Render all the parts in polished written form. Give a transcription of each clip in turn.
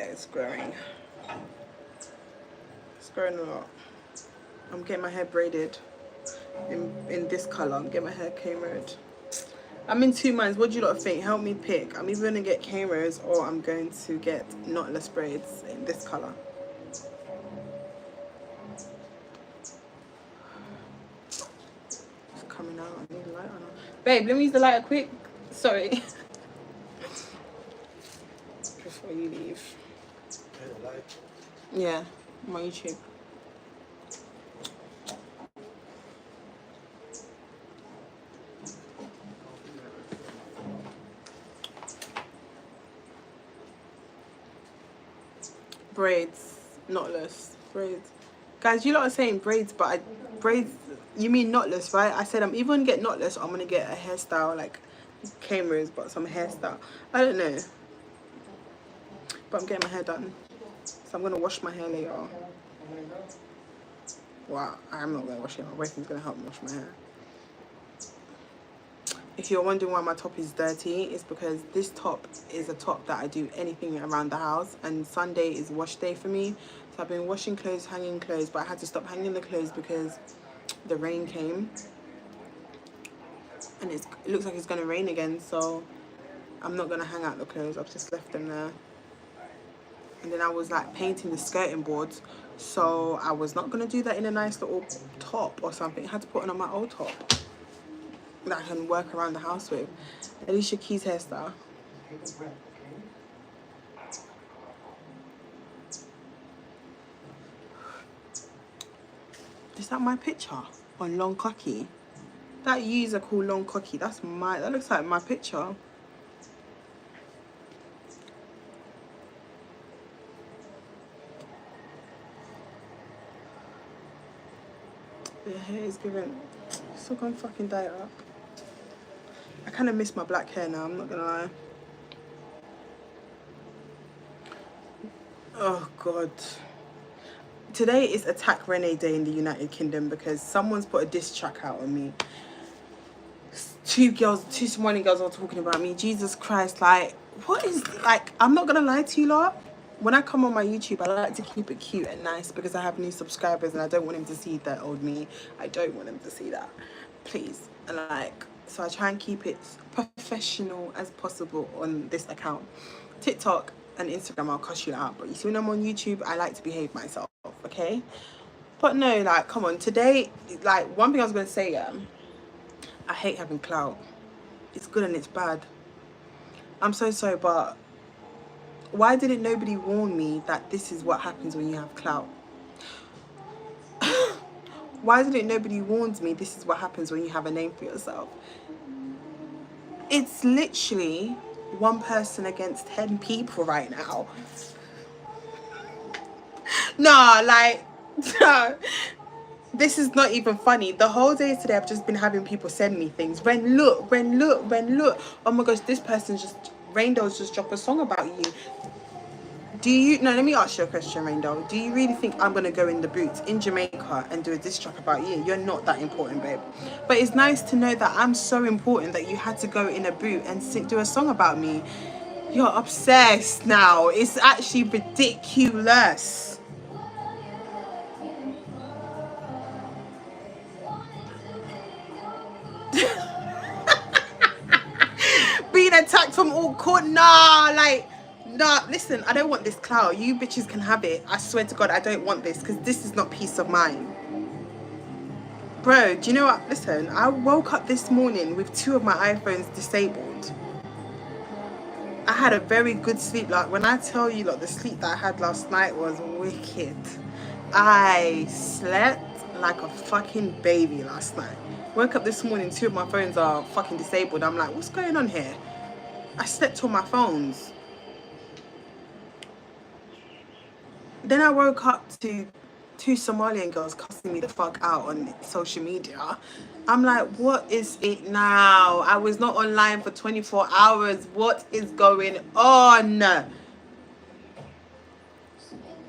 it's growing. It's growing a lot. I'm getting my hair braided in this colour. I'm getting my hair K-rode. I'm in two minds. What do you lot think? Help me pick. I'm either going to get K-rodes or I'm going to get knotless braids in this colour. It's coming out. I need a light on. Babe, let me use the lighter quick. Sorry. Before you leave. Yeah, my YouTube. Braids, knotless braids. Guys, you lot are saying braids, but braids, you mean knotless, right? I said I'm either gonna get knotless or I'm gonna get a hairstyle like cameras, but some hairstyle. I don't know, but I'm getting my hair done, so I'm gonna wash my hair later. Well, I'm not gonna wash it. My boyfriend's gonna help me wash my hair. If you're wondering why my top is dirty, it's because this top is a top that I do anything around the house, and Sunday is wash day for me. So I've been washing clothes, hanging clothes, but I had to stop hanging the clothes because the rain came. And it looks like it's going to rain again, so I'm not going to hang out the clothes. I've just left them there. And then I was like painting the skirting boards, so I was not going to do that in a nice little top or something. I had to put it on my old top that I can work around the house with. Alicia Keys hairstyle. Is that my picture on Long Cocky? That user called Long Cocky. That looks like my picture. The hair is giving. Still gonna fucking dye it up. I kind of miss my black hair now, I'm not gonna lie. Oh God. Today is Attack Renee Day in the United Kingdom because someone's put a diss track out on me. Two Somali girls are talking about me. Jesus Christ, like, what is, like, I'm not gonna lie to you lot. When I come on my YouTube, I like to keep it cute and nice because I have new subscribers and I don't want him to see that old me. I don't want him to see that, please. And like, so I try and keep it professional as possible on this account. TikTok and Instagram, I'll cuss you out. But you see, when I'm on YouTube, I like to behave myself, okay? But no, like, come on. Today, like, one thing I was going to say, I hate having clout. It's good and it's bad. I'm so sorry, but why didn't nobody warn me that this is what happens when you have clout? Why didn't nobody warn me this is what happens when you have a name for yourself? It's literally one person against 10 people right now. Nah, like, no. This is not even funny. The whole day today, I've just been having people send me things. Ren, look. Oh my gosh, this person's just, Raindel's just dropped a song about you. Do you, no, let me ask you a question, Raindel. Do you really think I'm going to go in the boots in Jamaica and do a diss track about you? You're not that important, babe. But it's nice to know that I'm so important that you had to go in a boot and do a song about me. You're obsessed now. It's actually ridiculous. Being attacked from all corners. Nah, like, nah, listen, I don't want this clout. You bitches can have it. I swear to God, I don't want this because this is not peace of mind. Bro, do you know what? Listen, I woke up this morning with 2 of my iPhones disabled. I had a very good sleep. Like, when I tell you, like, the sleep that I had last night was wicked. I slept like a fucking baby last night. Woke up this morning, 2 of my phones are fucking disabled. I'm like, what's going on here? I slept on my phones. Then I woke up to 2 Somalian girls cussing me the fuck out on social media. I'm like, what is it now? I was not online for 24 hours. What is going on?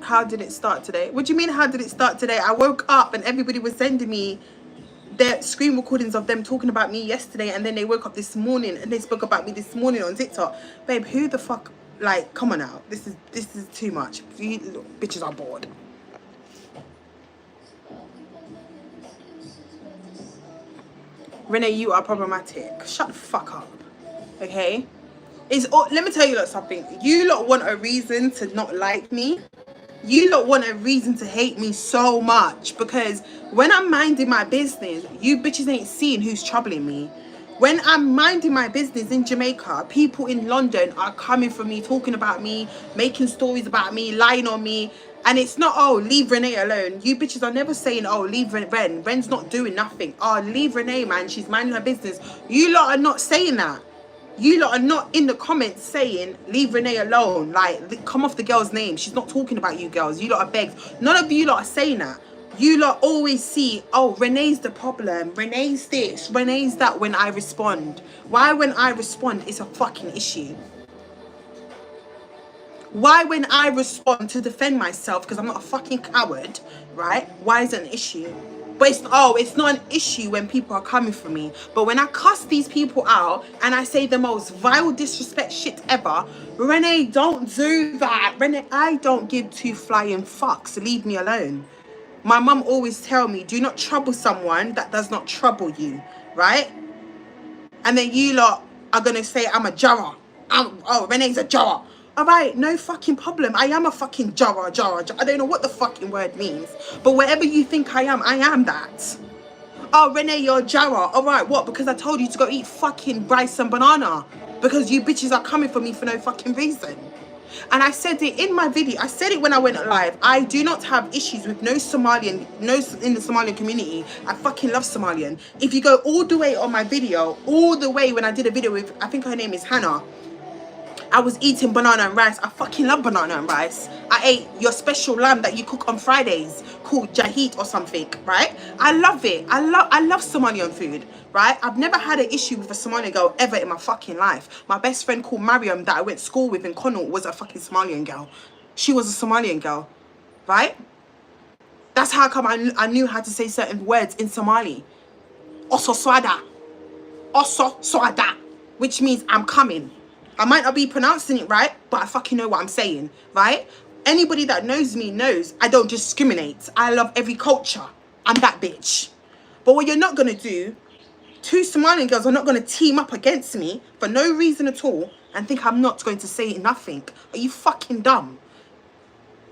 How did it start today? What do you mean, how did it start today? I woke up and everybody was sending me their screen recordings of them talking about me yesterday, and then they woke up this morning and they spoke about me this morning on TikTok. Babe, who the fuck Like, come on now. This is too much. You bitches are bored. Renee, you are problematic. Shut the fuck up. Okay? Let me tell you something. You lot want a reason to not like me. You lot want a reason to hate me so much, because when I'm minding my business, you bitches ain't seeing who's troubling me. When I'm minding my business in Jamaica, people in London are coming for me, talking about me, making stories about me, lying on me. And it's not, oh, leave Renee alone. You bitches are never saying, oh, leave Ren. Ren's not doing nothing. Oh, leave Renee, man. She's minding her business. You lot are not saying that. You lot are not in the comments saying, leave Renee alone. Like, come off the girl's name. She's not talking about you girls. You lot are begged. None of you lot are saying that. You lot always see, oh, Renee's the problem. Renee's this. Renee's that when I respond. Why when I respond, it's a fucking issue? Why when I respond to defend myself, because I'm not a fucking coward, right? Why is it an issue? But it's not an issue when people are coming for me. But when I cuss these people out and I say the most vile disrespect shit ever, Renee, don't do that. Renee, I don't give two flying fucks. Leave me alone. My mum always tell me, do not trouble someone that does not trouble you, right? And then you lot are going to say I'm a jarrah. Oh, Renee's a jarrah. All right, no fucking problem. I am a fucking jarrah. I don't know what the fucking word means. But whatever you think I am that. Oh, Renee, you're a jarrah. All right, what? Because I told you to go eat fucking rice and banana. Because you bitches are coming for me for no fucking reason. And I said it in my video. I said it when I went live. I do not have issues with no Somalian, no in the Somalian community. I fucking love Somalian. If you go all the way on my video, all the way when I did a video with, I think her name is Hannah, I was eating banana and rice. I fucking love banana and rice. I ate your special lamb that you cook on Fridays called Jahit or something, right? I love it. I love Somalian food, right? I've never had an issue with a Somalian girl ever in my fucking life. My best friend called Mariam that I went to school with in Connaught was a fucking Somalian girl. She was a Somalian girl, right? That's how come I knew how to say certain words in Somali. Oso swada. Oso swada. Which means I'm coming. I might not be pronouncing it right, but I fucking know what I'm saying, right? Anybody that knows me knows I don't discriminate. I love every culture. I'm that bitch. But what you're not going to do, two Somalian girls are not going to team up against me for no reason at all and think I'm not going to say nothing. Are you fucking dumb?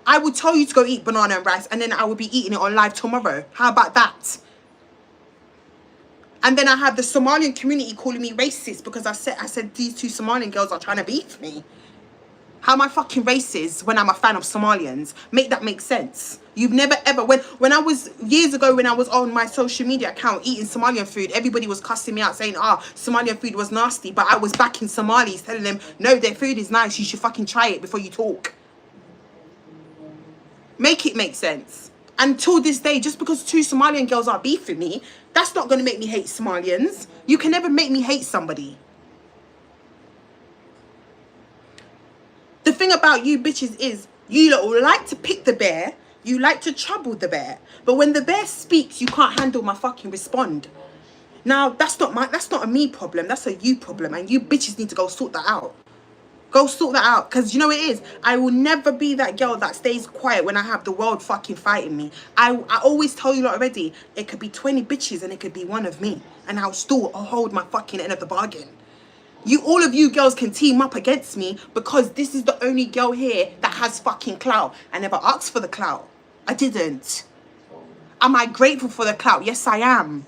I would tell you to go eat banana and rice and then I will be eating it on live tomorrow. How about that? And then I have the Somalian community calling me racist because I said these two Somalian girls are trying to beat me. How am I fucking racist when I'm a fan of Somalians? Make that make sense. You've never ever, when I was, years ago when I was on my social media account eating Somalian food, everybody was cussing me out saying, Somalian food was nasty. But I was back in Somalis telling them, no, their food is nice. You should fucking try it before you talk. Make it make sense. Until this day, just because two Somalian girls are beefing me, that's not going to make me hate Somalians. You can never make me hate somebody. The thing about you bitches is, you lot like to pick the bear, you like to trouble the bear. But when the bear speaks, you can't handle my fucking respond. Now, that's not a me problem, that's a you problem. And you bitches need to go sort that out. Go sort that out, because you know it is. I will never be that girl that stays quiet when I have the world fucking fighting me. I always tell you lot already, it could be 20 bitches and it could be one of me. And I'll still hold my fucking end of the bargain. All of you girls can team up against me because this is the only girl here that has fucking clout. I never asked for the clout. I didn't. Am I grateful for the clout? Yes, I am.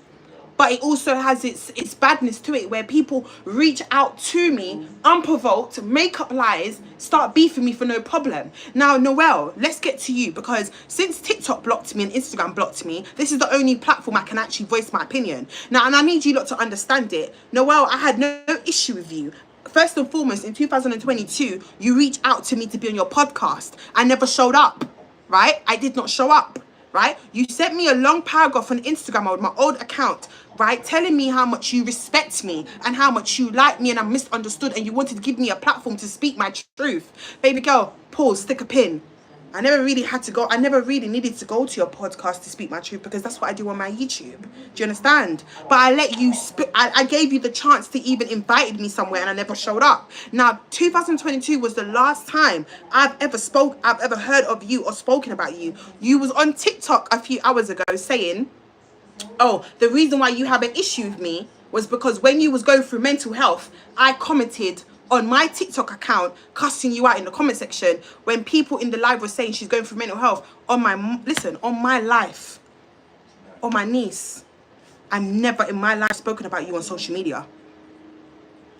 But it also has its badness to it where people reach out to me unprovoked, make up lies, start beefing me for no problem. Now, Noelle, let's get to you, because since TikTok blocked me and Instagram blocked me, this is the only platform I can actually voice my opinion. Now, and I need you lot to understand it. Noelle, I had no issue with you. First and foremost, in 2022, you reached out to me to be on your podcast. I never showed up, right? I did not show up. Right? You sent me a long paragraph on Instagram on my old account, right? Telling me how much you respect me and how much you like me and I'm misunderstood and you wanted to give me a platform to speak my truth. Baby girl, pause, stick a pin. I never really had to go. I never really needed to go to your podcast to speak my truth, because that's what I do on my YouTube. Do you understand? But I let you I gave you the chance to even invite me somewhere, and I never showed up. Now, 2022 was the last time I've ever heard of you or spoken about you. You was on TikTok a few hours ago saying, oh, the reason why you have an issue with me was because when you was going through mental health, I commented on my TikTok account, cussing you out in the comment section when people in the live were saying she's going through mental health. On my life, on my niece, I've never in my life spoken about you on social media.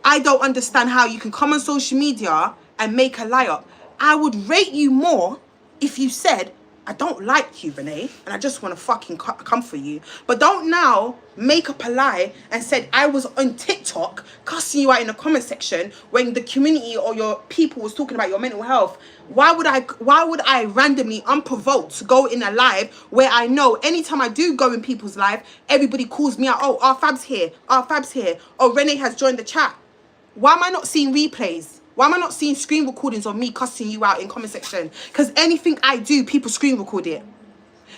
I don't understand how you can come on social media and make a lie up. I would rate you more if you said, I don't like you, Renee, and I just want to fucking come for you. But don't now make up a lie and said I was on TikTok cussing you out in the comment section when the community or your people was talking about your mental health. Why would I randomly, unprovoked, go in a live where I know anytime I do go in people's live, everybody calls me out, oh, Rfab's here, Rfab's here, oh, Renee has joined the chat. Why am I not seeing replays? Why am I not seeing screen recordings of me cussing you out in comment section? Because anything I do, people screen record it.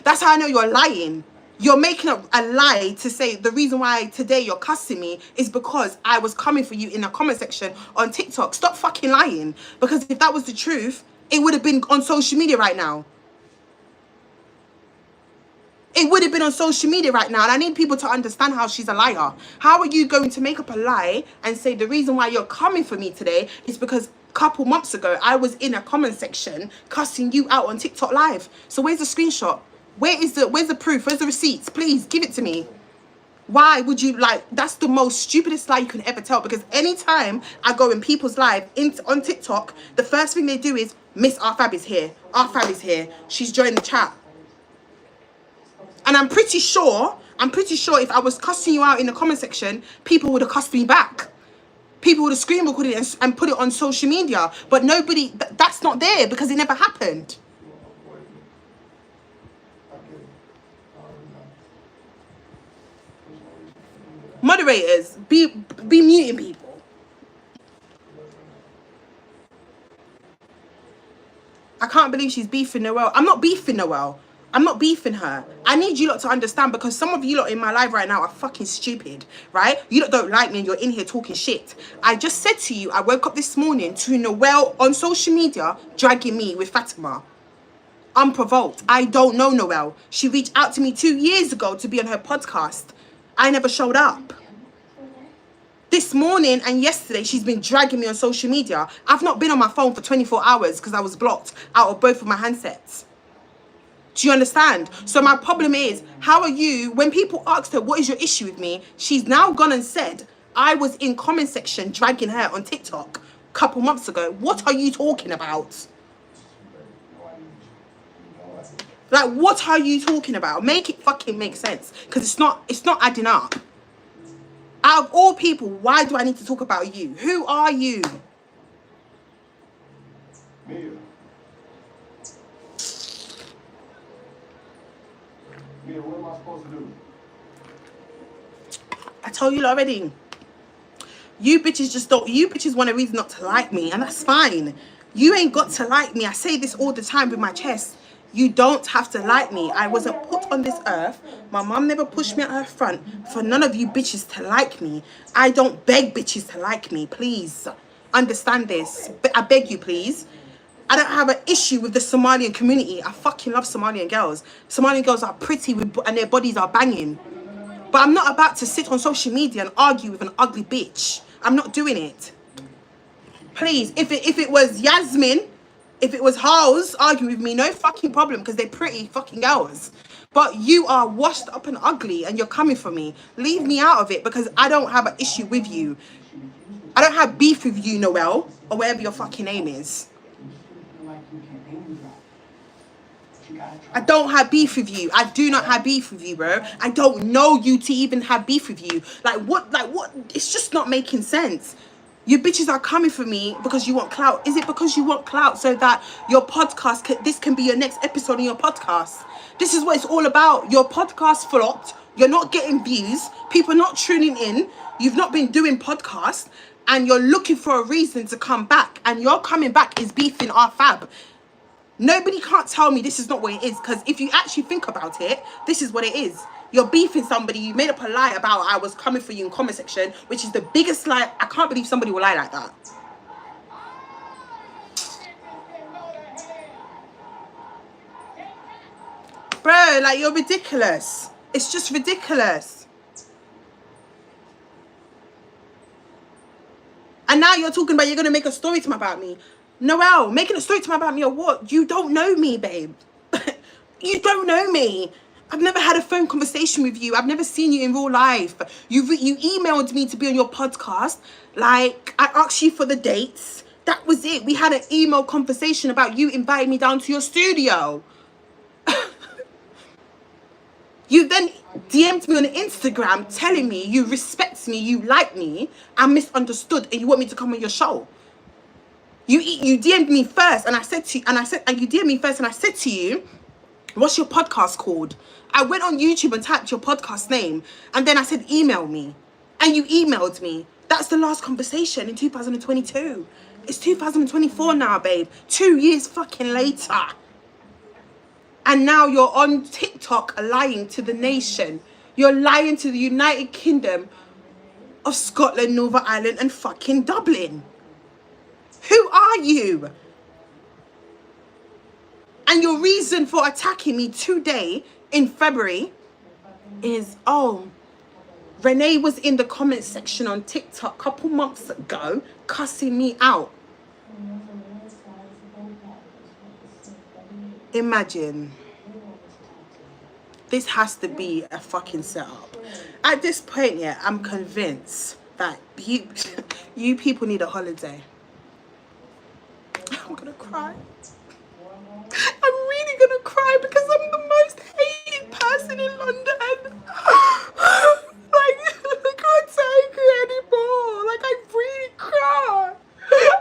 That's how I know you're lying. You're making up a lie to say the reason why today you're cussing me is because I was coming for you in the comment section on TikTok. Stop fucking lying. Because if that was the truth, it would have been on social media right now. It would have been on social media right now. And I need people to understand how she's a liar. How are you going to make up a lie and say the reason why you're coming for me today is because a couple months ago, I was in a comment section cussing you out on TikTok live. So where's the screenshot? Where's the proof? Where's the receipts? Please give it to me. Why would you that's the most stupidest lie you can ever tell, because anytime I go in people's live on TikTok, the first thing they do is, Miss Rfab is here. Rfab is here. She's joined the chat. And I'm pretty sure if I was cussing you out in the comment section, people would have cussed me back. People would have screen recorded it and put it on social media. But nobody, that's not there because it never happened. Moderators, be muting people. I can't believe she's beefing Noelle. I'm not beefing Noelle. I'm not beefing her. I need you lot to understand, because some of you lot in my live right now are fucking stupid, right? You lot don't like me and you're in here talking shit. I just said to you, I woke up this morning to Noelle on social media dragging me with Fatima. Unprovoked. I don't know Noelle. She reached out to me 2 years ago to be on her podcast. I never showed up. This morning and yesterday, she's been dragging me on social media. I've not been on my phone for 24 hours because I was blocked out of both of my handsets. Do you understand? So my problem is, how are you, when people asked her, what is your issue with me? She's now gone and said, I was in comment section dragging her on TikTok a couple months ago. What are you talking about? Like, what are you talking about? Make it fucking make sense. Because it's not adding up. Out of all people, why do I need to talk about you? Who are you? Mia, what am I supposed to do? I told you already. You bitches want a reason not to like me, and that's fine. You ain't got to like me. I say this all the time with my chest. You don't have to like me. I wasn't put on this earth. My mum never pushed me at her front for none of you bitches to like me. I don't beg bitches to like me. Please understand this. I beg you, please. I don't have an issue with the Somalian community. I fucking love Somalian girls. Somalian girls are pretty and their bodies are banging. But I'm not about to sit on social media and argue with an ugly bitch. I'm not doing it. Please, if it was Yasmin, if it was House arguing with me, no fucking problem, because they're pretty fucking girls. But you are washed up and ugly and you're coming for me. Leave me out of it, because I don't have an issue with you. I don't have beef with you, Noelle, or whatever your fucking name is. I don't have beef with you. I do not have beef with you, bro. I don't know you to even have beef with you. Like what? It's just not making sense. You bitches are coming for me because you want clout. Is it because you want clout so that your podcast, this can be your next episode on your podcast? This is what it's all about. Your podcast flopped. You're not getting views. People are not tuning in. You've not been doing podcasts. And you're looking for a reason to come back. And your coming back is beefing Rfab. Nobody can't tell me this is not what it is, because if you actually think about it, this is what it is. You're beefing somebody. You made up a lie about I was coming for you in comment section, which is the biggest lie. I can't believe somebody will lie like that. Bro, like, you're ridiculous. It's just ridiculous. And now you're talking about you're going to make a story time about me. Noelle, making a story time about me or what? You don't know me, babe. You don't know me. I've never had a phone conversation with you. I've never seen you in real life. You emailed me to be on your podcast. Like, I asked you for the dates. That was it. We had an email conversation about you inviting me down to your studio. You then DM'd me on Instagram telling me you respect me, you like me, and misunderstood, and you want me to come on your show. You DM'd me first, and you DM'd me first, and I said to you, what's your podcast called? I went on YouTube and typed your podcast name, and then I said, email me. And you emailed me. That's the last conversation in 2022. It's 2024 now, babe. 2 years fucking later. And now you're on TikTok lying to the nation. You're lying to the United Kingdom of Scotland, Northern Ireland, and fucking Dublin. Who are you? And your reason for attacking me today in February is, oh, Renee was in the comment section on TikTok a couple months ago cussing me out. Imagine. This has to be a fucking setup. At this point, yeah, I'm convinced that you people need a holiday. I'm gonna cry. I'm really gonna cry because I'm the most hated person in London. Like, I can't take it anymore. Like, I really cry.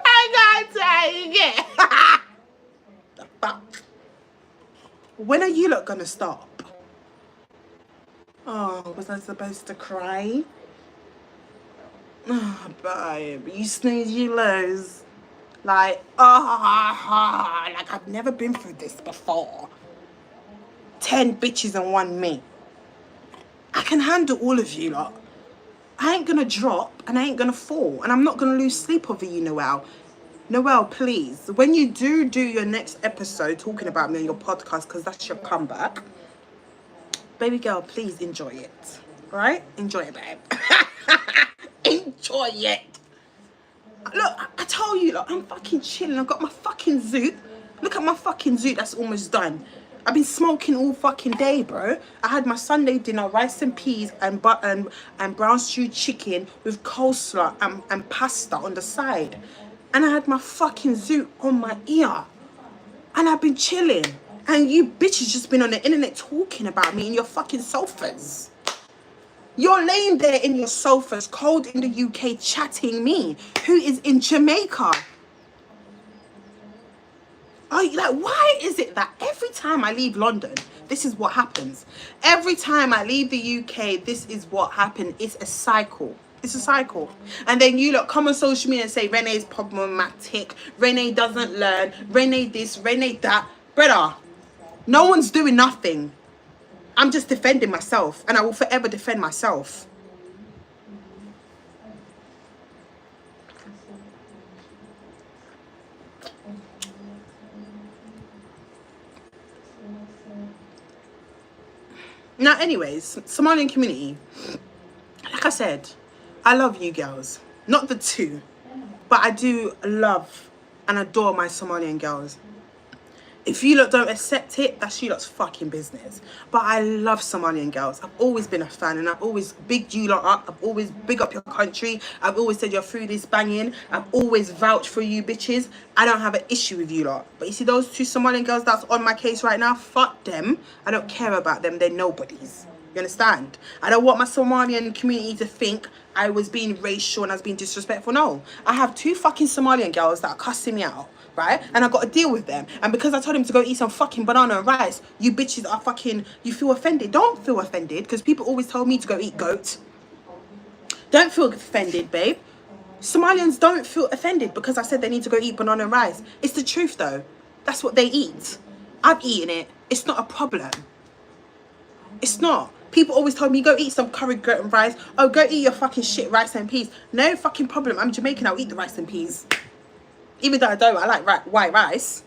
I can't take it. The fuck? When are you lot gonna stop? Oh, was I supposed to cry? Oh, babe, you snooze, you lose. Like, like I've never been through this before. 10 bitches and 1 me. I can handle all of you lot. I ain't gonna drop and I ain't gonna fall, and I'm not gonna lose sleep over you, Noelle. Noelle, please, when you do your next episode talking about me on your podcast, because that's your comeback, baby girl, please enjoy it. Right? Enjoy it, babe. Enjoy it. Look, I told you, look, I'm fucking chilling. I've got my fucking zoot. Look at my fucking zoot that's almost done. I've been smoking all fucking day, bro. I had my Sunday dinner, rice and peas and brown stewed chicken with coleslaw and pasta on the side. And I had my fucking zoot on my ear. And I've been chilling. And you bitches just been on the internet talking about me in your fucking sofas. You're laying there in your sofas, cold in the UK, chatting me, who is in Jamaica. Are you like, why is it that every time I leave London, this is what happens? Every time I leave the UK, this is what happens. It's a cycle. It's a cycle. And then you lot come on social media and say, Renee's problematic, Renee doesn't learn, Renee this, Renee that. Brother, no one's doing nothing. I'm just defending myself, and I will forever defend myself. Now, anyways, Somalian community, like I said, I love you girls. Not the two, but I do love and adore my Somalian girls. If you lot don't accept it, that's you lot's fucking business. But I love Somalian girls. I've always been a fan, and I've always bigged you lot up. I've always big up your country. I've always said your food is banging. I've always vouched for you bitches. I don't have an issue with you lot. But you see those 2 Somalian girls that's on my case right now? Fuck them. I don't care about them. They're nobodies. You understand? I don't want my Somalian community to think I was being racial and I was being disrespectful. No. I have 2 fucking Somalian girls that are cussing me out. Right? And I got to deal with them. And because I told him to go eat some fucking banana and rice, you bitches are fucking, you feel offended. Don't feel offended, because people always told me to go eat goat. Don't feel offended, babe. Somalians don't feel offended because I said they need to go eat banana and rice. It's the truth, though. That's what they eat. I've eaten it. It's not a problem. It's not. People always tell me, go eat some curry goat and rice. Oh, go eat your fucking shit rice and peas. No fucking problem. I'm Jamaican. I'll eat the rice and peas. Even though I don't, I like white rice.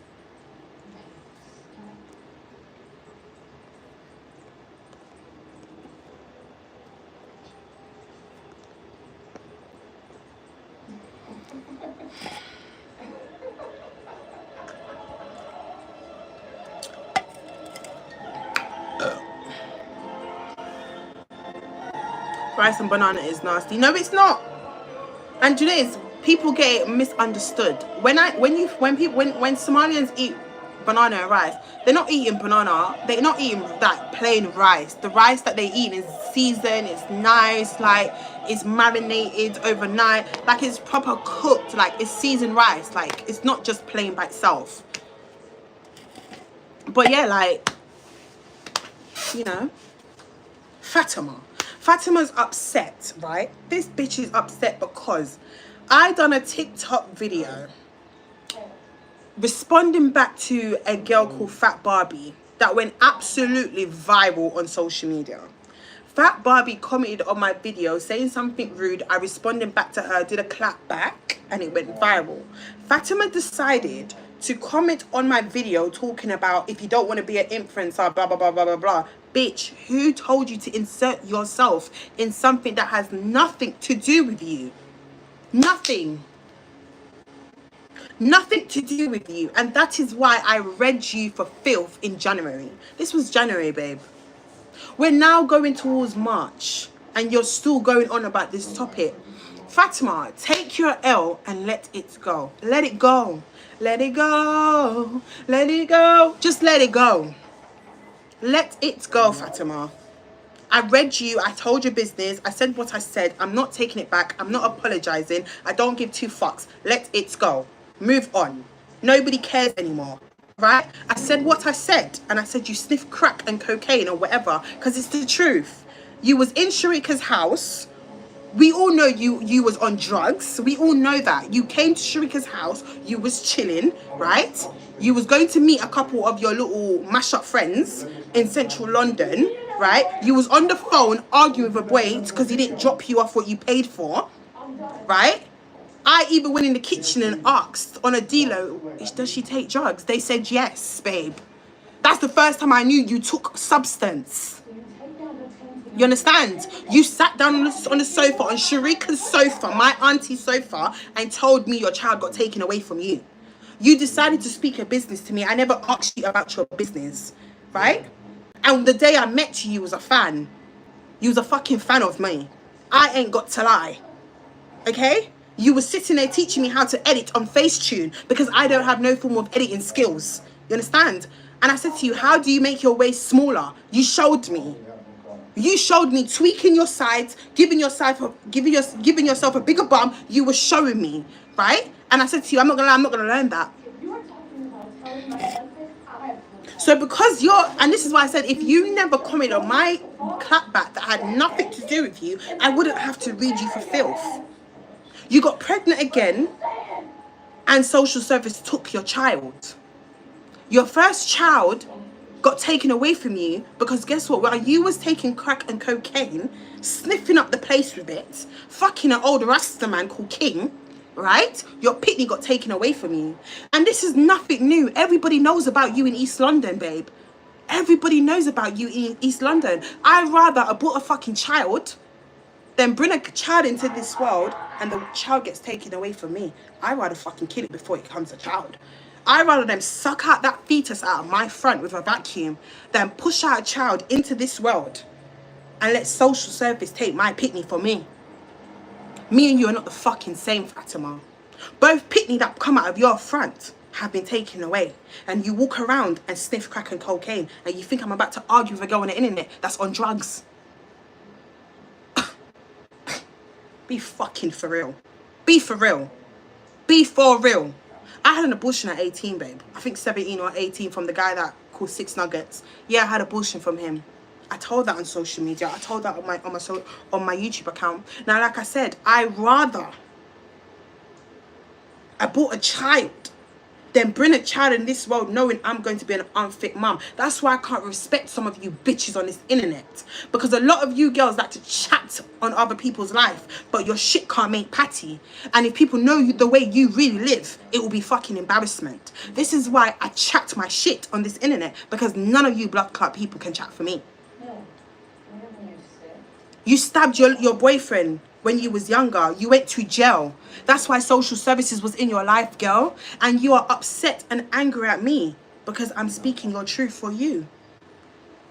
Rice and banana is nasty. No, it's not. And you know, it's, people get it misunderstood. When Somalians eat banana and rice, they're not eating banana. They're not eating that plain rice. The rice that they eat is seasoned. It's nice. Like, it's marinated overnight. Like, it's proper cooked. Like, it's seasoned rice. Like, it's not just plain by itself. But yeah, like, you know, Fatima's upset, right? This bitch is upset because I done a TikTok video responding back to a girl called Fat Barbie that went absolutely viral on social media. Fat Barbie commented on my video saying something rude. I responded back to her, did a clap back, and it went viral. Fatima decided to comment on my video talking about, if you don't want to be an influencer, blah, blah, blah, blah, blah, blah. Bitch, who told you to insert yourself in something that has nothing to do with you? Nothing. Nothing to do with you. And that is why I read you for filth in January. This was January, babe. We're now going towards March and you're still going on about this topic. Fatima, take your L and let it go. Let it go. Let it go. Let it go. Just let it go. Let it go, Fatima. I read you. I told your business. I said what I said. I'm not taking it back. I'm not apologizing. I don't give two fucks. Let it go. Move on. Nobody cares anymore. Right? I said what I said. And I said you sniff crack and cocaine or whatever. Because it's the truth. You was in Sharika's house. We all know you was on drugs. We all know that. You came to Sharika's house. You was chilling. Right? You was going to meet a couple of your little mash-up friends in central London. Right? You was on the phone arguing with a boy because he didn't drop you off what you paid for. Right? I even went in the kitchen and asked on a dealer, does she take drugs? They said yes, babe. That's the first time I knew you took substance. You understand? You sat down on the sofa, on Sharika's sofa, my auntie's sofa, and told me your child got taken away from you. You decided to speak a business to me. I never asked you about your business, right? And the day I met you, you was a fan. You was a fucking fan of me. I ain't got to lie. Okay? You were sitting there teaching me how to edit on Facetune because I don't have no form of editing skills. You understand? And I said to you, how do you make your waist smaller? You showed me. You showed me tweaking your sides, giving yourself a bigger bum. You were showing me, right? And I said to you, I'm not gonna learn that. So because and this is why I said, if you never commented on my clapback that had nothing to do with you, I wouldn't have to read you for filth. You got pregnant again and social service took your child. Your first child got taken away from you because guess what? While you was taking crack and cocaine, sniffing up the place with it, fucking an old Rasta man called King, right? Your pitney got taken away from you. And this is nothing new. Everybody knows about you in East London, babe. Everybody knows about you in East London. I'd rather abort a fucking child than bring a child into this world and the child gets taken away from me. I'd rather fucking kill it before it becomes a child. I'd rather them suck out that fetus out of my front with a vacuum than push out a child into this world and let social service take my pitney for me. Me and you are not the fucking same, Fatima. Both pitney that come out of your front have been taken away. And you walk around and sniff crack and cocaine and you think I'm about to argue with a girl on the internet that's on drugs. Be fucking for real. Be for real. Be for real. I had an abortion at 18, babe. I think 17 or 18 from the guy that called Six Nuggets. Yeah, I had abortion from him. I told that on social media. I told that on my YouTube account. Now, like I said, I rather abort a child than bring a child in this world knowing I'm going to be an unfit mum. That's why I can't respect some of you bitches on this internet. Because a lot of you girls like to chat on other people's life, but your shit can't make patty. And if people know you the way you really live, it will be fucking embarrassment. This is why I chat my shit on this internet, because none of you blood clot people can chat for me. You stabbed your boyfriend when you was younger. You went to jail. That's why social services was in your life, girl. And you are upset and angry at me because I'm speaking your truth for you.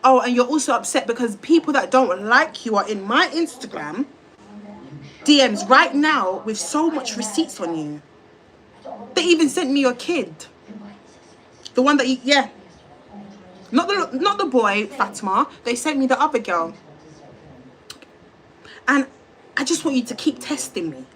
Oh, and you're also upset because people that don't like you are in my Instagram DMs right now with so much receipts on you. They even sent me your kid. The one that you, yeah. Not the boy, Fatima. They sent me the other girl. And I just want you to keep testing me.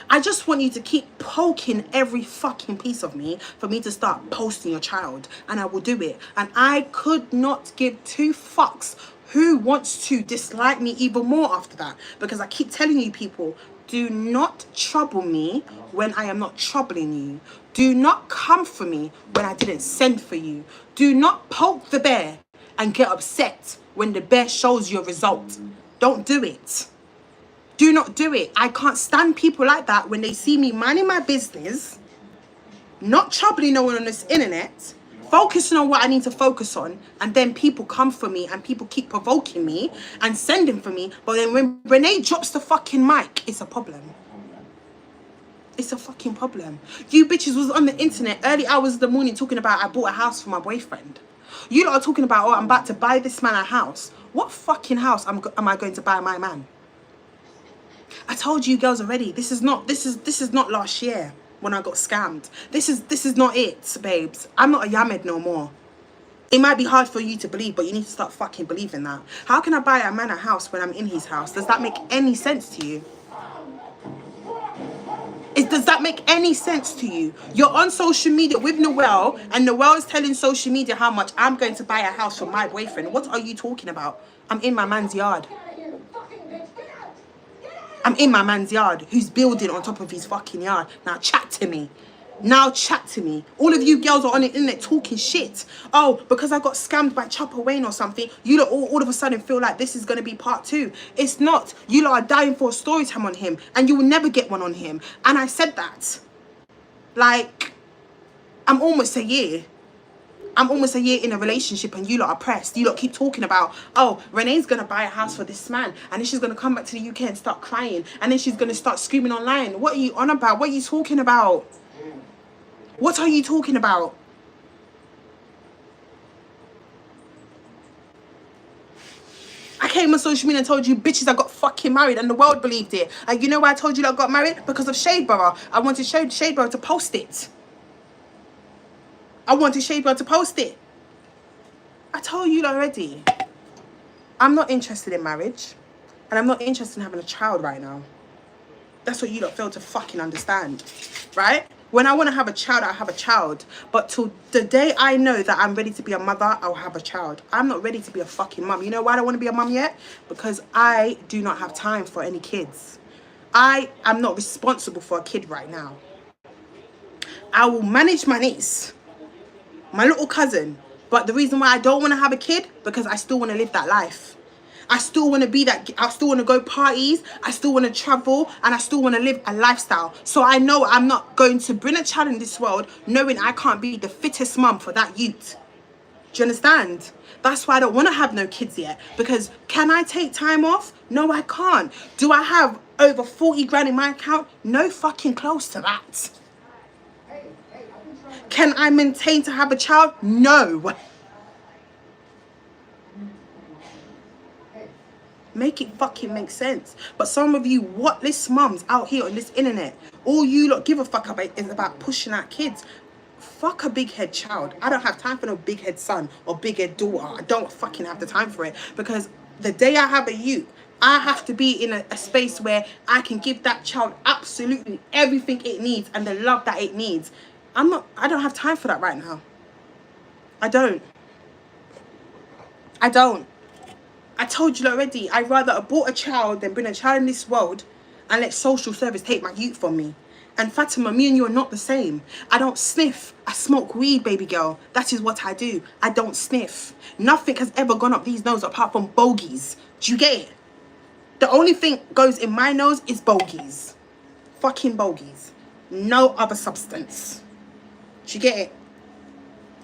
I just want you to keep poking every fucking piece of me for me to start posting your child. And I will do it. And I could not give two fucks who wants to dislike me even more after that. Because I keep telling you people, do not trouble me when I am not troubling you. Do not come for me when I didn't send for you. Do not poke the bear and get upset when the bear shows you a result. Don't do it. Do not do it. I can't stand people like that when they see me minding my business, not troubling no one on this internet, focusing on what I need to focus on, and then people come for me and people keep provoking me and sending for me. But then when Renee drops the fucking mic, it's a problem. It's a fucking problem. You bitches was on the internet early hours of the morning talking about I bought a house for my boyfriend. You lot are talking about, oh, I'm about to buy this man a house. What fucking house am I going to buy my man? I told you girls already, this is not last year when I got scammed. This is not it, babes. I'm not a Yamed no more. It might be hard for you to believe, but you need to start fucking believing that. How can I buy a man a house when I'm in his house? Does that make any sense to you? Does that make any sense to you? You're on social media with Noelle, and Noelle is telling social media how much I'm going to buy a house for my boyfriend. What are you talking about? I'm in my man's yard. I'm in my man's yard, who's building on top of his fucking yard. Now chat to me. Now chat to me. All of you girls are on the internet talking shit. Oh, because I got scammed by Chopper Wayne or something, you lot all of a sudden feel like this is going to be part 2. It's not. You lot are dying for a story time on him, and you will never get one on him. And I said that. Like, I'm almost a year in a relationship and you lot are pressed. You lot keep talking about, oh, Renee's going to buy a house for this man. And then she's going to come back to the UK and start crying. And then she's going to start screaming online. What are you on about? What are you talking about? What are you talking about? I came on social media and told you bitches I got fucking married and the world believed it. And you know why I told you that I got married? Because of Shadeborough. I wanted Shadeborough to post it. I wanted Shadeborough to post it. I told you already. I'm not interested in marriage. And I'm not interested in having a child right now. That's what you lot fail to fucking understand. Right? When I want to have a child, I'll have a child. But till the day I know that I'm ready to be a mother, I'll have a child. I'm not ready to be a fucking mum. You know why I don't want to be a mum yet? Because I do not have time for any kids. I am not responsible for a kid right now. I will manage my niece, my little cousin. But the reason why I don't want to have a kid, because I still want to live that life. I still want to be that, I still want to go parties, I still want to travel, and I still want to live a lifestyle. So I know I'm not going to bring a child in this world knowing I can't be the fittest mum for that youth. Do you understand? That's why I don't want to have no kids yet. Because can I take time off? No, I can't. Do I have over 40 grand in my account? No fucking close to that. Can I maintain to have a child? No. Make it fucking make sense. But some of you whatless mums out here on this internet, all you lot give a fuck about is about pushing out kids. Fuck a big head child. I don't have time for no big head son or big head daughter. I don't fucking have the time for it. Because the day I have a youth, I have to be in a space where I can give that child absolutely everything it needs and the love that it needs. I don't have time for that right now. I don't. I told you already, I'd rather abort a child than bring a child in this world and let social service take my youth from me. And Fatima, me and you are not the same. I don't sniff. I smoke weed, baby girl. That is what I do. I don't sniff. Nothing has ever gone up these noses apart from bogies. Do you get it? The only thing goes in my nose is bogies. Fucking bogies. No other substance. Do you get it?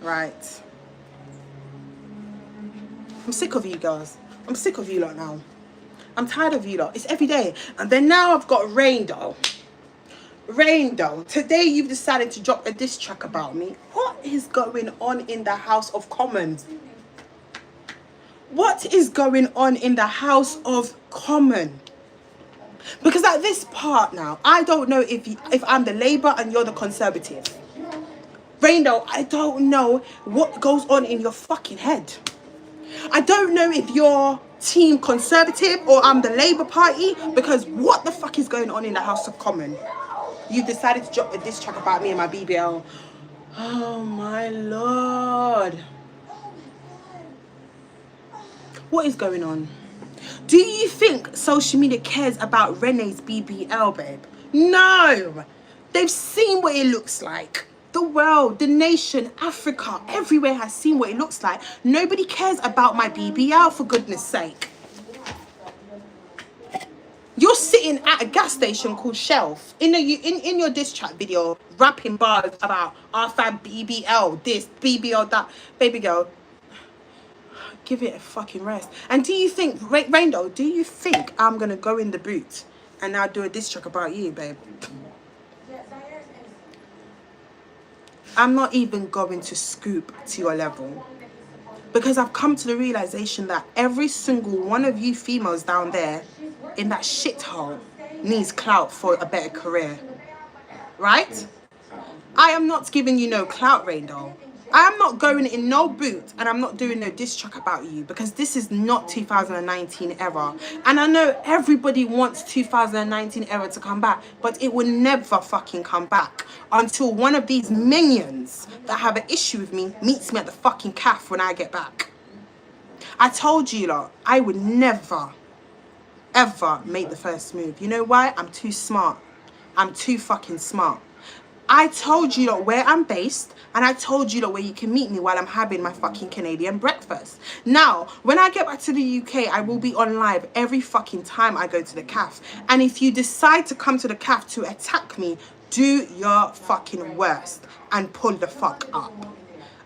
Right. I'm sick of you girls. I'm sick of you lot now. I'm tired of you lot. It's every day. And then now I've got Rain Doll. Rain Doll, today you've decided to drop a diss track about me. What is going on in the House of Commons? What is going on in the House of Commons? Because at this part now, I don't know if I'm the Labour and you're the Conservative. Rain Doll, I don't know what goes on in your fucking head. I don't know if you're Team Conservative or I'm the Labour Party, because what the fuck is going on in the House of Commons? You decided to drop a diss track about me and my BBL. Oh my Lord. What is going on? Do you think social media cares about Renee's BBL, babe? No. They've seen what it looks like. The world, the nation, Africa, everywhere has seen what it looks like. Nobody cares about my BBL, for goodness sake. You're sitting at a gas station called Shelf in your diss track video, rapping bars about Rfab BBL this, BBL that. Baby girl, give it a fucking rest. And do you think, Rainbow, do you think I'm gonna go in the boot and now do a diss track about you, babe? I'm not even going to scoop to your level. Because I've come to the realization that every single one of you females down there in that shithole needs clout for a better career. Right? I am not giving you no clout, Rainbow. I am not going in no boot and I'm not doing no diss track about you, because this is not 2019 era. And I know everybody wants 2019 era to come back, but it will never fucking come back until one of these minions that have an issue with me meets me at the fucking calf when I get back. I told you lot, I would never, ever make the first move. You know why? I'm too smart. I'm too fucking smart. I told you lot where I'm based, and I told you lot where you can meet me while I'm having my fucking Canadian breakfast. Now, when I get back to the UK, I will be on live every fucking time I go to the CAF. And if you decide to come to the CAF to attack me, do your fucking worst and pull the fuck up.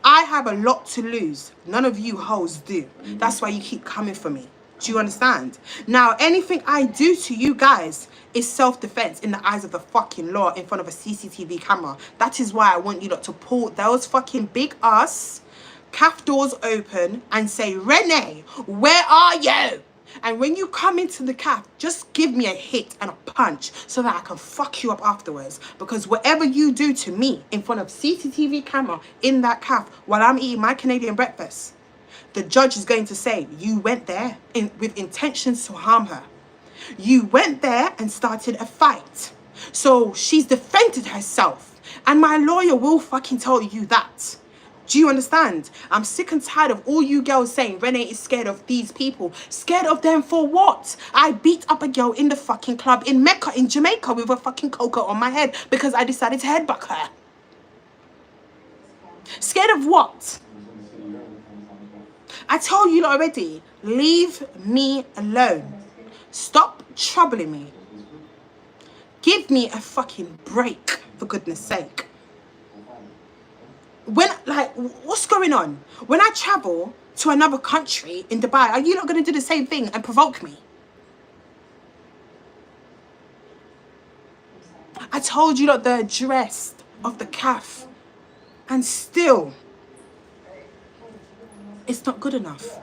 I have a lot to lose. None of you hoes do. That's why you keep coming for me. Do you understand? Now, anything I do to you guys is self-defense in the eyes of the fucking law in front of a CCTV camera. That is why I want you lot to pull those fucking big ass calf doors open and say, Renee, where are you? And when you come into the calf, just give me a hit and a punch so that I can fuck you up afterwards. Because whatever you do to me in front of CCTV camera in that calf while I'm eating my Canadian breakfast, the judge is going to say, you went there with intentions to harm her. You went there and started a fight. So she's defended herself. And my lawyer will fucking tell you that. Do you understand? I'm sick and tired of all you girls saying Renee is scared of these people. Scared of them for what? I beat up a girl in the fucking club in Mecca in Jamaica with a fucking cocoa on my head because I decided to headbutt her. Scared of what? I told you already, leave me alone. Stop troubling me. Give me a fucking break, for goodness sake. What's going on? When I travel to another country in Dubai, are you not going to do the same thing and provoke me? I told you lot the address of the CAF, and still, it's not good enough.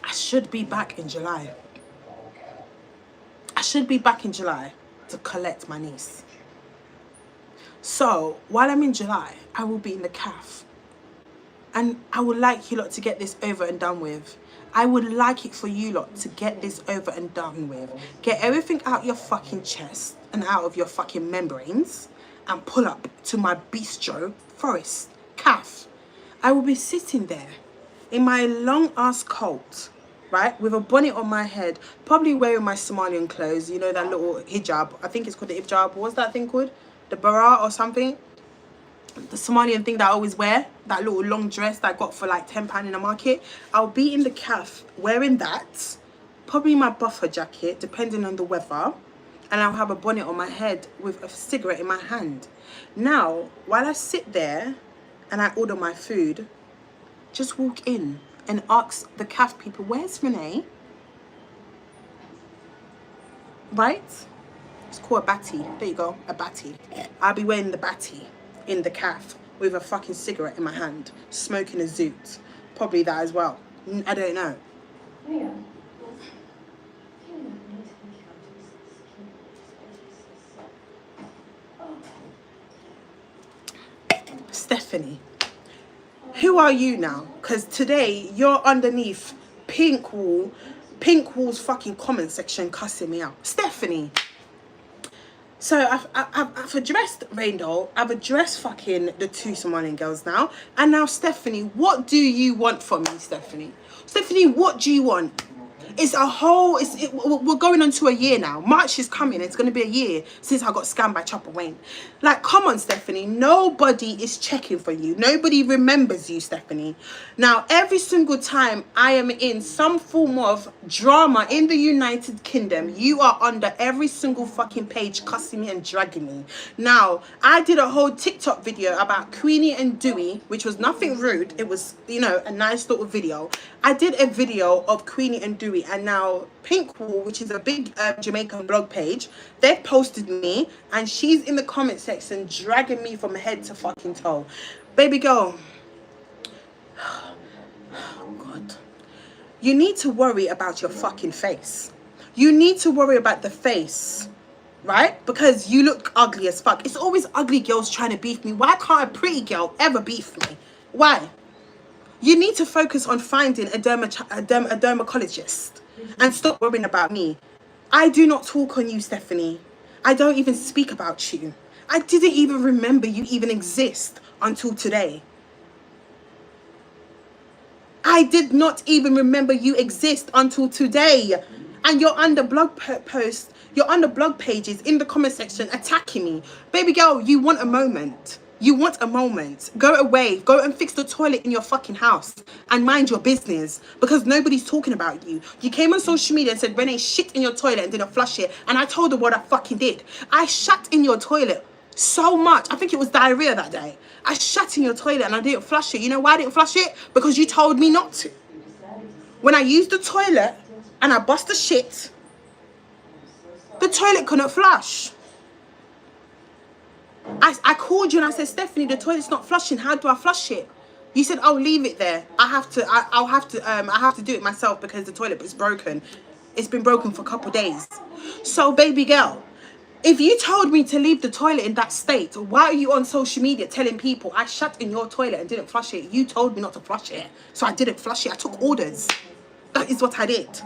I should be back in July. I should be back in July to collect my niece. So, while I'm in July, I will be in the CAF. And I would like you lot to get this over and done with. I would like it for you lot to get this over and done with. Get everything out your fucking chest and out of your fucking membranes and pull up to my bistro, Forest, CAF. I will be sitting there in my long ass coat, right, with a bonnet on my head, probably wearing my Somalian clothes, you know, that little hijab. I think it's called the hijab. What's that thing called? The bara or something? The Somalian thing that I always wear, that little long dress that I got for like £10 in the market. I'll be in the cafe wearing that, probably my buffer jacket, depending on the weather, and I'll have a bonnet on my head with a cigarette in my hand. Now, while I sit there and I order my food, just walk in and ask the cafe people, where's Renee? Right? It's called a batty. There you go, a batty. I'll be wearing the batty in the cafe with a fucking cigarette in my hand, smoking a zoot. Probably that as well. I don't know. Stephanie, who are you now? Because today you're underneath Pink Wall's fucking comment section cussing me out. Stephanie. So I've addressed Rainbow, I've addressed fucking the two Somalian girls now, and now Stephanie, what do you want from me, Stephanie? Stephanie, what do you want? It's a whole, we're going on to a year now. March is coming. It's going to be a year since I got scammed by Chopper Wayne. Like, come on, Stephanie. Nobody is checking for you. Nobody remembers you, Stephanie. Now, every single time I am in some form of drama in the United Kingdom, you are under every single fucking page cussing me and dragging me. Now, I did a whole TikTok video about Queenie and Dewey, which was nothing rude. It was, you know, a nice little video. I did a video of Queenie and Dewey, and now Pink Wall, which is a big Jamaican blog page, they've posted me, and she's in the comment section dragging me from head to fucking toe. Baby girl, oh God, you need to worry about your fucking face. You need to worry about the face, right? Because you look ugly as fuck. It's always ugly girls trying to beef me. Why can't a pretty girl ever beef me? Why? You need to focus on finding a dermatologist and stop worrying about me. I do not talk on you, Stephanie. I don't even speak about you. I didn't even remember you even exist until today. I did not even remember you exist until today. And you're under blog posts, you're under blog pages in the comment section attacking me. Baby girl, you want a moment. You want a moment. Go away. Go and fix the toilet in your fucking house and mind your business, because nobody's talking about you. You came on social media and said Renee shit in your toilet and didn't flush it, and I told her what I fucking did. I shat in your toilet so much. I think it was diarrhea that day. I shat in your toilet and I didn't flush it. You know why I didn't flush it? Because you told me not to. When I used the toilet and I bust the shit, the toilet couldn't flush. I called you and I said, Stephanie, the toilet's not flushing. How do I flush it? You said, oh, leave it there. I have to do it myself because the toilet is broken. It's been broken for a couple of days. So, baby girl, if you told me to leave the toilet in that state, why are you on social media telling people I shat in your toilet and didn't flush it? You told me not to flush it, so I didn't flush it. I took orders. That is what I did.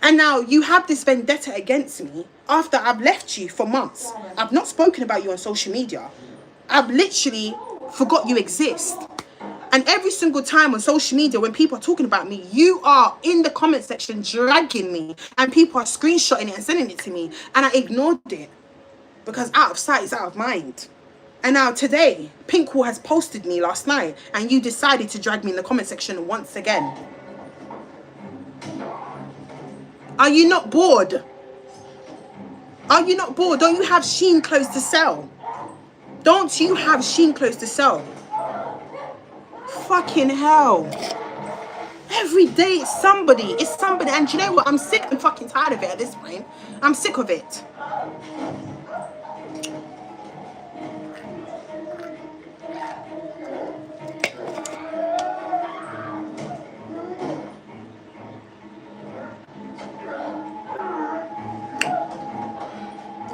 And now you have this vendetta against me after I've left you for months. I've not spoken about you on social media. I've literally forgot you exist. And every single time on social media when people are talking about me, you are in the comment section dragging me, and people are screenshotting it and sending it to me, and I ignored it because out of sight is out of mind. And now today, Pink Wall has posted me last night, and you decided to drag me in the comment section once again. Are you not bored? Are you not bored? Don't you have Shein clothes to sell? Don't you have Shein clothes to sell? Fucking hell. Every day it's somebody. It's somebody. And do you know what? I'm sick and fucking tired of it at this point. I'm sick of it.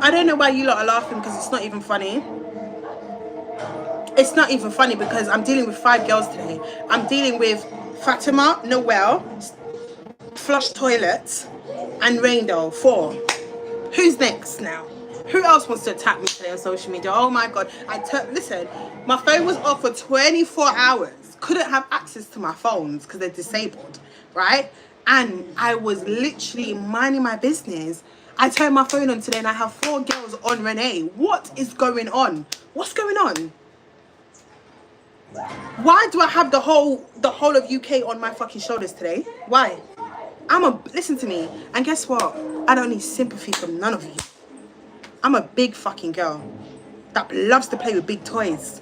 I don't know why you lot are laughing, because it's not even funny. It's not even funny because I'm dealing with 5 girls today. I'm dealing with Fatima, Noel, Flush Toilet, and Rainbow. 4. Who's next now? Who else wants to attack me today on social media? Oh my God. Listen, my phone was off for 24 hours. couldn't have access to my phones because they're disabled, right? And I was literally minding my business. I turned my phone on today and I have 4 girls on Renee. What is going on? What's going on? Why do I have the whole of UK on my fucking shoulders today? Why? Listen to me. And guess what? I don't need sympathy from none of you. I'm a big fucking girl that loves to play with big toys.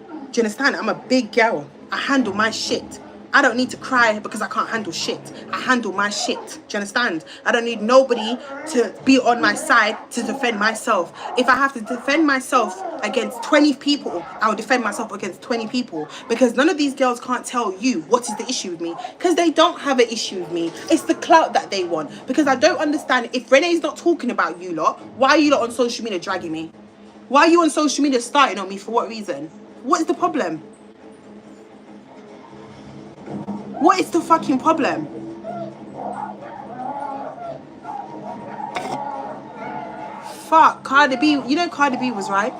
Do you understand? I'm a big girl. I handle my shit. I don't need to cry because I can't handle shit. I handle my shit. Do you understand? I don't need nobody to be on my side to defend myself. If I have to defend myself against 20 people, I will defend myself against 20 people. Because none of these girls can't tell you what is the issue with me. Because they don't have an issue with me. It's the clout that they want. Because I don't understand, if Renee's not talking about you lot, why are you lot on social media dragging me? Why are you on social media starting on me? For what reason? What is the problem? What is the fucking problem? Fuck, Cardi B, you know Cardi B was right.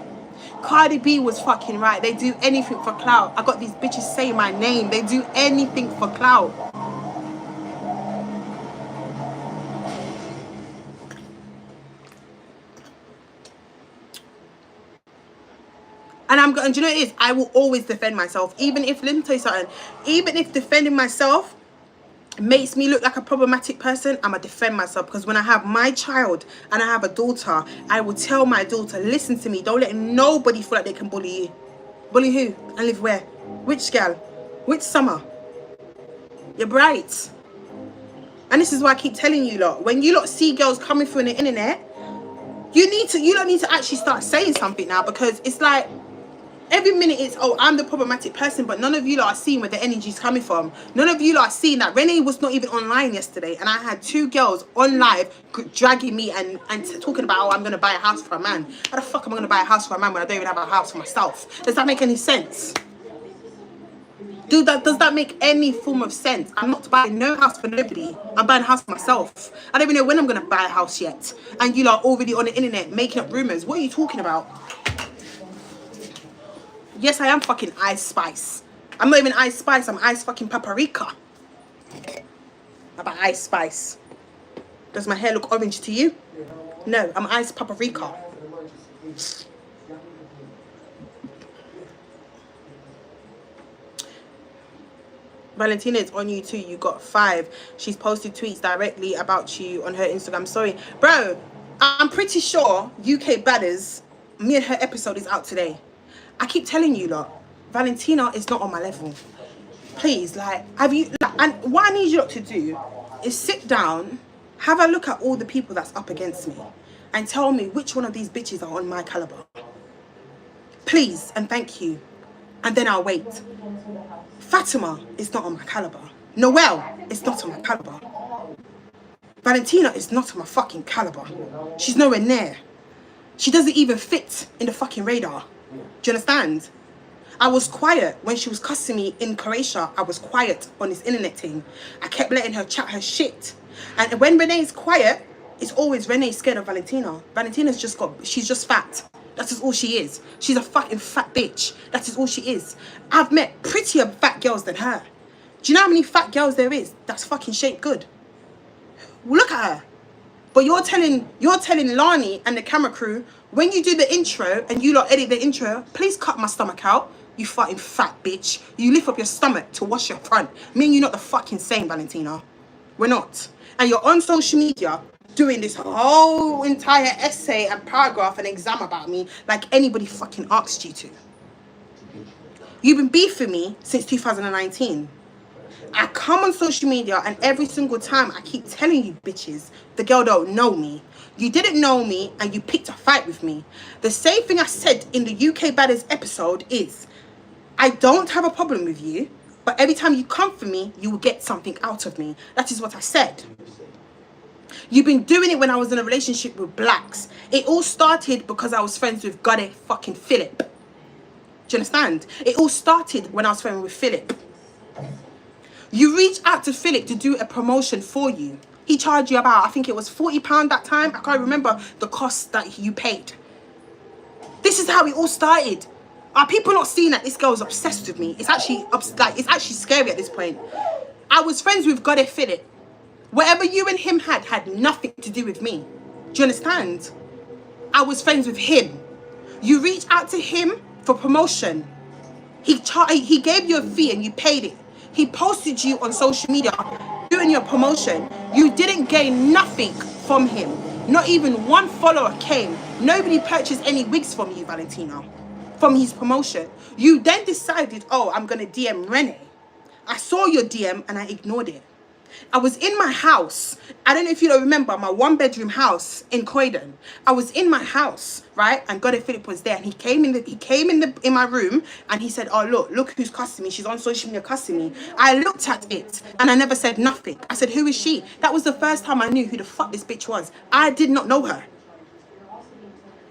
Cardi B was fucking right. They do anything for clout. I got these bitches saying my name. They do anything for clout. And I'm going, do you know what it is? I will always defend myself. Even if, let me tell you something, even if defending myself makes me look like a problematic person, I'm going to defend myself. Because when I have my child and I have a daughter, I will tell my daughter, listen to me, don't let nobody feel like they can bully you. Bully who? And live where? Which girl? Which summer? You're bright. And this is why I keep telling you lot, when you lot see girls coming through on the internet, you don't need to actually start saying something now, because it's like, every minute it's, oh, I'm the problematic person, but none of you lot are seeing where the energy's coming from. None of you lot are seeing that Renee was not even online yesterday, and I had 2 girls on live dragging me and talking about, oh, I'm going to buy a house for a man. How the fuck am I going to buy a house for a man when I don't even have a house for myself? Does that make any sense? Does that make any form of sense? I'm not buying no house for nobody. I'm buying a house for myself. I don't even know when I'm going to buy a house yet. And you lot are already on the internet making up rumours. What are you talking about? Yes, I am fucking Ice Spice. I'm not even Ice Spice, I'm Ice fucking Paprika. How about Ice Spice? Does my hair look orange to you? No, I'm Ice Paprika. Valentina, it's on you too. You got 5. She's posted tweets directly about you on her Instagram. Sorry. Bro, I'm pretty sure UK Badders, me and her episode is out today. I keep telling you lot, Valentina is not on my level. Please, like, and what I need you lot to do is sit down, have a look at all the people that's up against me, and tell me which one of these bitches are on my caliber. Please, and thank you. And then I'll wait. Fatima is not on my caliber. Noelle is not on my caliber. Valentina is not on my fucking caliber. She's nowhere near. She doesn't even fit in the fucking radar. Do you understand? I was quiet when she was cussing me in Croatia. I was quiet on this internet thing. I kept letting her chat her shit. And when Renee's quiet, it's always Renee scared of Valentina. Valentina's she's just fat. That is all she is. She's a fucking fat bitch. That is all she is. I've met prettier fat girls than her. Do you know how many fat girls there is that's fucking shaped good? Look at her. But you're telling Lani and the camera crew, when you do the intro and you lot edit the intro, please cut my stomach out, you fucking fat bitch. You lift up your stomach to wash your front. Me and you not the fucking same, Valentina. We're not. And you're on social media doing this whole entire essay and paragraph and exam about me like anybody fucking asked you to. You've been beefing me since 2019. I come on social media and every single time I keep telling you bitches, the girl don't know me. You didn't know me and you picked a fight with me. The same thing I said in the UK Badders episode is, I don't have a problem with you, but every time you come for me, you will get something out of me. That is what I said. You've been doing it when I was in a relationship with blacks. It all started because I was friends with Gade fucking Philip. Do you understand? It all started when I was friends with Philip. You reached out to Philip to do a promotion for you. He charged you about, I think it was £40 that time. I can't remember the cost that you paid. This is how it all started. Are people not seeing that this girl's obsessed with me? It's actually it's actually scary at this point. I was friends with God Philip. Whatever you and him had nothing to do with me. Do you understand? I was friends with him. You reached out to him for promotion. He gave you a fee and you paid it. He posted you on social media doing your promotion. You didn't gain nothing from him. Not even one follower came. Nobody purchased any wigs from you, Valentina, from his promotion. You then decided, oh, I'm going to DM Renee. I saw your DM and I ignored it. I was in my house. I don't know if you don't remember my 1-bedroom house in Croydon. I was in my house, right? And God Philip was there, and he came in my room, and he said, "Oh, look who's cussing me. She's on social media cussing me." I looked at it and I never said nothing. I said, "Who is she?" That was the first time I knew who the fuck this bitch was. I did not know her.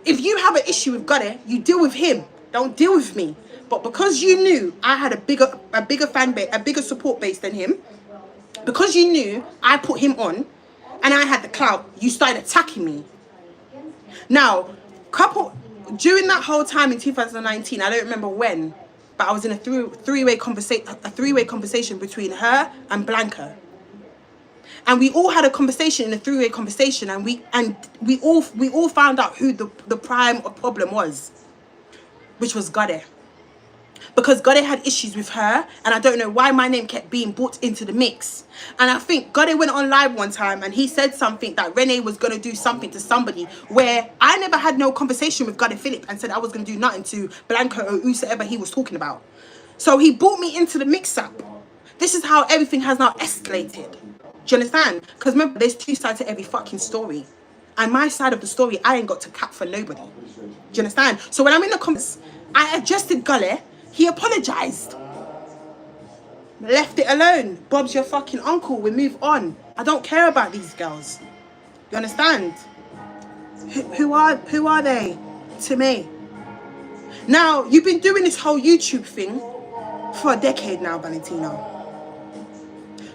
If you have an issue with God, you deal with him. Don't deal with me. But because you knew I had a bigger fan base, a bigger support base than him, because you knew I put him on and I had the clout, you started attacking me. Now, during that whole time in 2019, I don't remember when, but I was in a three-way conversation between her and Blanca. And we all had a conversation in a three-way conversation, and we all found out who the prime problem was, which was Gade. Because Gade had issues with her, and I don't know why my name kept being brought into the mix. And I think Gade went on live one time and he said something that Renee was going to do something to somebody, where I never had no conversation with Gade Philip and said I was going to do nothing to Blanca or whosoever he was talking about. So he brought me into the mix-up. This is how everything has now escalated. Do you understand? Because remember, there's two sides to every fucking story. And my side of the story, I ain't got to cap for nobody. Do you understand? So when I'm in the comments, I adjusted Gale. He apologized. Left it alone. Bob's your fucking uncle. We move on. I don't care about these girls. You understand? Who are they to me? Now, you've been doing this whole YouTube thing for a decade now, Valentina.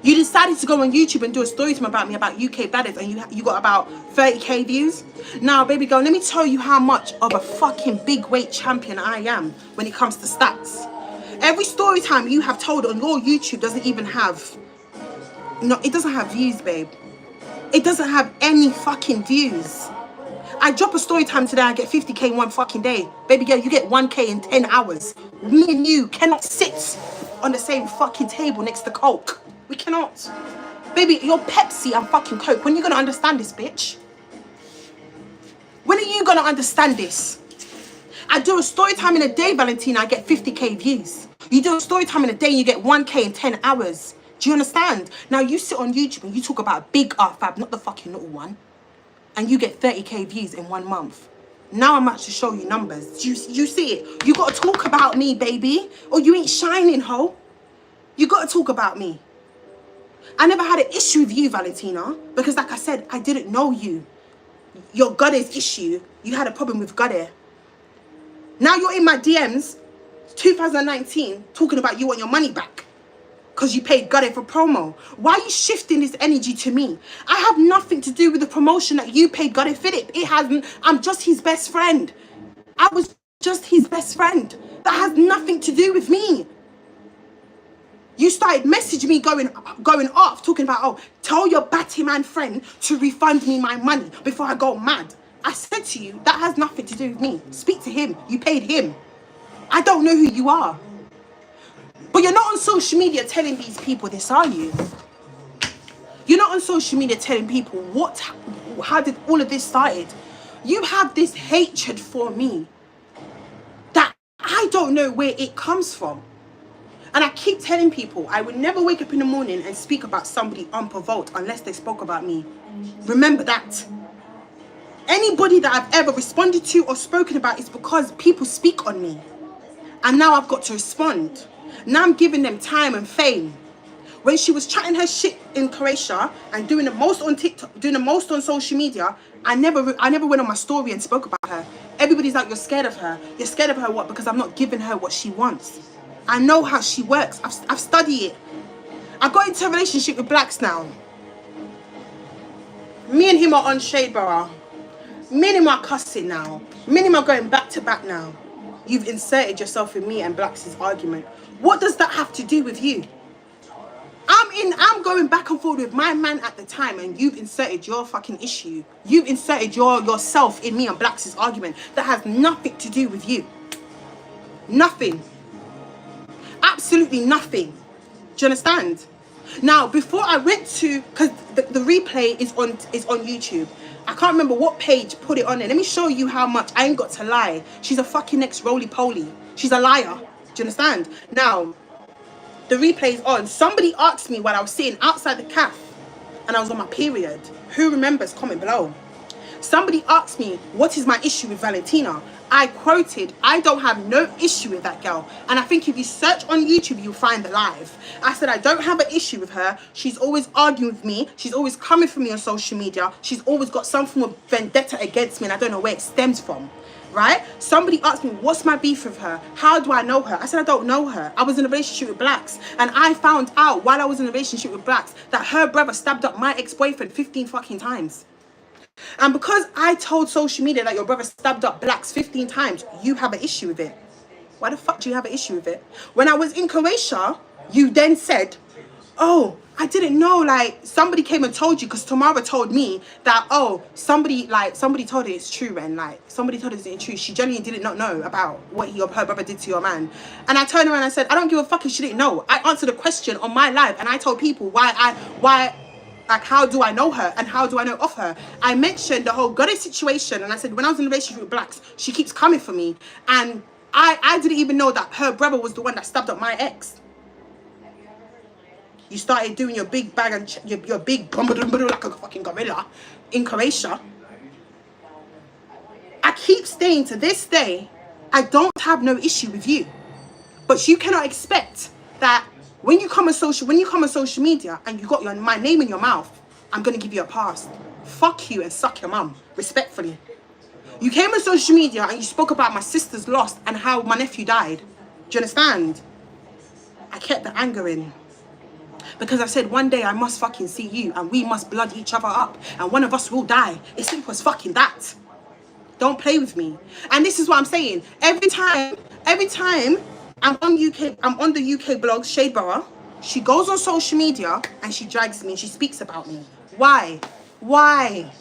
You decided to go on YouTube and do a story time about me, about UK baddest, and you got about 30k views. Now, baby girl, let me tell you how much of a fucking big weight champion I am when it comes to stats. Every story time you have told on your YouTube doesn't even have, it doesn't have views, babe. It doesn't have any fucking views. I drop a story time today, I get 50k in one fucking day. Baby girl, you get 1k in 10 hours. Me and you cannot sit on the same fucking table next to Coke. We cannot. Baby, you're Pepsi and fucking Coke. When are you going to understand this, bitch? When are you going to understand this? I do a story time in a day, Valentina, I get 50k views. You do a story time in a day and you get 1k in 10 hours. Do you understand? Now you sit on YouTube and you talk about big Rfab, not the fucking little one. And you get 30k views in 1 month. Now I'm about to show you numbers. You see it? You got to talk about me, baby. Or you ain't shining, ho. You got to talk about me. I never had an issue with you, Valentina, because like I said, I didn't know you. Your Gade's issue, you had a problem with Gade. Now you're in my DMs, 2019, talking about you want your money back because you paid Gade for promo. Why are you shifting this energy to me? I have nothing to do with the promotion that you paid Gade Philip. It hasn't. I'm just his best friend. I was just his best friend. That has nothing to do with me. You started messaging me going off, talking about, oh, tell your batty man friend to refund me my money before I go mad. I said to you, that has nothing to do with me. Speak to him. You paid him. I don't know who you are. But you're not on social media telling these people this, are you? You're not on social media telling people how did all of this started. You have this hatred for me that I don't know where it comes from. And I keep telling people, I would never wake up in the morning and speak about somebody unprovoked unless they spoke about me. Remember that. Anybody that I've ever responded to or spoken about is because people speak on me. And now I've got to respond. Now I'm giving them time and fame. When she was chatting her shit in Croatia and doing the most on TikTok, doing the most on social media, I never went on my story and spoke about her. Everybody's like, you're scared of her. You're scared of her what? Because I'm not giving her what she wants. I know how she works. I've studied it. I got into a relationship with Blacks now. Me and him are on shade, bro. Me and him are cussing now. Me and him are going back to back now. You've inserted yourself in me and Blacks' argument. What does that have to do with you? I'm going back and forth with my man at the time, and you've inserted your fucking issue. You've inserted yourself in me and Blacks' argument. That has nothing to do with you. Nothing. Absolutely nothing. Do you understand? Now, before I went to, because the replay is on YouTube. I can't remember what page put it on there. Let me show you how much I ain't got to lie. She's a fucking ex-roly-poly. She's a liar. Do you understand? Now, the replay is on. Somebody asked me while I was sitting outside the cafe and I was on my period. Who remembers? Comment below. Somebody asked me, what is my issue with Valentina? I quoted, I don't have no issue with that girl. And I think if you search on YouTube, you'll find the live. I said, I don't have an issue with her. She's always arguing with me. She's always coming for me on social media. She's always got some form of vendetta against me, and I don't know where it stems from. Right? Somebody asked me, what's my beef with her? How do I know her? I said, I don't know her. I was in a relationship with Blacks. And I found out while I was in a relationship with Blacks that her brother stabbed up my ex-boyfriend 15 fucking times. And because I told social media that your brother stabbed up Blacks 15 times, you have an issue with it. Why the fuck do you have an issue with it? When I was in Croatia, you then said, oh, I didn't know, like, somebody came and told you, because Tamara told me that, oh, somebody told her it's true, and, like, somebody told her it's true. She genuinely did not know about what her brother did to your man. And I turned around and I said, I don't give a fuck if she didn't know. I answered a question on my live, and I told people like, how do I know her and how do I know of her? I mentioned the whole goddess situation, and I said, when I was in a relationship with Blacks, she keeps coming for me. And I didn't even know that her brother was the one that stabbed up my ex. You started doing your big bag and your big like a fucking gorilla in Croatia. I keep saying to this day, I don't have no issue with you. But you cannot expect that when you come on social media and you got my name in your mouth, I'm gonna give you a pass. Fuck you and suck your mum, respectfully. You came on social media and you spoke about my sister's loss and how my nephew died. Do you understand? I kept the anger in. Because I said, one day I must fucking see you and we must blood each other up and one of us will die. It's simple as fucking that. Don't play with me. And this is what I'm saying. Every time I'm on the UK blog, Shade Borough, she goes on social media and she drags me and she speaks about me. Why? Why?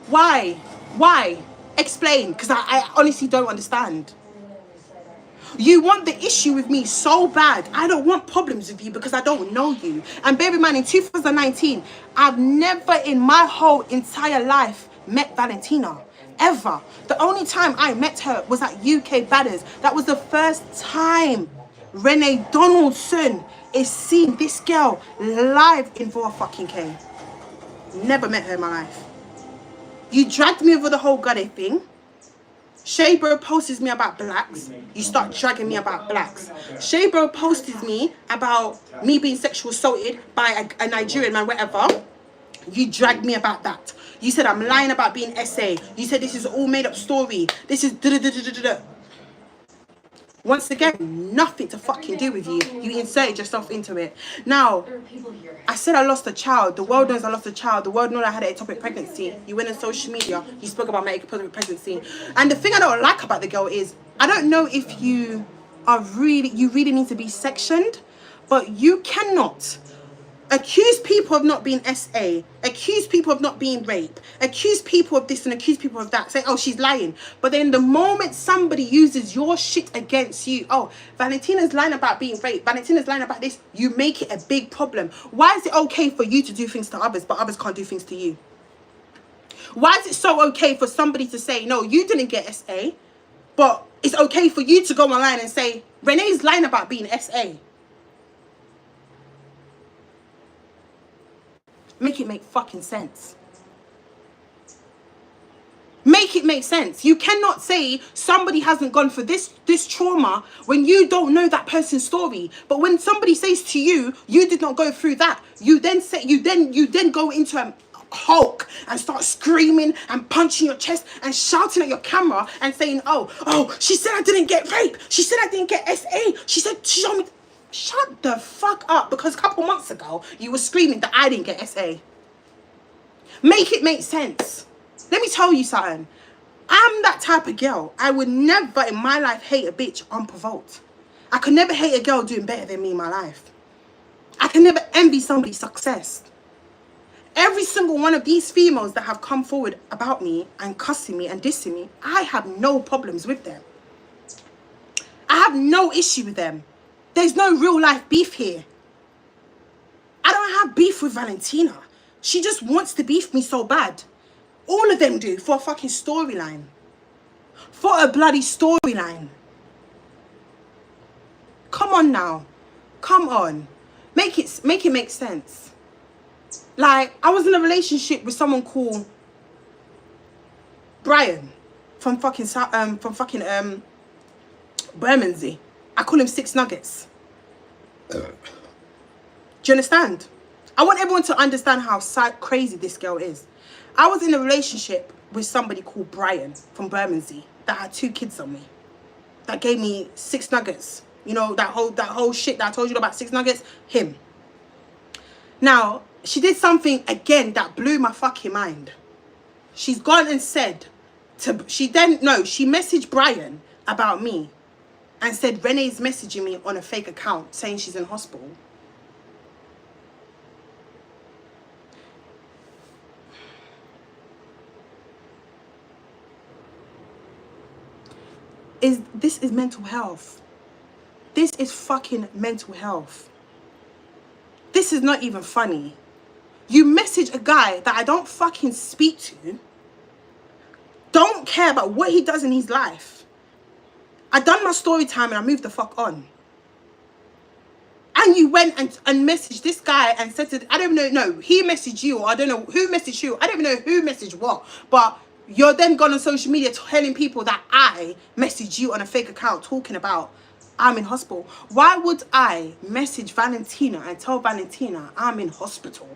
Why? Why? Explain, because I honestly don't understand. You want the issue with me so bad. I don't want problems with you because I don't know you. And bear in mind, in 2019, I've never in my whole entire life met Valentina. Ever. The only time I met her was at UK Badders. That was the first time Renee Donaldson is seeing this girl live in Raw fucking K. Never met her in my life. You dragged me over the whole Gade thing. Shaybro posts me about Blacks. You start dragging me about Blacks. Shaybro posted me about me being sexual assaulted by a Nigerian man, whatever. You dragged me about that. You said I'm lying about being SA. You said this is all made up story. This is da-da-da-da-da-da. Once again, nothing to fucking do with you. You inserted yourself into it. Now, I said I lost a child. The world knows I lost a child. The world knows I had an ectopic pregnancy. You went on social media. You spoke about my ectopic pregnancy. And the thing I don't like about the girl is, I don't know if you really need to be sectioned, but you cannot accuse people of not being SA, accuse people of not being rape, accuse people of this and accuse people of that, say, oh, she's lying. But then the moment somebody uses your shit against you, oh, Valentina's lying about being raped, Valentina's lying about this, you make it a big problem. Why is it okay for you to do things to others, but others can't do things to you? Why is it so okay for somebody to say, no, you didn't get SA, but it's okay for you to go online and say, Renee's lying about being SA? Make it make fucking sense. Make it make sense. You cannot say somebody hasn't gone for this trauma when you don't know that person's story. But when somebody says to you, you did not go through that, you then say you then go into a Hulk and start screaming and punching your chest and shouting at your camera and saying, oh, she said I didn't get raped. She said I didn't get SA. She said she told me. Shut the fuck up, because a couple months ago you were screaming that I didn't get SA. Make it make sense. Let me tell you something. I'm that type of girl. I would never in my life hate a bitch unprovoked. I could never hate a girl doing better than me in my life. I can never envy somebody's success. Every single one of these females that have come forward about me and cussing me and dissing me, I have no problems with them. I have no issue with them. There's no real life beef here. I don't have beef with Valentina. She just wants to beef me so bad. All of them do, for a fucking storyline. For a bloody storyline. Come on now. Come on. Make it make sense. Like, I was in a relationship with someone called Brian from Bermondsey. I call him Six Nuggets. Do you understand? I want everyone to understand how crazy this girl is. I was in a relationship with somebody called Brian from Bermondsey that had 2 kids on me. That gave me 6 nuggets. You know, that whole shit that I told you about, 6 nuggets? Him. Now, she did something again that blew my fucking mind. She's gone and said she messaged Brian about me and said Renee's messaging me on a fake account saying she's in hospital. This is mental health. This is fucking mental health. This is not even funny. You message a guy that I don't fucking speak to, don't care about what he does in his life. I done my story time and I moved the fuck on. And you went and messaged this guy and said to, I don't know, no, he messaged you, or I don't know who messaged you. I don't even know who messaged what, but you're then gone on social media telling people that I messaged you on a fake account talking about I'm in hospital. Why would I message Valentina and tell Valentina I'm in hospital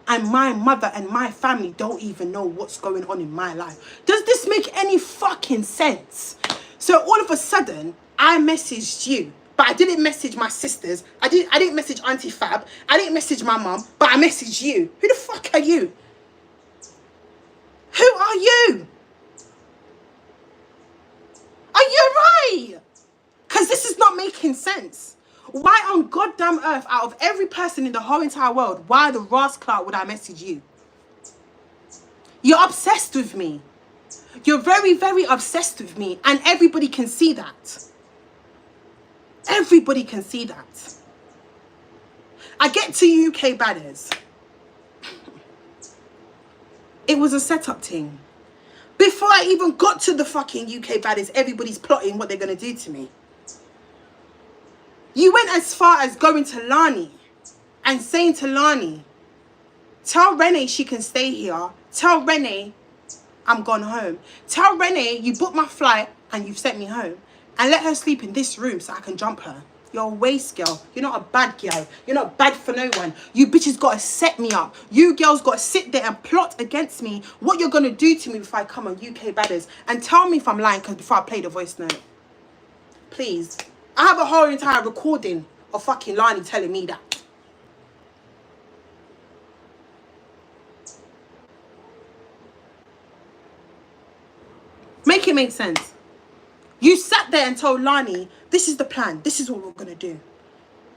and my mother and my family don't even know what's going on in my life? Does this make any fucking sense? So all of a sudden, I messaged you, but I didn't message my sisters. I didn't message Auntie Fab. I didn't message my mum, but I messaged you. Who the fuck are you? Who are you? Are you right? Because this is not making sense. Why on goddamn earth, out of every person in the whole entire world, why the rascal would I message you? You're obsessed with me. You're very, very obsessed with me. And everybody can see that. Everybody can see that. I get to UK Badders. It was a setup thing. Before I even got to the fucking UK Badders, everybody's plotting what they're going to do to me. You went as far as going to Lani and saying to Lani, tell Renee she can stay here. Tell Renee I'm gone home. Tell Renee you booked my flight and you've sent me home. And let her sleep in this room so I can jump her. You're a waste girl. You're not a bad girl. You're not bad for no one. You bitches got to set me up. You girls got to sit there and plot against me what you're going to do to me before I come on UK Badders. And tell me if I'm lying, because before I play the voice note. Please. I have a whole entire recording of fucking Lani telling me that. Make it make sense. You sat there and told Lani, this is the plan. This is what we're going to do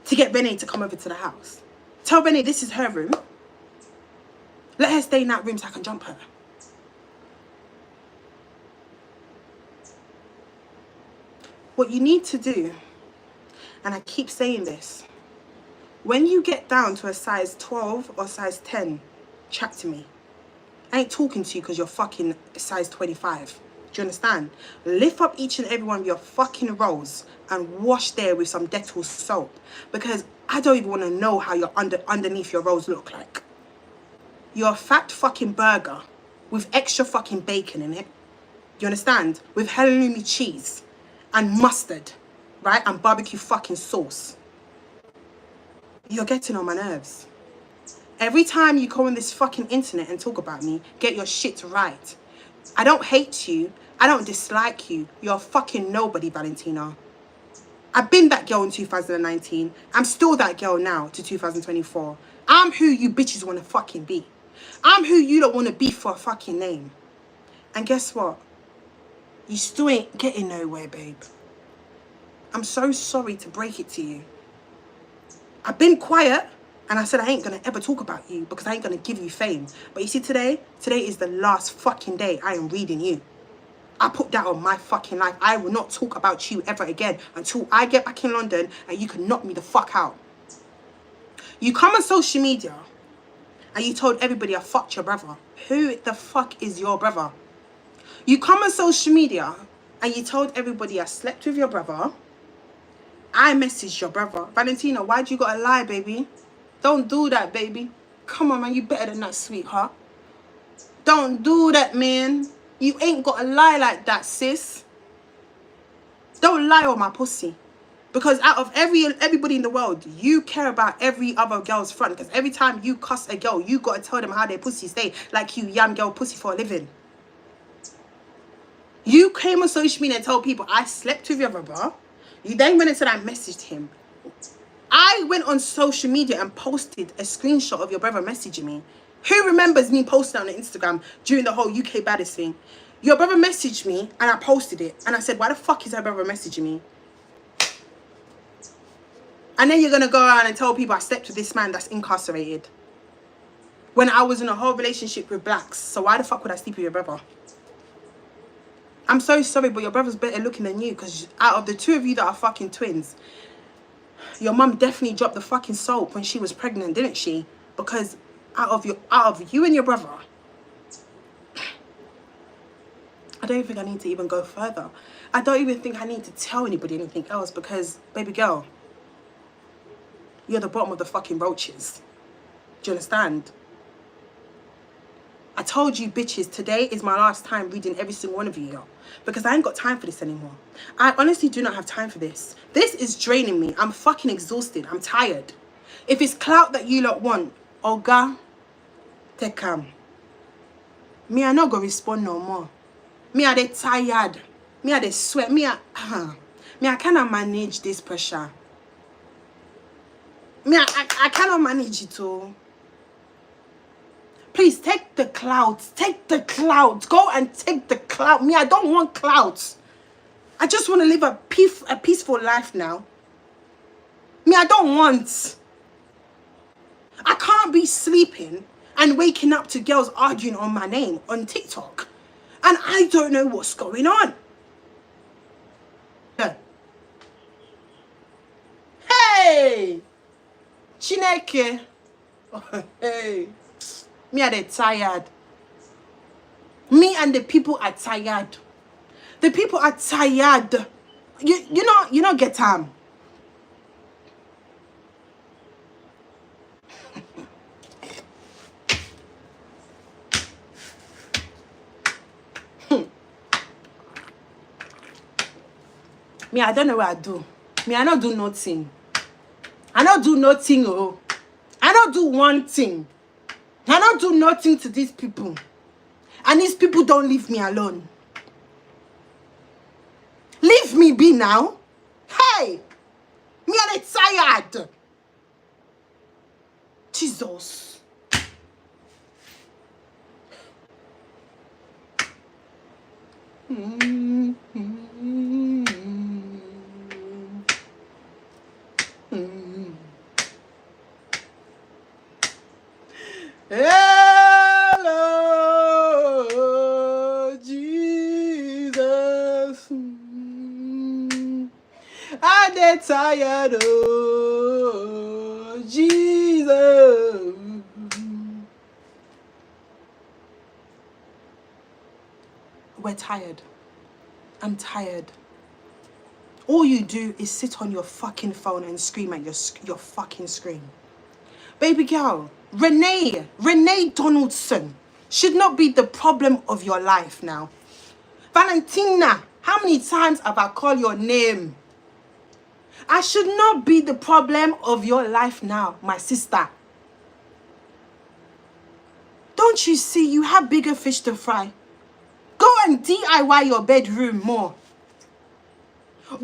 to get Renee to come over to the house. Tell Renee this is her room. Let her stay in that room so I can jump her. What you need to do, and I keep saying this, when you get down to a size 12 or size 10, chat to me. I ain't talking to you because you're fucking size 25. Do you understand? Lift up each and every one of your fucking rolls and wash there with some Dettol soap. Because I don't even want to know how your underneath your rolls look like. You're a fat fucking burger with extra fucking bacon in it. Do you understand? With halloumi cheese and mustard, right? And barbecue fucking sauce. You're getting on my nerves. Every time you go on this fucking internet and talk about me, get your shit right. I don't hate you. I don't dislike you. You're fucking nobody, Valentina. I've been that girl in 2019. I'm still that girl now to 2024. I'm who you bitches want to fucking be. I'm who you don't want to be for a fucking name. And guess what? You still ain't getting nowhere, babe. I'm so sorry to break it to you. I've been quiet, and I said I ain't gonna ever talk about you because I ain't gonna give you fame. But you see, today is the last fucking day I am reading you. I put that on my fucking life. I will not talk about you ever again until I get back in London and you can knock me the fuck out. You come on social media and you told everybody I fucked your brother. Who the fuck is your brother? You come on social media and you told everybody I slept with your brother. I messaged your brother. Valentina, why'd you gotta lie, baby? Don't do that, baby. Come on, man. You better than that, sweetheart. Don't do that, man. You ain't gotta lie like that, sis. Don't lie on my pussy. Because out of everybody in the world, you care about every other girl's front. Because every time you cuss a girl, you gotta tell them how their pussy stay. Like you yam girl pussy for a living. You came on social media and told people I slept with your brother. You then went and said I messaged him. I went on social media and posted a screenshot of your brother messaging me. Who remembers me posting on Instagram during the whole UK baddest thing? Your brother messaged me and I posted it. And I said, why the fuck is her brother messaging me? And then you're going to go around and tell people I slept with this man that's incarcerated. When I was in a whole relationship with blacks. So why the fuck would I sleep with your brother? I'm so sorry, but your brother's better looking than you. Because out of the two of you that are fucking twins, your mum definitely dropped the fucking soap when she was pregnant, didn't she? Because out of you and your brother, I don't think I need to even go further. I don't even think I need to tell anybody anything else because, baby girl, you're the bottom of the fucking roaches. Do you understand? I told you bitches, today is my last time reading every single one of you, because I ain't got time for this anymore. I honestly do not have time for this. This is draining me. I'm fucking exhausted. I'm tired. If it's clout that you lot want, Olga, take calm. Me, I not go respond no more. Me, I dey tired. Me, I dey sweat. Me, I cannot manage this pressure. Me, I cannot manage it all. Please take the clouds. Take the clouds. Go and take the cloud. Me, I don't want clouds. I just want to live a peaceful life now. Me, I don't want. I can't be sleeping and waking up to girls arguing on my name on TikTok. And I don't know what's going on. Hey! Chineke. Hey. Me, are they tired? Me and the people are tired. The people are tired. You know get time. Me, I don't know what I do. Me, I don't do nothing. I don't do nothing, oh. I don't do one thing. I don't do nothing to these people. And these people don't leave me alone. Leave me be now. Hey! Me, I'm tired. Jesus. Hello, Jesus. I get tired, oh, Jesus. We're tired. I'm tired. All you do is sit on your fucking phone and scream at your fucking screen. Baby girl, Renee Donaldson should not be the problem of your life now. Valentina, how many times have I called your name? I should not be the problem of your life now, my sister. Don't you see you have bigger fish to fry? Go and DIY your bedroom more.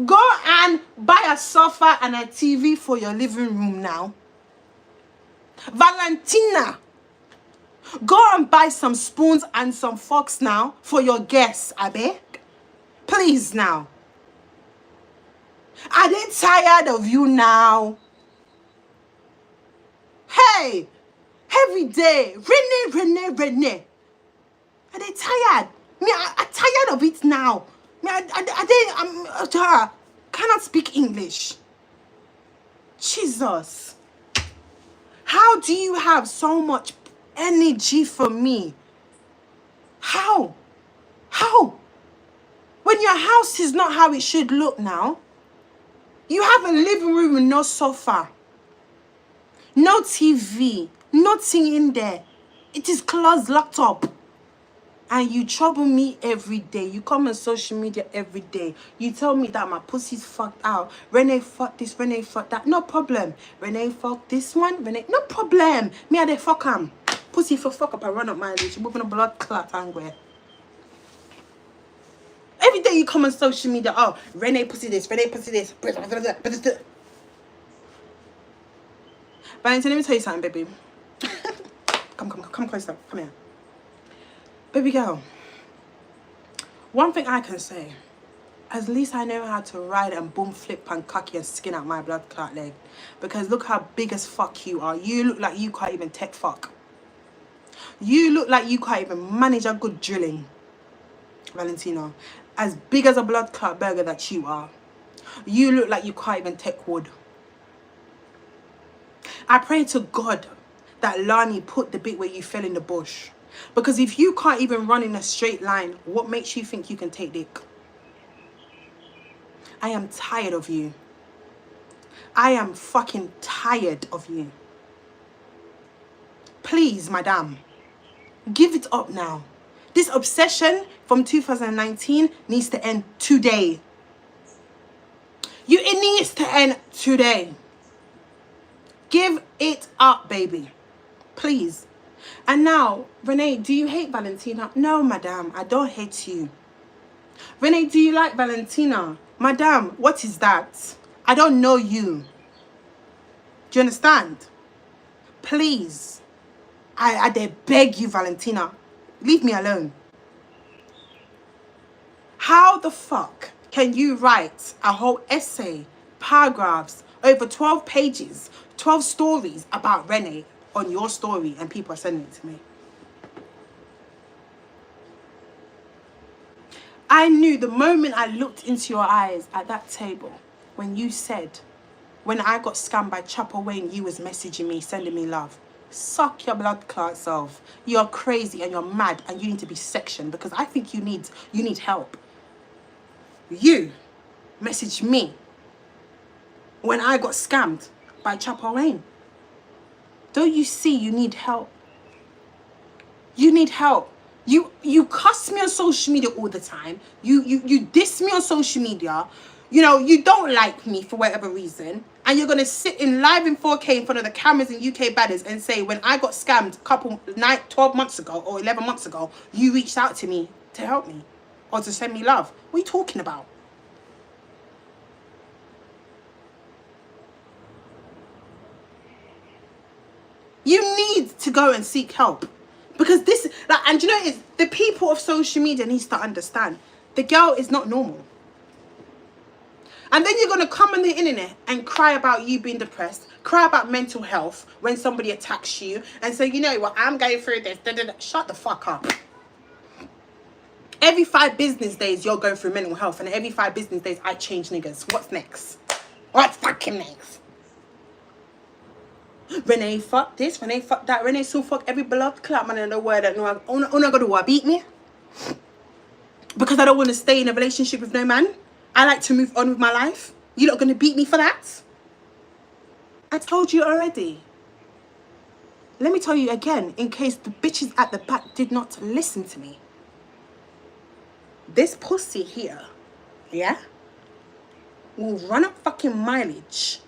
Go and buy a sofa and a TV for your living room now. Valentina, go and buy some spoons and some forks now for your guests, Abe. Please now. Are they tired of you now? Hey, every day, Rene. Are they tired? Me, I'm tired of it now. Me, I cannot speak English. Jesus. How do you have so much energy for me? How? When your house is not how it should look now. You have a living room with no sofa. No TV. Nothing in there. It is closed, locked up. And you trouble me every day. You come on social media every day. You tell me that my pussy's fucked out. Renee fuck this, Renee fuck that. No problem. Renee fuck this one. Renee, no problem. Me and they fuck him. Pussy for fuck up and run up my lips. You're moving a blood clot anywhere. Every day you come on social media. Oh, Renee pussy this, Renee pussy this. Valentine, let me tell you something, baby. Come closer. Come here. Baby girl, one thing I can say, at least I know how to ride and boom flip and cocky and skin out my blood clot leg. Because look how big as fuck you are. You look like you can't even tech fuck. You look like you can't even manage a good drilling, Valentina. As big as a blood clot burger that you are. You look like you can't even tech wood. I pray to God that Lani put the bit where you fell in the bush. Because if you can't even run in a straight line, what makes you think you can take dick? I am tired of you. I am fucking tired of you. Please, madam, give it up now. This obsession from 2019 needs to end today. It needs to end today. Give it up, baby. Please. And now, Renee, do you hate Valentina? No, madam, I don't hate you. Renee, do you like Valentina? Madam, what is that? I don't know you. Do you understand? Please. I dare beg you, Valentina. Leave me alone. How the fuck can you write a whole essay, paragraphs, over 12 pages, 12 stories about Renee on your story and people are sending it to me? I knew the moment I looked into your eyes at that table when you said, when I got scammed by Chopper Wayne, you was messaging me, sending me love. Suck your blood clot self. You're crazy and you're mad and you need to be sectioned because I think you need help. You messaged me when I got scammed by Chopper Wayne. Don't you see you need help? You need help. You cuss me on social media all the time. You diss me on social media. You know, you don't like me for whatever reason. And you're going to sit in live in 4K in front of the cameras in UK Badders and say, when I got scammed 12 months ago or 11 months ago, you reached out to me to help me or to send me love. What are you talking about? You need to go and seek help. Because this, like, and you know, it's the people of social media needs to understand the girl is not normal. And then you're going to come on the internet and cry about you being depressed, cry about mental health when somebody attacks you and say, you know what, I'm going through this. Shut the fuck up. Every 5 business days, you're going through mental health. And every 5 business days, I change niggas. What's next? What's fucking next? Renee, fuck this. Renee, fuck that. Renee, so fuck every blood clot man in the world that know I'm not going to what, beat me? Because I don't want to stay in a relationship with no man. I like to move on with my life. You're not going to beat me for that? I told you already. Let me tell you again, in case the bitches at the back did not listen to me. This pussy here, yeah, will run up fucking mileage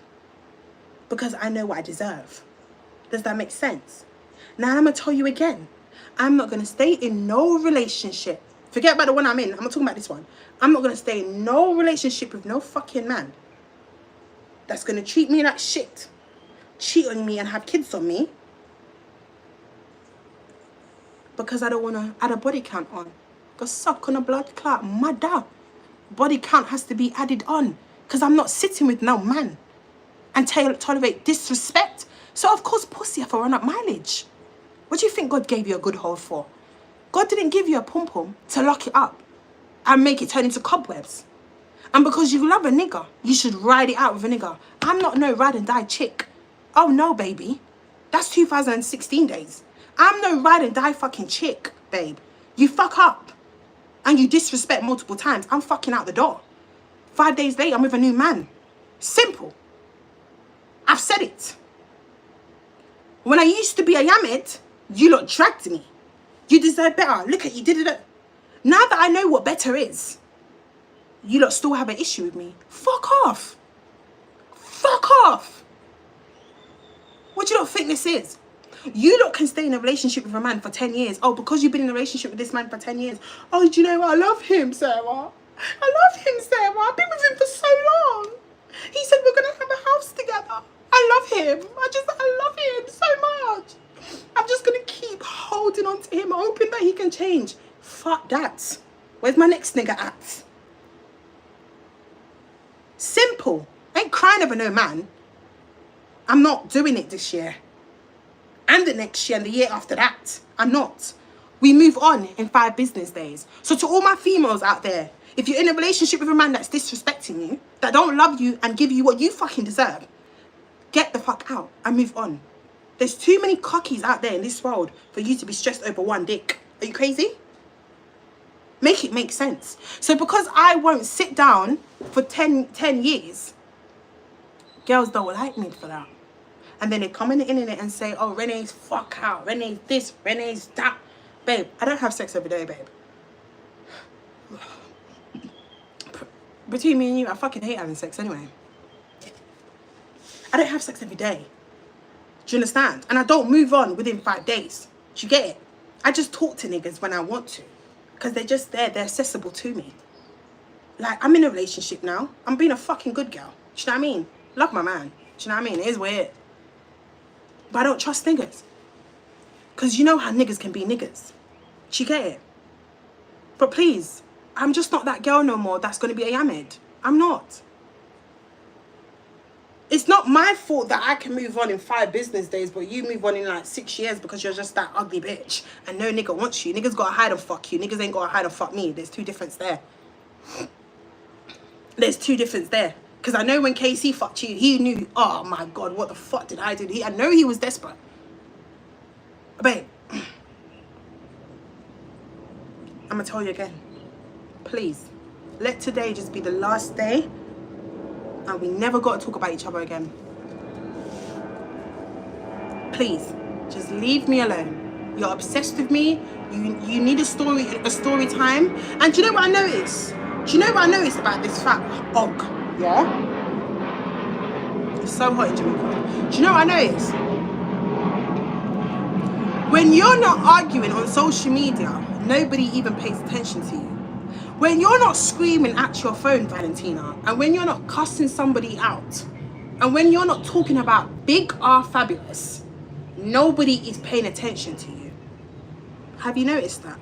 because I know what I deserve. Does that make sense? Now I'm going to tell you again. I'm not going to stay in no relationship. Forget about the one I'm in. I'm not talking about this one. I'm not going to stay in no relationship with no fucking man that's going to treat me like shit, cheat on me and have kids on me because I don't want to add a body count on. Go suck on a blood clot, mother. body count has to be added on. Because I'm not sitting with no man and tolerate disrespect. So of course pussy have to run up mileage. What do you think God gave you a good hold for? God didn't give you a pom-pom to lock it up and make it turn into cobwebs. And because you love a nigger, you should ride it out with a nigger. I'm not no ride and die chick. Oh no, baby. That's 2016 days. I'm no ride and die fucking chick, babe. You fuck up and you disrespect multiple times, I'm fucking out the door. 5 days later, I'm with a new man. Simple. I've said it. When I used to be a yammed, you lot dragged me. You deserve better. Look at you, did it. Now that I know what better is, you lot still have an issue with me. Fuck off. Fuck off. What do you lot think this is? You lot can stay in a relationship with a man for 10 years. Oh, because you've been in a relationship with this man for 10 years. Oh, do you know what? I love him, Sarah. I love him, Sarah. I've been with him for so long. He said we're going to have a house together. I love him. I love him so much. I'm just going to keep holding on to him, hoping that he can change. Fuck that. Where's my next nigga at? Simple. I ain't crying over no man. I'm not doing it this year. And the next year and the year after that. I'm not. We move on in 5 business days. So to all my females out there, if you're in a relationship with a man that's disrespecting you, that don't love you and give you what you fucking deserve, get the fuck out and move on. There's too many cockies out there in this world for you to be stressed over one dick. Are you crazy? Make it make sense. So because I won't sit down for 10 years, girls don't like me for that. And then they come in the internet and say, oh, Renee's fuck out. Renee's this, Renee's that. Babe, I don't have sex every day, babe. Between me and you, I fucking hate having sex anyway. I don't have sex every day. Do you understand? And I don't move on within 5 days. Do you get it? I just talk to niggas when I want to. Because they're just there. They're accessible to me. Like, I'm in a relationship now. I'm being a fucking good girl. Do you know what I mean? Love my man. Do you know what I mean? It is weird. But I don't trust niggas. Because you know how niggas can be niggas. Do you get it? But please, I'm just not that girl no more that's going to be a yammed. I'm not. It's not my fault that I can move on in 5 business days, but you move on in like 6 years because you're just that ugly bitch. And no nigga wants you. Niggas gotta hide and fuck you. Niggas ain't gotta hide and fuck me. There's 2 difference there. There's 2 difference there. Because I know when KC fucked you, he knew, oh my God, what the fuck did I do? I know he was desperate. Babe, I'm gonna tell you again. Please, let today just be the last day and we never got to talk about each other again. Please, just leave me alone. You're obsessed with me. You need a story time. And do you know what I noticed? Do you know what I noticed about this fat og? Yeah? It's so hot in Jamaica. Do you know what I noticed? When you're not arguing on social media, nobody even pays attention to you. When you're not screaming at your phone, Valentina, and when you're not cussing somebody out, and when you're not talking about big Rfabulous, nobody is paying attention to you. Have you noticed that?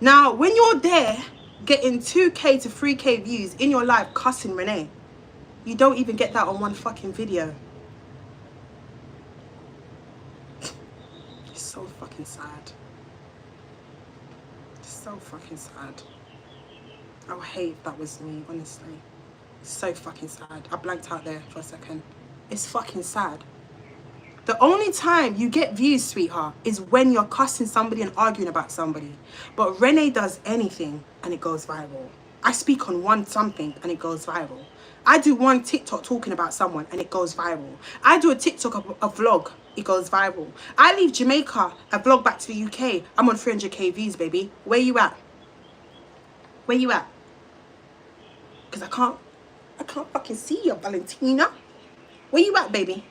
Now, when you're there getting 2K to 3K views in your life cussing Renee, you don't even get that on one fucking video. It's so fucking sad. It's so fucking sad. I would hate if that was me, honestly. It's so fucking sad. I blanked out there for a second. It's fucking sad. The only time you get views, sweetheart, is when you're cussing somebody and arguing about somebody. But Renee does anything and it goes viral. I speak on one something and it goes viral. I do one TikTok talking about someone and it goes viral. I do a TikTok, a vlog, it goes viral. I leave Jamaica, I vlog back to the UK, I'm on 300k views, baby. Where you at? Where you at? Because I can't fucking see you, Valentina. Where you at, baby?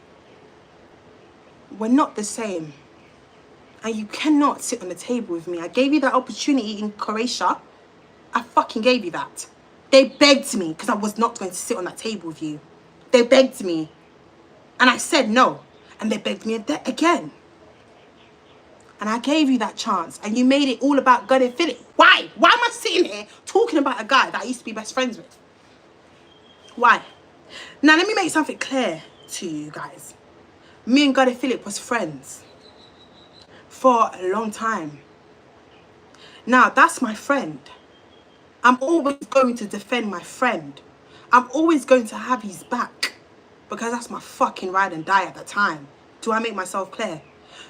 We're not the same. And you cannot sit on the table with me. I gave you that opportunity in Croatia. I fucking gave you that. They begged me because I was not going to sit on that table with you. They begged me. And I said no. And they begged me again. And I gave you that chance. And you made it all about God and Philip. Why? Why am I sitting here talking about a guy that I used to be best friends with? Why? Now, let me make something clear to you guys. Me and God and Philip was friends for a long time. Now, that's my friend. I'm always going to defend my friend. I'm always going to have his back because that's my fucking ride and die at the time. Do I make myself clear?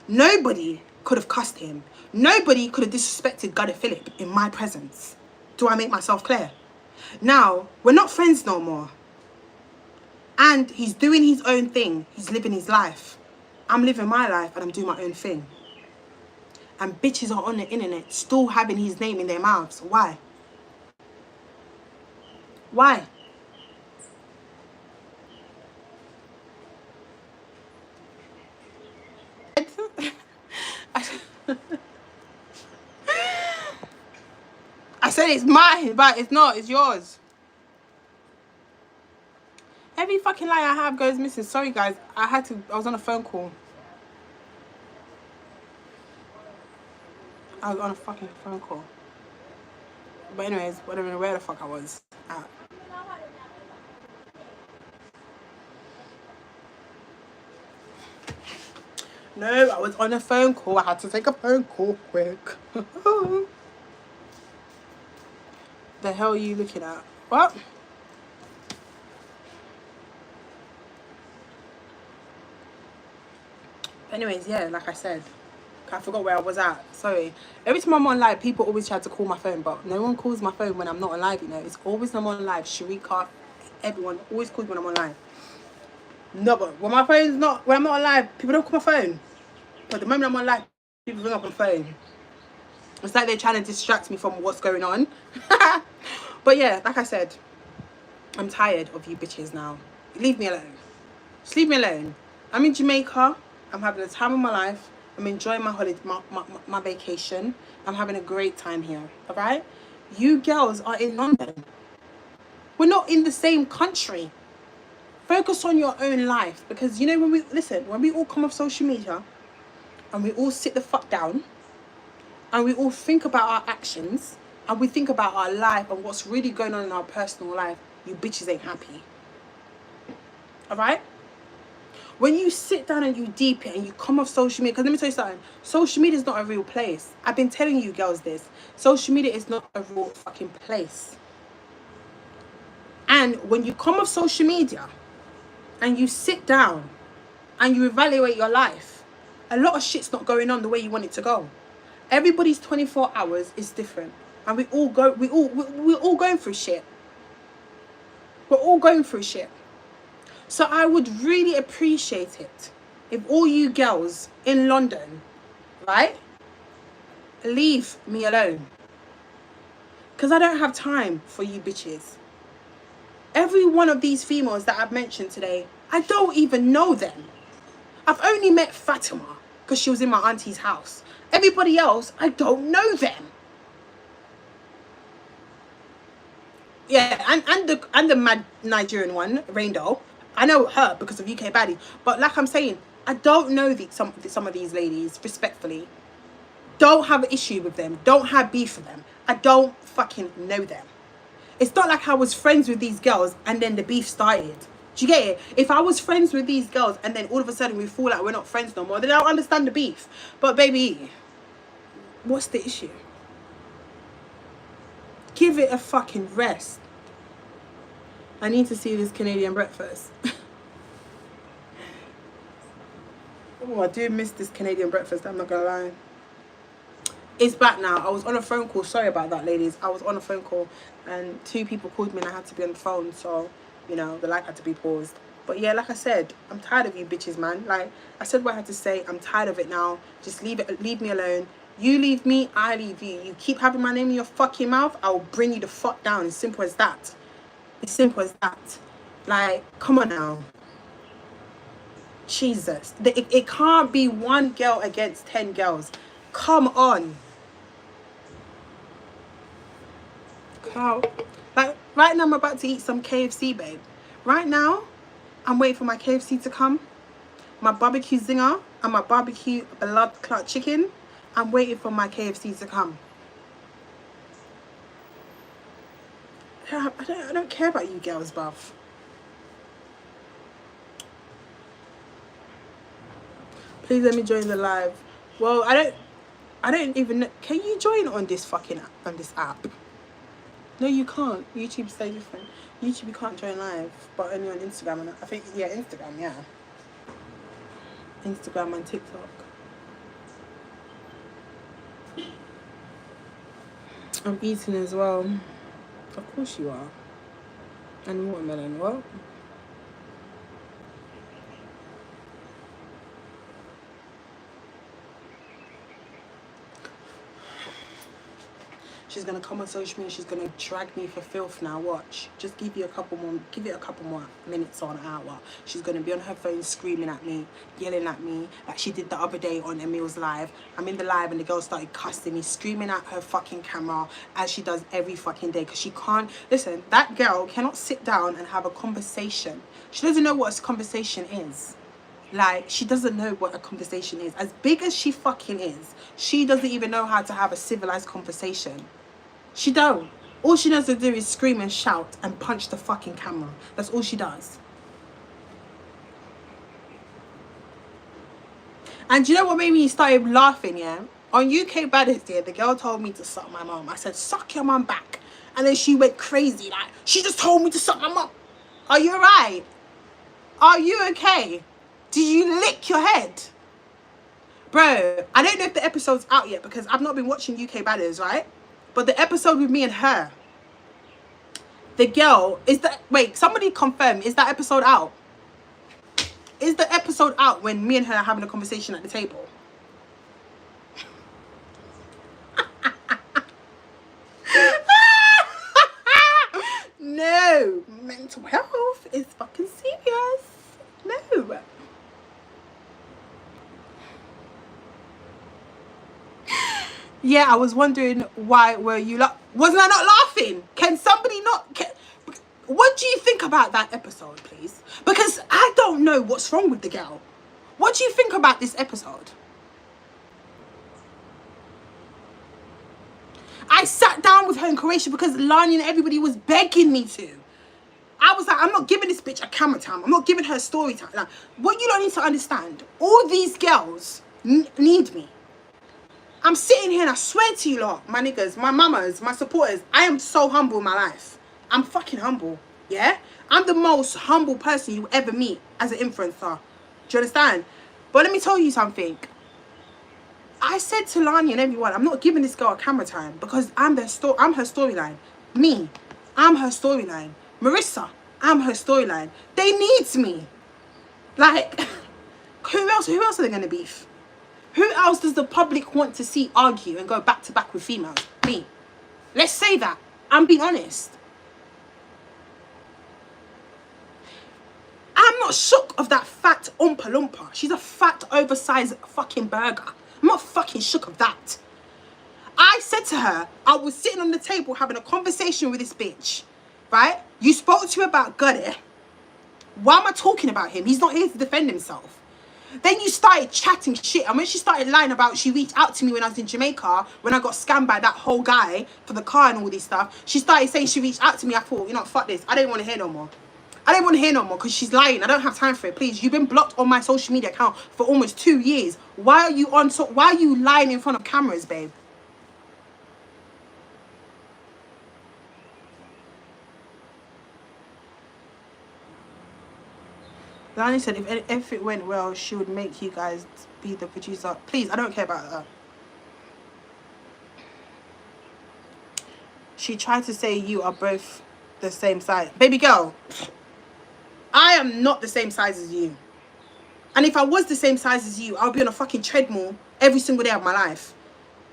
Nobody could have cussed him. Nobody could have disrespected God and Philip in my presence. Do I make myself clear? Now, we're not friends no more. And he's doing his own thing. He's living his life. I'm living my life and I'm doing my own thing. And bitches are on the internet still having his name in their mouths. Why? Why? I said it's mine, but it's not. It's yours. Every fucking lie I have goes missing. Sorry, guys. I was on a phone call. I was on a fucking phone call. But anyways, whatever, where the fuck I was at. No, I was on a phone call. I had to take a phone call quick. The hell are you looking at? What? Anyways, yeah, like I said, I forgot where I was at. Sorry. Every time I'm on live, people always try to call my phone, but no one calls my phone when I'm not on live, you know. It's always when I'm on live. Sharika, everyone always calls when I'm on live. No, but when my phone's not, when I'm not on live, people don't call my phone. But the moment I'm on live, people ring up on the phone. It's like they're trying to distract me from what's going on. But yeah, like I said, I'm tired of you bitches now. Leave me alone. Just leave me alone. I'm in Jamaica. I'm having the time of my life. I'm enjoying my holiday, my vacation. I'm having a great time here. All right? You girls are in London. We're not in the same country. Focus on your own life. Because, you know, when we all come off social media and we all sit the fuck down and we all think about our actions and we think about our life and what's really going on in our personal life, you bitches ain't happy. All right? When you sit down and you deep it and you come off social media, because let me tell you something, social media is not a real place. I've been telling you girls this. Social media is not a real fucking place. And when you come off social media and you sit down and you evaluate your life, a lot of shit's not going on the way you want it to go. Everybody's 24 hours is different. And we're all going through shit. We're all going through shit. So I would really appreciate it if all you girls in London, right, leave me alone. Because I don't have time for you bitches. Every one of these females that I've mentioned today, I don't even know them. I've only met Fatima because she was in my auntie's house. Everybody else, I don't know them. Yeah, and the mad Nigerian one, Raindow. I know her because of UK Baddie. But like I'm saying, I don't know some of these ladies, respectfully. Don't have an issue with them. Don't have beef with them. I don't fucking know them. It's not like I was friends with these girls and then the beef started. Do you get it? If I was friends with these girls and then all of a sudden we fall out, we're not friends no more, then I'll understand the beef. But baby, what's the issue? Give it a fucking rest. I need to see this Canadian breakfast. Oh, I do miss this Canadian breakfast, I'm not gonna lie. It's back now. I was on a phone call. Sorry about that, ladies. I was on a phone call and 2 people called me and I had to be on the phone. So, you know, the light had to be paused. But yeah, like I said, I'm tired of you bitches, man. Like, I said what I had to say. I'm tired of it now. Just leave me alone. You leave me, I leave you. You keep having my name in your fucking mouth, I'll bring you the fuck down. As simple as that. As simple as that. Like, come on now. Jesus. It can't be one girl against 10 girls. Come on. Like, right now I'm about to eat some KFC, babe. Right now, I'm waiting for my KFC to come. My barbecue zinger and my barbecue blood clot chicken. I'm waiting for my KFC to come. I don't care about you girls, bruv. Please let me join the live. Well, I don't even know. Can you join on this app? No, you can't. YouTube's so different. YouTube, you can't join live, but only on Instagram. And I think, yeah, Instagram, yeah. Instagram and TikTok. I'm eating as well. Of course you are. And watermelon, what? She's gonna come on social media. She's gonna drag me for filth now. Watch. Just give it a couple more minutes or an hour. She's gonna be on her phone screaming at me, yelling at me, like she did the other day on Emil's live. I'm in the live and the girl started cussing me, screaming at her fucking camera as she does every fucking day. Because she can't listen. That girl cannot sit down and have a conversation. She doesn't know what a conversation is. Like, she doesn't know what a conversation is. As big as she fucking is, she doesn't even know how to have a civilized conversation. She don't. All she knows to do is scream and shout and punch the fucking camera. That's all she does. And do you know what made me start laughing, yeah? On UK Baddest, yeah, the girl told me to suck my mum. I said, suck your mum back. And then she went crazy, like, she just told me to suck my mum. Are you alright? Are you okay? Did you lick your head? Bro, I don't know if the episode's out yet because I've not been watching UK Baddest, right? But the episode with me and her, the girl, wait, somebody confirm, is that episode out? Is the episode out when me and her are having a conversation at the table? No, mental health is fucking serious. No. Yeah, I was wondering why were you wasn't I not laughing? Can somebody not? What do you think about that episode, please? Because I don't know what's wrong with the girl. What do you think about this episode? I sat down with her in Croatia because Lani and everybody was begging me to. I was like, I'm not giving this bitch a camera time. I'm not giving her story time. Like, what you don't need to understand, all these girls need me. I'm sitting here and I swear to you lot, my niggas, my mamas, my supporters, I am so humble in my life. I'm fucking humble, yeah? I'm the most humble person you ever meet as an influencer. Do you understand? But let me tell you something. I said to Lani and everyone, I'm not giving this girl a camera time because I'm her storyline. Me, I'm her storyline. Marissa, I'm her storyline. They need me. Like, who else are they going to beef? Who else does the public want to see argue and go back to back with females? Me. Let's say that. I'm being honest. I'm not shook of that fat Oompa Loompa. She's a fat, oversized fucking burger. I'm not fucking shook of that. I said to her, I was sitting on the table having a conversation with this bitch, right? You spoke to her about Guddy. Why am I talking about him? He's not here to defend himself. Then you started chatting shit. And when she started lying about she reached out to me when I was in Jamaica, when I got scammed by that whole guy for the car and all this stuff, she started saying she reached out to me. I thought, you know, fuck this. I don't want to hear no more. I don't want to hear no more because she's lying. I don't have time for it. Please, you've been blocked on my social media account for almost 2 years. Why are you why are you lying in front of cameras, babe? Lani said if it went well, she would make you guys be the producer. Please, I don't care about that. She tried to say you are both the same size. Baby girl, I am not the same size as you. And if I was the same size as you, I would be on a fucking treadmill every single day of my life.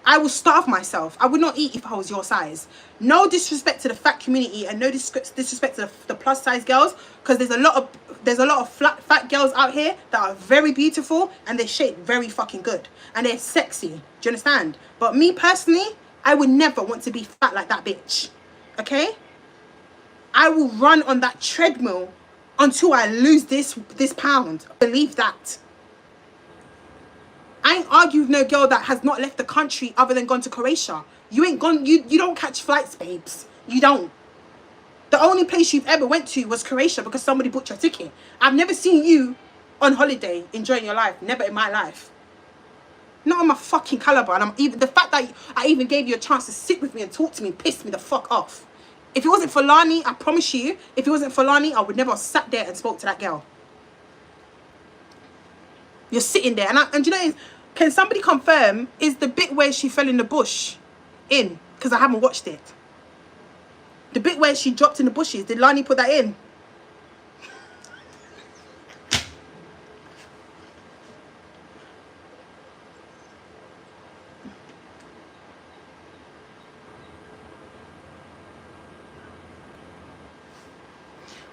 I will starve myself. I would not eat if I was your size. No disrespect to the fat community and no disrespect to the plus size girls, because there's a lot of fat girls out here that are very beautiful and they're shaped very fucking good and they're sexy. Do you understand? But me personally, I would never want to be fat like that bitch. Okay? I will run on that treadmill until I lose this pound. Believe that. I ain't argued with no girl that has not left the country other than gone to Croatia. You ain't gone, you don't catch flights, babes. You don't. The only place you've ever went to was Croatia because somebody booked your ticket. I've never seen you on holiday enjoying your life. Never in my life. Not on my fucking caliber. And I'm even, the fact that I even gave you a chance to sit with me and talk to me pissed me the fuck off. If it wasn't for Lani, I promise you, if it wasn't for Lani, I would never have sat there and spoke to that girl. You're sitting there, and you know, can somebody confirm, is the bit where she fell in the bush in? Because I haven't watched it. The bit where she dropped in the bushes, did Lani put that in?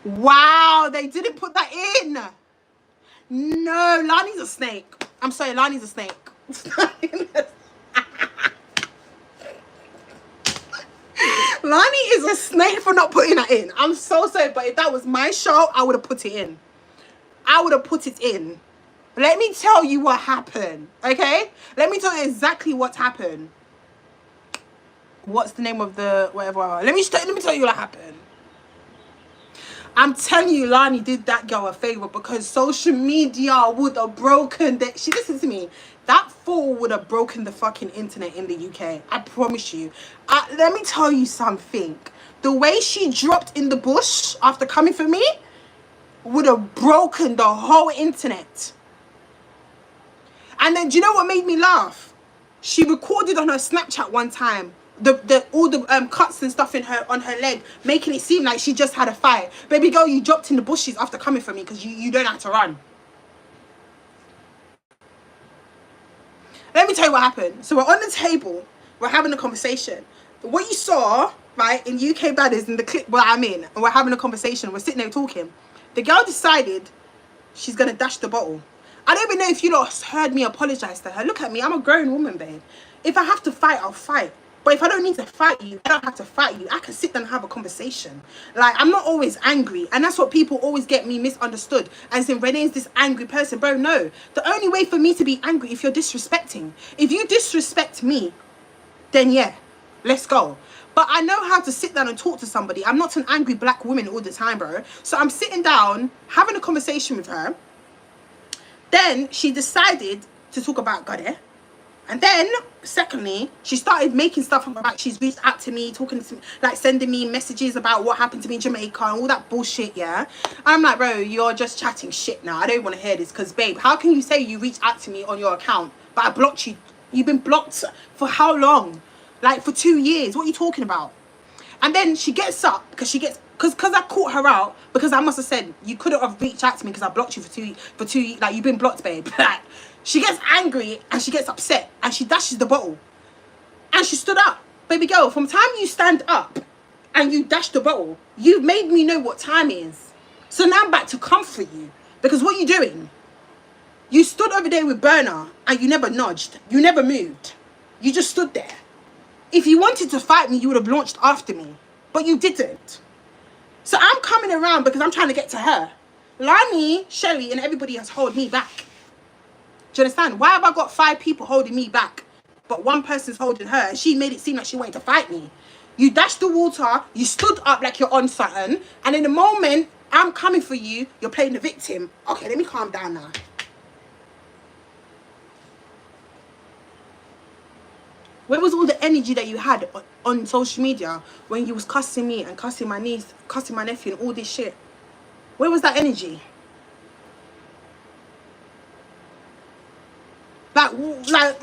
Wow, they didn't put that in. No, Lani's a snake. I'm sorry, Lani's a snake. Lani is a snake for not putting that in. I'm so sorry, but if that was my show, I would have put it in. I would have put it in. Let me tell you what happened, okay? Let me tell you exactly what happened. What's the name of the whatever? Let me tell you what happened. I'm telling you, Lani did that girl a favor because social media would have broken the... She listens to me. That fool would have broken the fucking internet in the UK. I promise you. Let me tell you something. The way she dropped in the bush after coming for me would have broken the whole internet. And then, do you know what made me laugh? She recorded on her Snapchat one time all the cuts and stuff on her leg, making it seem like she just had a fight. Baby girl, you dropped in the bushes after coming for me because you don't have to run. Let me tell you what happened. So we're on the table, we're having a conversation. What you saw, right, in UK Badders, in the clip where I'm in, and we're having a conversation, we're sitting there talking. The girl decided she's gonna dash the bottle. I don't even know if you lot heard me apologize to her. Look at me, I'm a grown woman, babe. If I have to fight, I'll fight. But if I don't need to fight you, I don't have to fight you. I can sit down and have a conversation. Like, I'm not always angry. And that's what people always get me misunderstood. And saying, Renee's this angry person. Bro, no. The only way for me to be angry if you're disrespecting. If you disrespect me, then yeah, let's go. But I know how to sit down and talk to somebody. I'm not an angry black woman all the time, bro. So I'm sitting down, having a conversation with her. Then she decided to talk about Gade. And then, secondly, she started making stuff about, she's reached out to me, talking to me, like sending me messages about what happened to me in Jamaica and all that bullshit, yeah? And I'm like, bro, you're just chatting shit now. I don't want to hear this because, babe, how can you say you reached out to me on your account, but I blocked you? You've been blocked for how long? Like, for 2 years. What are you talking about? And then she gets up because she gets... Because I caught her out, because I must have said, you couldn't have reached out to me because I blocked you for two, like, you've been blocked, babe. Like, she gets angry and she gets upset and she dashes the bottle. And she stood up. Baby girl, from the time you stand up and you dash the bottle, you've made me know what time is. So now I'm back to comfort you. Because what are you doing? You stood over there with Burner and you never nudged. You never moved. You just stood there. If you wanted to fight me, you would have launched after me. But you didn't. So I'm coming around because I'm trying to get to her. Lani, Sherry, and everybody has held me back. Do you understand? Why have I got 5 people holding me back, but one person's holding her, and she made it seem like she wanted to fight me? You dashed the water, you stood up like you're on something, and in the moment I'm coming for you, you're playing the victim. Okay, let me calm down now. Where was all the energy that you had on social media when you was cussing me and cussing my niece, cussing my nephew and all this shit? Where was that energy? Like,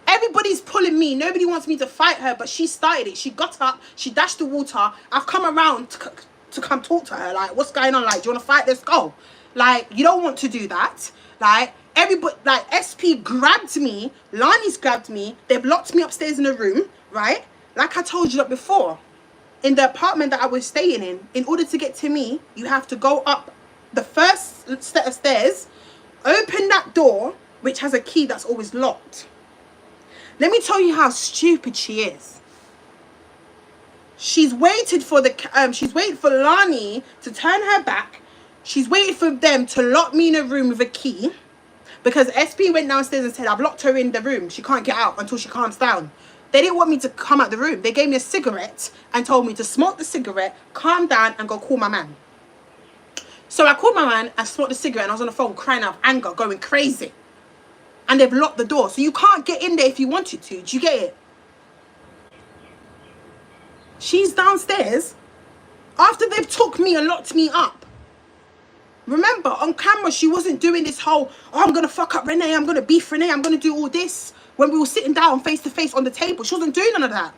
everybody's pulling me. Nobody wants me to fight her, but she started it. She got up, she dashed the water. I've come around to come talk to her. Like, what's going on? Like, do you want to fight? Let's go. Like, you don't want to do that. Like, everybody, like, SP grabbed me. Lani's grabbed me. They've locked me upstairs in a room, right? Like I told you that before. In the apartment that I was staying in order to get to me, you have to go up the first set of stairs, open that door, which has a key that's always locked. Let me tell you how stupid she is. She's waited for she's waited for Lani to turn her back, She's waited for them to lock me in a room with a key, because SP went downstairs and said, I've locked her in the room. She can't get out until she calms down. They didn't want me to come out the room. They gave me a cigarette and told me to smoke the cigarette, calm down, and go call my man. So I called my man and smoked the cigarette, and I was on the phone crying out of anger, going crazy. And they've locked the door. So you can't get in there if you wanted to. Do you get it? She's downstairs after they've took me and locked me up. Remember, on camera, she wasn't doing this whole, oh, I'm going to fuck up Renee, I'm going to beef Renee, I'm going to do all this. When we were sitting down face to face on the table, she wasn't doing none of that.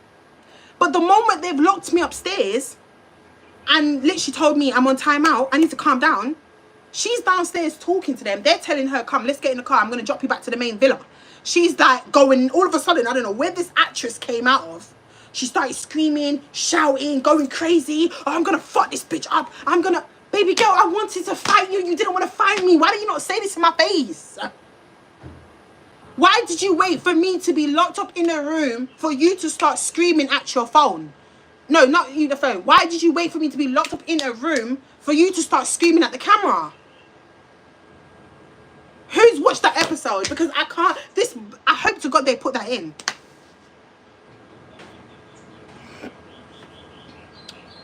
But the moment they've locked me upstairs and literally told me I'm on timeout, I need to calm down, she's downstairs talking to them. They're telling her, come, let's get in the car, I'm going to drop you back to the main villa. She's like going, all of a sudden, I don't know where this actress came out of. She started screaming, shouting, going crazy. Oh, I'm going to fuck this bitch up. I'm going to... Baby girl, I wanted to fight you. You didn't want to fight me. Why did you not say this in my face? Why did you wait for me to be locked up in a room for you to start screaming at your phone? No, not you, the phone. Why did you wait for me to be locked up in a room for you to start screaming at the camera? Who's watched that episode? Because I can't... I hope to God they put that in.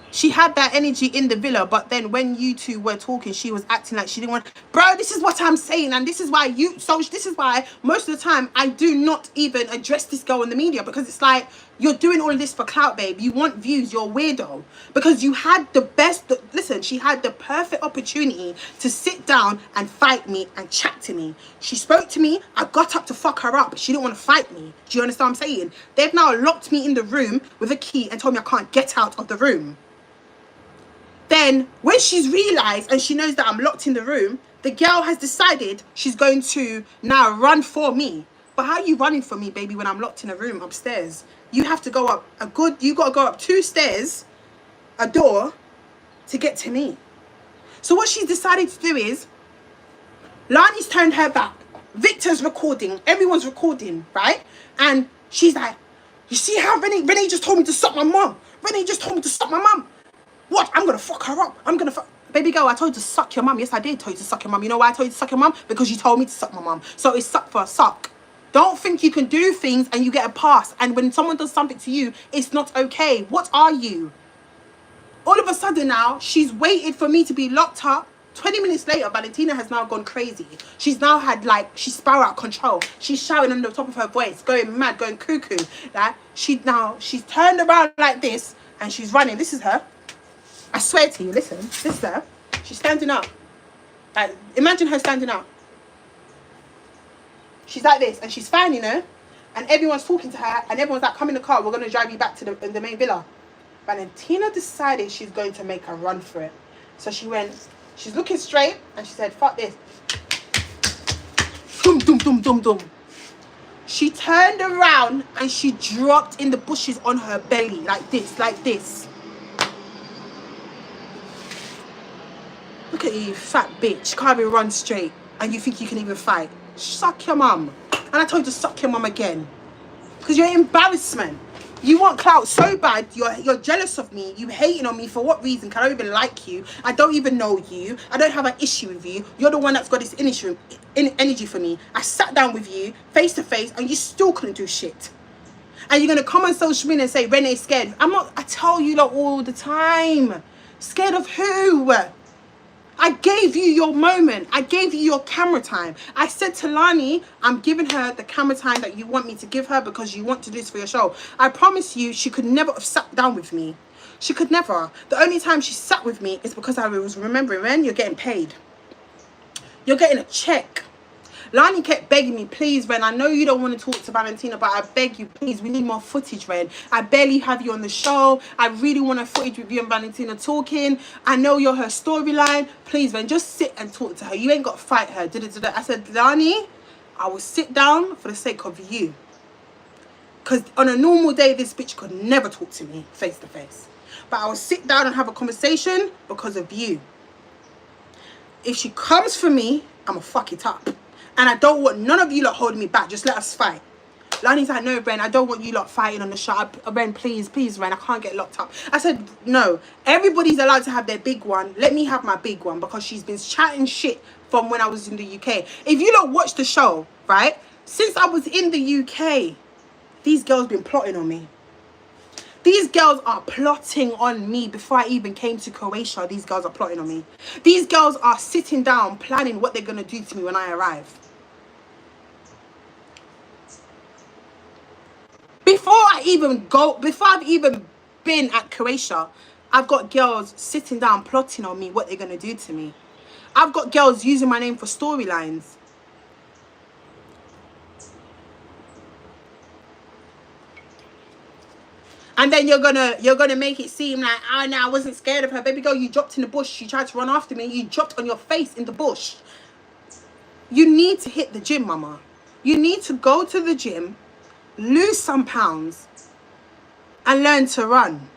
She had that energy in the villa, but then when you two were talking, she was acting like she didn't want... Bro, this is what I'm saying, and this is why this is why most of the time I do not even address this girl in the media, because it's like, you're doing all of this for clout, babe. You want views, you're a weirdo. Because you had the best... Listen, she had the perfect opportunity to sit down and fight me and chat to me. She spoke to me, I got up to fuck her up. She didn't want to fight me. Do you understand what I'm saying? They've now locked me in the room with a key and told me I can't get out of the room. Then, when she's realised and she knows that I'm locked in the room, the girl has decided she's going to now run for me. But how are you running for me, baby, when I'm locked in a room upstairs? You have to go up you got to go up 2 stairs, a door, to get to me. So what she's decided to do is, Lani's turned her back. Victor's recording. Everyone's recording, right? And she's like, you see how Renee just told me to suck my mum? Renee just told me to suck my mum. What? I'm going to fuck her up. I'm going to fuck... Baby girl, I told you to suck your mum. Yes, I did tell you to suck your mum. You know why I told you to suck your mum? Because you told me to suck my mum. So it's suck for a suck. Don't think you can do things and you get a pass. And when someone does something to you, it's not okay. What are you? All of a sudden now, she's waited for me to be locked up. 20 minutes later, Valentina has now gone crazy. She's now had, like, she's spiraled out of control. She's shouting on the top of her voice, going mad, going cuckoo. Like, she's turned around like this and she's running. This is her. I swear to you, listen, this is her. She's standing up. Like, imagine her standing up. She's like this, and she's fine, you know. And everyone's talking to her, and everyone's like, come in the car, we're going to drive you back to the main villa. Valentina decided she's going to make a run for it. So she went, she's looking straight, and she said, fuck this. Dum, dum, dum, dum, dum. She turned around, and she dropped in the bushes on her belly, like this, like this. Look at you, fat bitch. Can't even run straight. And you think you can even fight. Suck your mum. And I told you to suck your mum again. Because you're an embarrassment. You want clout so bad. You're jealous of me. You hating on me for what reason? Can I even like you? I don't even know you. I don't have an issue with you. You're the one that's got this energy for me. I sat down with you face to face and you still couldn't do shit. And you're going to come on social media and say, Renee's scared. I'm not. I tell you lot all the time. Scared of who? I gave you your moment. I gave you your camera time. I said to Lani, I'm giving her the camera time that you want me to give her because you want to do this for your show. I promise you, she could never have sat down with me. She could never. The only time she sat with me is because I was remembering, Ren, you're getting paid. You're getting a check. Lani kept begging me, please, Ren, I know you don't want to talk to Valentina, but I beg you, please, we need more footage, Ren. I barely have you on the show. I really want a footage with you and Valentina talking. I know you're her storyline. Please, Ren, just sit and talk to her. You ain't got to fight her. I said, Lani, I will sit down for the sake of you. Because on a normal day, this bitch could never talk to me face to face. But I will sit down and have a conversation because of you. If she comes for me, I'm going to fuck it up. And I don't want none of you lot holding me back. Just let us fight. Lani's like, no, Ren, I don't want you lot fighting on the show. Ren, please, Ren, I can't get locked up. I said, no, everybody's allowed to have their big one. Let me have my big one, because she's been chatting shit from when I was in the UK. If you lot watch the show, right, since I was in the UK, these girls been plotting on me. These girls are plotting on me before I even came to Croatia. These girls are plotting on me. These girls are sitting down planning what they're going to do to me when I arrive. Before I've even been at Croatia, I've got girls sitting down plotting on me what they're going to do to me. I've got girls using my name for storylines. And then you're gonna make it seem like, oh no, I wasn't scared of her. Baby girl, you dropped in the bush. You tried to run after me. You dropped on your face in the bush. You need to hit the gym, mama. You need to go to the gym, lose some pounds, and learn to run.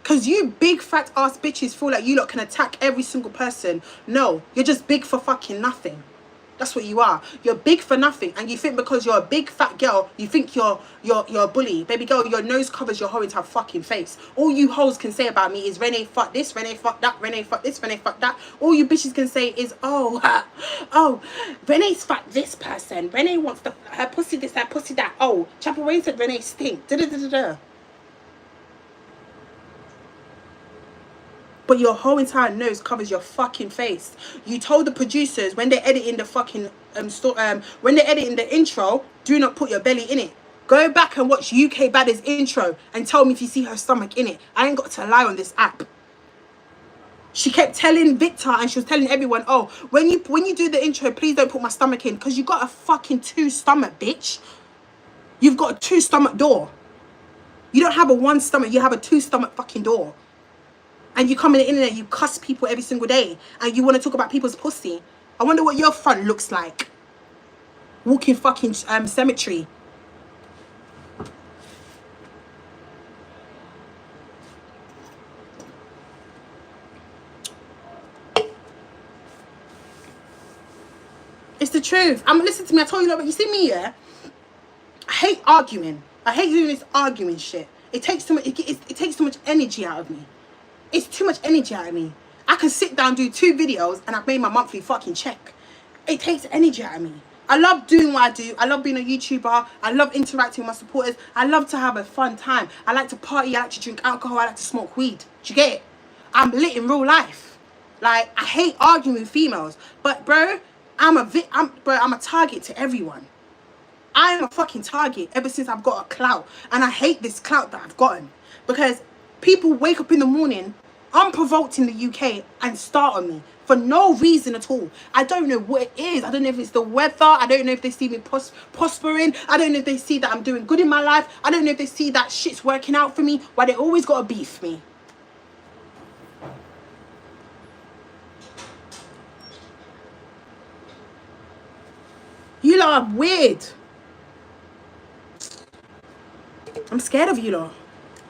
Because you big fat ass bitches feel like you lot can attack every single person. No, you're just big for fucking nothing. That's what you are. You're big for nothing, and you think because you're a big fat girl, you think you're a bully. Baby girl, your nose covers your whole entire fucking face. All you hoes can say about me is Renee fuck this, Renee fuck that, Renee fuck this, Renee fuck that. All you bitches can say is, oh, Renee's fuck this person. Renee wants her pussy this, her pussy that. Oh, Chapel Ray said Renee stink. Da da da da da. But your whole entire nose covers your fucking face. You told the producers when they're editing the fucking when they're editing the intro, do not put your belly in it. Go back and watch UK Baddest intro and tell me if you see her stomach in it. I ain't got to lie on this app. She kept telling Victor, and she was telling everyone, oh, when you do the intro, please don't put my stomach in, because you got a fucking 2 stomach, bitch. You've got a 2 stomach door. You don't have a 1 stomach, you have a 2 stomach fucking door. And you come on the internet, you cuss people every single day, and you want to talk about people's pussy. I wonder what your front looks like. Walking fucking cemetery. It's the truth. Listen to me. I told you, but you see me, yeah? I hate arguing. I hate doing this arguing shit. It takes too much. It takes too much energy out of me. It's too much energy out of me. I can sit down, do 2 videos, and I've made my monthly fucking check. It takes energy out of me. I love doing what I do. I love being a YouTuber. I love interacting with my supporters. I love to have a fun time. I like to party. I like to drink alcohol. I like to smoke weed. Do you get it? I'm lit in real life. Like, I hate arguing with females. But, bro, I'm a target to everyone. I am a fucking target ever since I've got a clout. And I hate this clout that I've gotten. Because people wake up in the morning unprovoked in the UK and start on me for no reason at all. I don't know what it is. I don't know if it's the weather. I don't know if they see me prospering. I don't know if they see that I'm doing good in my life. I don't know if they see that shit's working out for me. Why they always got to beef me. You lot are weird. I'm scared of you lot.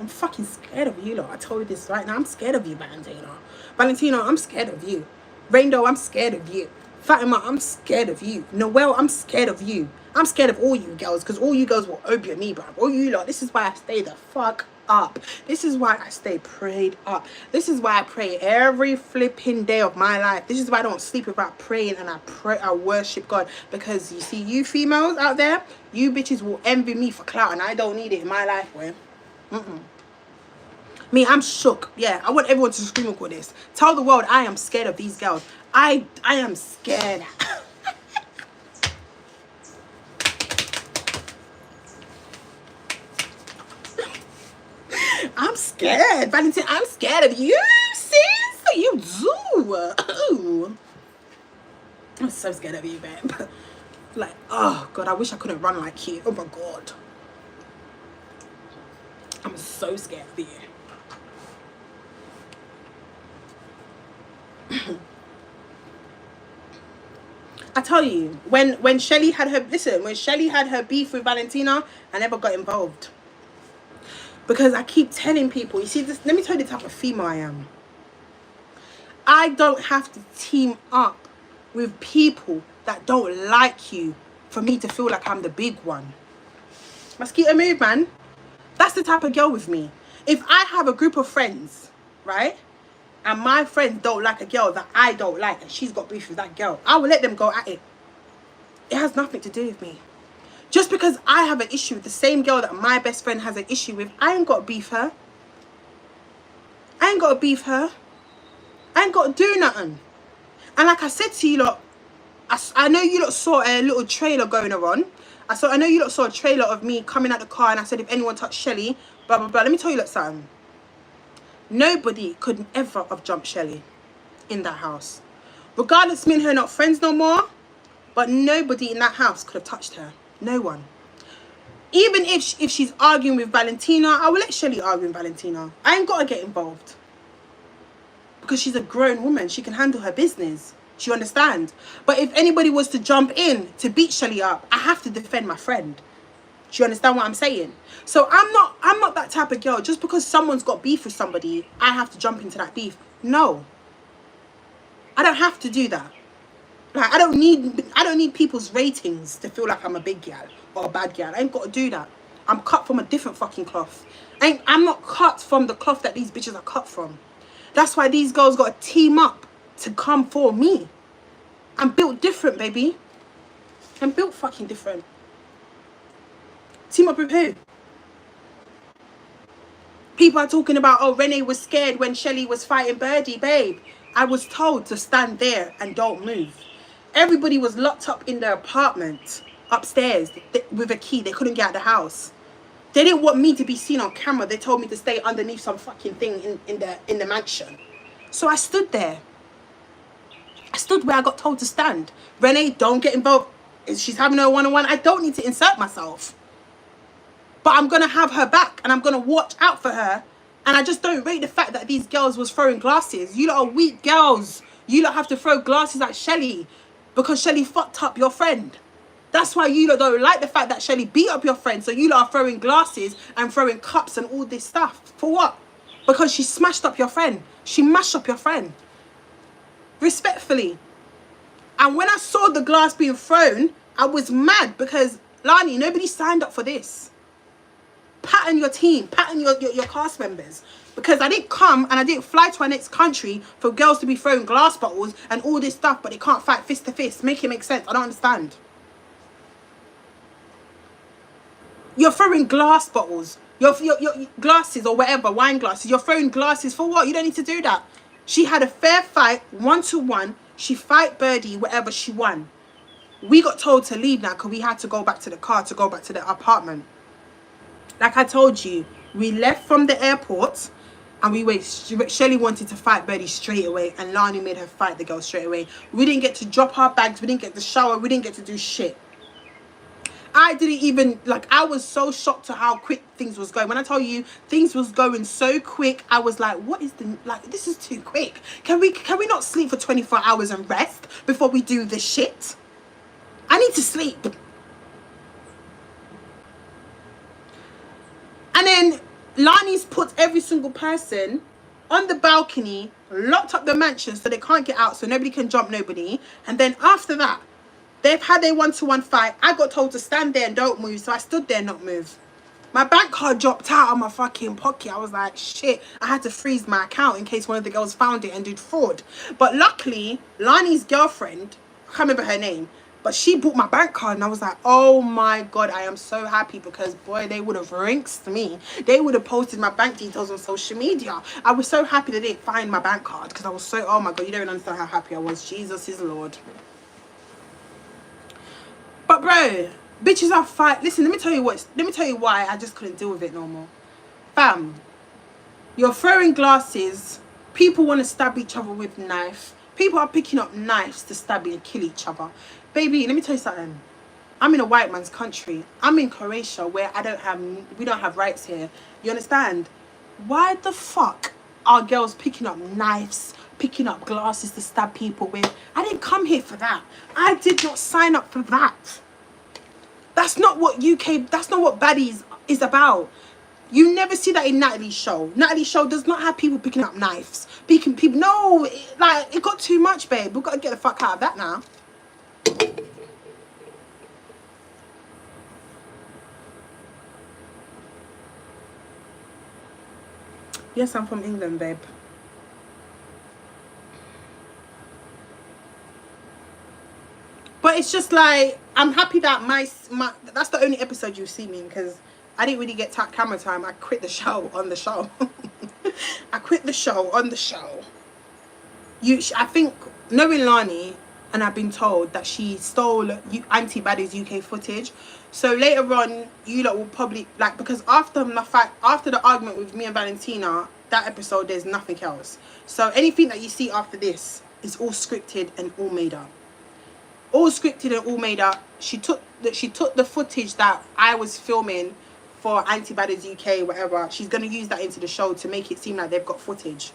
I'm fucking scared of you lot. I told you this right now. I'm scared of you, Valentina. Valentina, I'm scared of you. Rainbow, I'm scared of you. Fatima, I'm scared of you. Noelle, I'm scared of you. I'm scared of all you girls, because all you girls will open me, bruv. All you lot. This is why I stay the fuck up. This is why I stay prayed up. This is why I pray every flipping day of my life. This is why I don't sleep without praying, and I worship God. Because you see, you females out there, you bitches will envy me for clout, and I don't need it in my life, boy. Me, I'm shook. Yeah, I want everyone to scream and call this. Tell the world I am scared of these girls. I am scared. I'm scared. Valentine, I'm scared of you, sis. You do. Ooh. I'm so scared of you, babe. Like, oh, God, I wish I couldn't run like you. Oh, my God. I'm so scared of you. I tell you, when Shelly had her beef with Valentina, I never got involved. Because I keep telling people, you see, let me tell you the type of female I am. I don't have to team up with people that don't like you for me to feel like I'm the big one. Mosquito move, man. That's the type of girl with me. If I have a group of friends, right, and my friends don't like a girl that I don't like, and she's got beef with that girl, I will let them go at it. It has nothing to do with me. Just because I have an issue with the same girl that my best friend has an issue with, I ain't got to beef her. I ain't got to beef her. I ain't got to do nothing. And like I said to you lot, I know you lot saw a little trailer going on. I know you lot saw a trailer of me coming out the car, and I said, if anyone touched Shelly, blah, blah, blah. Let me tell you lot something. Nobody could ever have jumped Shelly in that house. Regardless, me and her not friends no more, but nobody in that house could have touched her. No one. Even if she's arguing with Valentina, I will let Shelly argue with Valentina. I ain't got to get involved. Because she's a grown woman. She can handle her business. Do you understand? But if anybody was to jump in to beat Shelly up, I have to defend my friend. Do you understand what I'm saying? So I'm not that type of girl. Just because someone's got beef with somebody, I have to jump into that beef. No. I don't have to do that. Like, I don't need people's ratings to feel like I'm a big gal or a bad gal. I ain't got to do that. I'm cut from a different fucking cloth. I'm not cut from the cloth that these bitches are cut from. That's why these girls got to team up to come for me. I'm built different, baby. I'm built fucking different. Team up with who? People are talking about, oh, Renee was scared when Shelly was fighting Birdie. Babe, I was told to stand there and don't move. Everybody was locked up in their apartment upstairs with a key. They couldn't get out of the house. They didn't want me to be seen on camera. They told me to stay underneath some fucking thing in the mansion. So I stood there. I stood where I got told to stand. Renee, don't get involved. If she's having her one-on-one, I don't need to insert myself. But I'm going to have her back, and I'm going to watch out for her. And I just don't rate the fact that these girls was throwing glasses. You lot are weak girls. You lot have to throw glasses at Shelly because Shelly fucked up your friend. That's why you lot don't like the fact that Shelly beat up your friend. So you lot are throwing glasses and throwing cups and all this stuff. For what? Because she smashed up your friend. She mashed up your friend. Respectfully. And when I saw the glass being thrown, I was mad because, Lani, nobody signed up for this. Pattern your team. Pattern your cast members. Because I didn't come and I didn't fly to our next country for girls to be throwing glass bottles and all this stuff, but they can't fight fist to fist. Make it make sense. I don't understand. You're throwing glass bottles. Your glasses or whatever, wine glasses. You're throwing glasses for what? You don't need to do that. She had a fair fight, 1-1. She fight Birdie, whatever, she won. We got told to leave now because we had to go back to the car, to go back to the apartment. Like I told you, we left from the airport and we wait. Shelly wanted to fight Birdie straight away and Lani made her fight the girl straight away. We didn't get to drop our bags. We didn't get to shower. We didn't get to do shit. I didn't even, like, I was so shocked to how quick things was going. When I tell you things was going so quick, I was like, what is the, like, this is too quick. Can we not sleep for 24 hours and rest before we do this shit? I need to sleep. And then Lani's put every single person on the balcony, locked up the mansion so they can't get out, so nobody can jump nobody. And then after that, they've had their 1-1 fight. I got told to stand there and don't move, so I stood there and not move. My bank card dropped out of my fucking pocket. I was like, shit. I had to freeze my account in case one of the girls found it and did fraud. But luckily, Lani's girlfriend, I can't remember her name, but she bought my bank card and I was like, oh my God, I am so happy because, boy, they would have rinsed me. They would have posted my bank details on social media. I was so happy they didn't find my bank card because I was so, oh my God, you don't understand how happy I was. Jesus is Lord. But bro, bitches are fight. Listen, let me tell you why I just couldn't deal with it no more. Fam, you're throwing glasses. People want to stab each other with knife. People are picking up knives to stab and kill each other. Baby, let me tell you something. I'm in a white man's country. I'm in Croatia where we don't have rights here. You understand? Why the fuck are girls picking up knives, picking up glasses to stab people with? I didn't come here for that. I did not sign up for that. That's not what Baddies is about. You never see that in Natalie's show. Natalie's show does not have people picking up knives. No, it got too much, babe. We've got to get the fuck out of that now. Yes, I'm from England, babe. But it's just like I'm happy that my that's the only episode you see me because I didn't really get camera time. I quit the show on the show. I quit the show on the show. I think knowing Lani, and I've been told that she stole Auntie Baddies UK footage. So later on, you lot will probably like because after my fight, after the argument with me and Valentina, that episode there's nothing else. So anything that you see after this is all scripted and all made up. All scripted and all made up. She took the footage that I was filming for Auntie Baddies UK, whatever. She's gonna use that into the show to make it seem like they've got footage.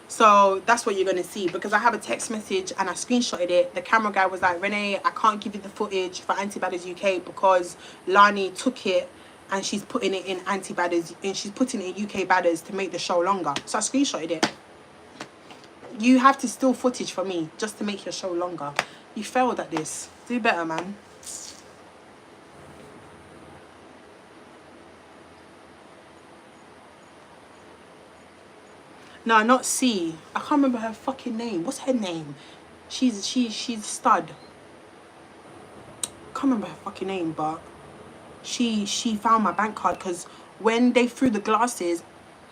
So that's what you're going to see because I have a text message and I screenshotted it. The camera guy was like, Renee, I can't give you the footage for Auntie Baddies UK because Lani took it and she's putting it in Auntie Baddies and she's putting it in UK Baddies to make the show longer. So I screenshotted it. You have to steal footage for me just to make your show longer. You failed at this. Do better, man. No, not C. I can't remember her fucking name. What's her name? She's a stud. Can't remember her fucking name, but she found my bank card because when they threw the glasses,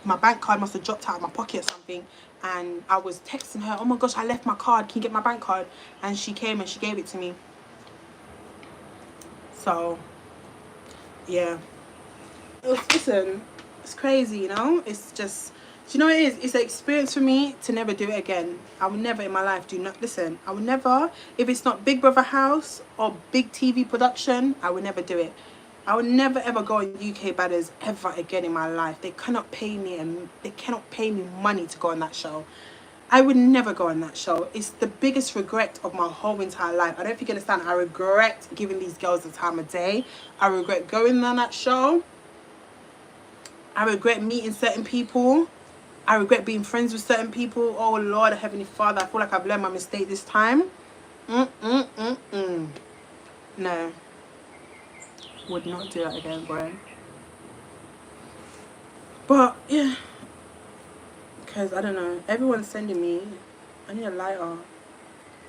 my bank card must have dropped out of my pocket or something. And I was texting her, oh my gosh, I left my card. Can you get my bank card? And she came and she gave it to me. So, yeah. Listen, it's crazy, you know? It's just, do you know what it is? It's an experience for me to never do it again. I will never in my life do not, listen, I will never, if it's not Big Brother House or big TV production, I will never do it. I would never ever go on UK Baddies ever again in my life. They cannot pay me and they cannot pay me money to go on that show. I would never go on that show. It's the biggest regret of my whole entire life. I don't think you understand. I regret giving these girls the time of day. I regret going on that show. I regret meeting certain people. I regret being friends with certain people. Oh Lord, Heavenly Father, I feel like I've learned my mistake this time. No. Would not do that again, bro. But yeah, because I don't know, everyone's sending me, I need a lighter,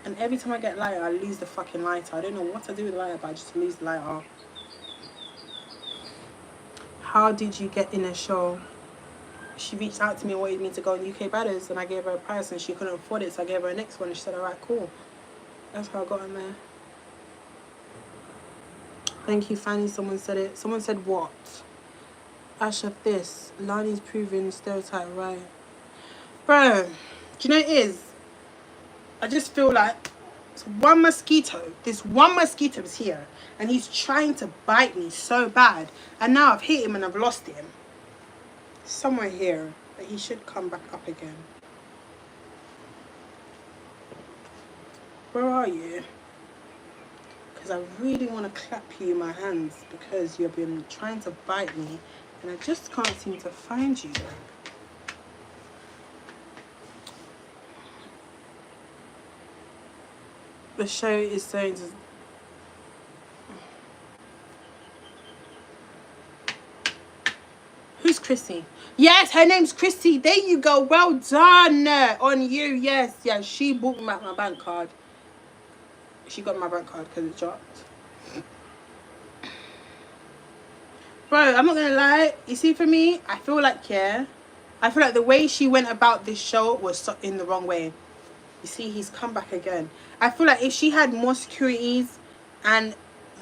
and every time I get a lighter I lose the fucking lighter. I don't know what to do with the lighter, but I just lose the lighter. How did you get in a show? She reached out to me and wanted me to go on UK Baddies, and I gave her a price and she couldn't afford it, so I gave her a next one and she said alright, cool. That's how I got in there. Thank you, Fanny. Someone said it. Someone said what? Ash of this. Lani's proving stereotype right. Bro, do you know what it is? I just feel like it's one mosquito. This one mosquito is here. And he's trying to bite me so bad. And now I've hit him and I've lost him. Somewhere here. But he should come back up again. Where are you? Because I really want to clap you in my hands because you've been trying to bite me and I just can't seem to find you. The show is so... Who's Chrissy? Yes, her name's Chrissy. There you go. Well done on you. Yes, yes. She bought me back my bank card. She got my bank card because it dropped. Bro, I'm not gonna lie. You see, for me, I feel like, yeah, I feel like the way she went about this show was in the wrong way. You see, he's come back again. I feel like if she had more securities and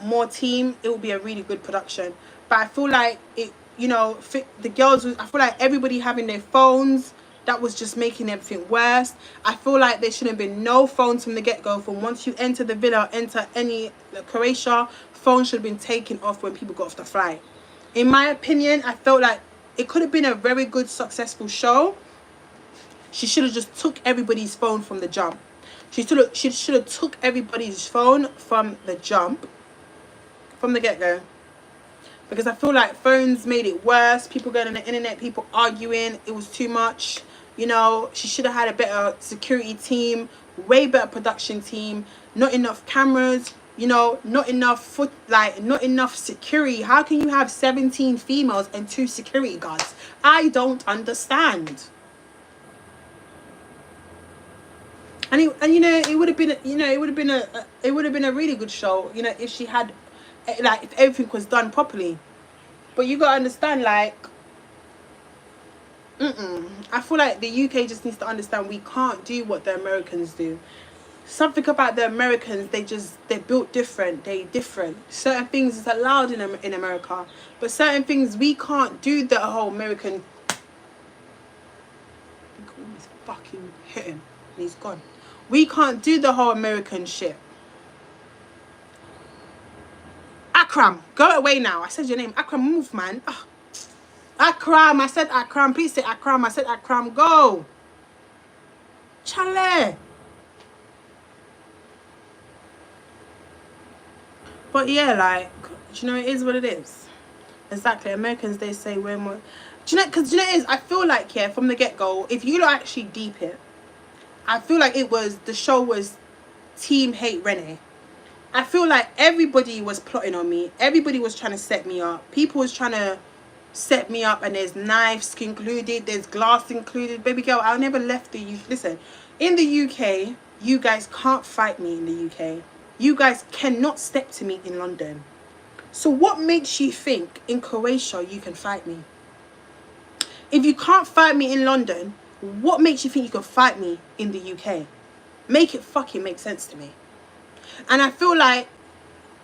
more team, it would be a really good production. But I feel like it, you know, the girls, I feel like everybody having their phones, that was just making everything worse. I feel like there should have been no phones from the get-go. From once you enter the villa, enter any Croatia, phones should have been taken off when people got off the flight. In my opinion, I felt like it could have been a very good, successful show. She should have just took everybody's phone from the jump. She should have took everybody's phone from the jump, from the get-go. Because I feel like phones made it worse. People going on the internet, people arguing. It was too much. You know, she should have had a better security team, way better production team, not enough cameras. you know, not enough not enough security. How can you have 17 females and 2 security guards? I don't understand. And you know, it would have been, you know, it would have been a really good show, you know, if she had, like, if everything was done properly. But you gotta understand, like, I feel like the UK just needs to understand we can't do what the Americans do. Something about the Americans, they're built different. They different. Certain things is allowed in America, but certain things we can't do. The whole American. He's fucking hit him, and he's gone. We can't do the whole American shit. Akram, go away now. I said your name. Akram, move, man. Ugh. Akram, I said Akram. Please say Akram. I said Akram, go. Chale. But yeah, like, you know, it is what it is. Exactly. Americans, they say we're more. Do you know? Because you know, it is. I feel like, yeah, from the get go, if you don't actually deep it, I feel like the show was Team Hate Renee. I feel like everybody was plotting on me. Everybody was trying to set me up. People was trying to set me up, and there's knives included, there's glass included. Baby girl, I never left the UK. Listen, in the UK, you guys can't fight me in the UK. You guys cannot step to me in London. So what makes you think in Croatia you can fight me? If you can't fight me in London, what makes you think you can fight me in the UK? Make it fucking make sense to me. And I feel like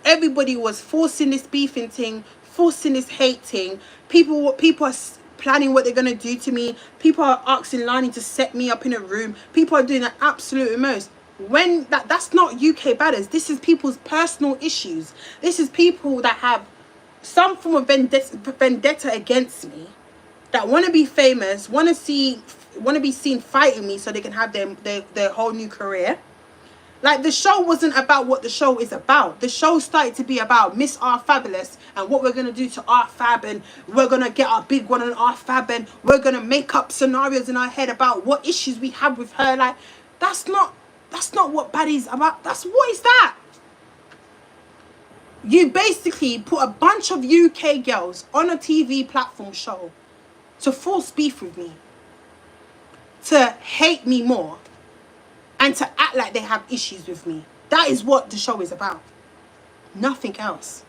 everybody was forcing this beefing thing, forcing this hate thing. People are planning what they're going to do to me. People are asking Lani to set me up in a room. People are doing the absolute most. When that's not UK badders. This is people's personal issues. This is people that have some form of vendetta against me, that want to be famous, want to be seen fighting me so they can have their whole new career. Like, the show wasn't about what the show is about. The show started to be about Miss Rfabulous and what we're going to do to Rfab, and we're going to get our big one on Rfab, and we're going to make up scenarios in our head about what issues we have with her. Like, that's not what Baddies about. What is that? You basically put a bunch of UK girls on a TV platform show to force beef with me, to hate me more, and to act like they have issues with me. That is what the show is about. Nothing else.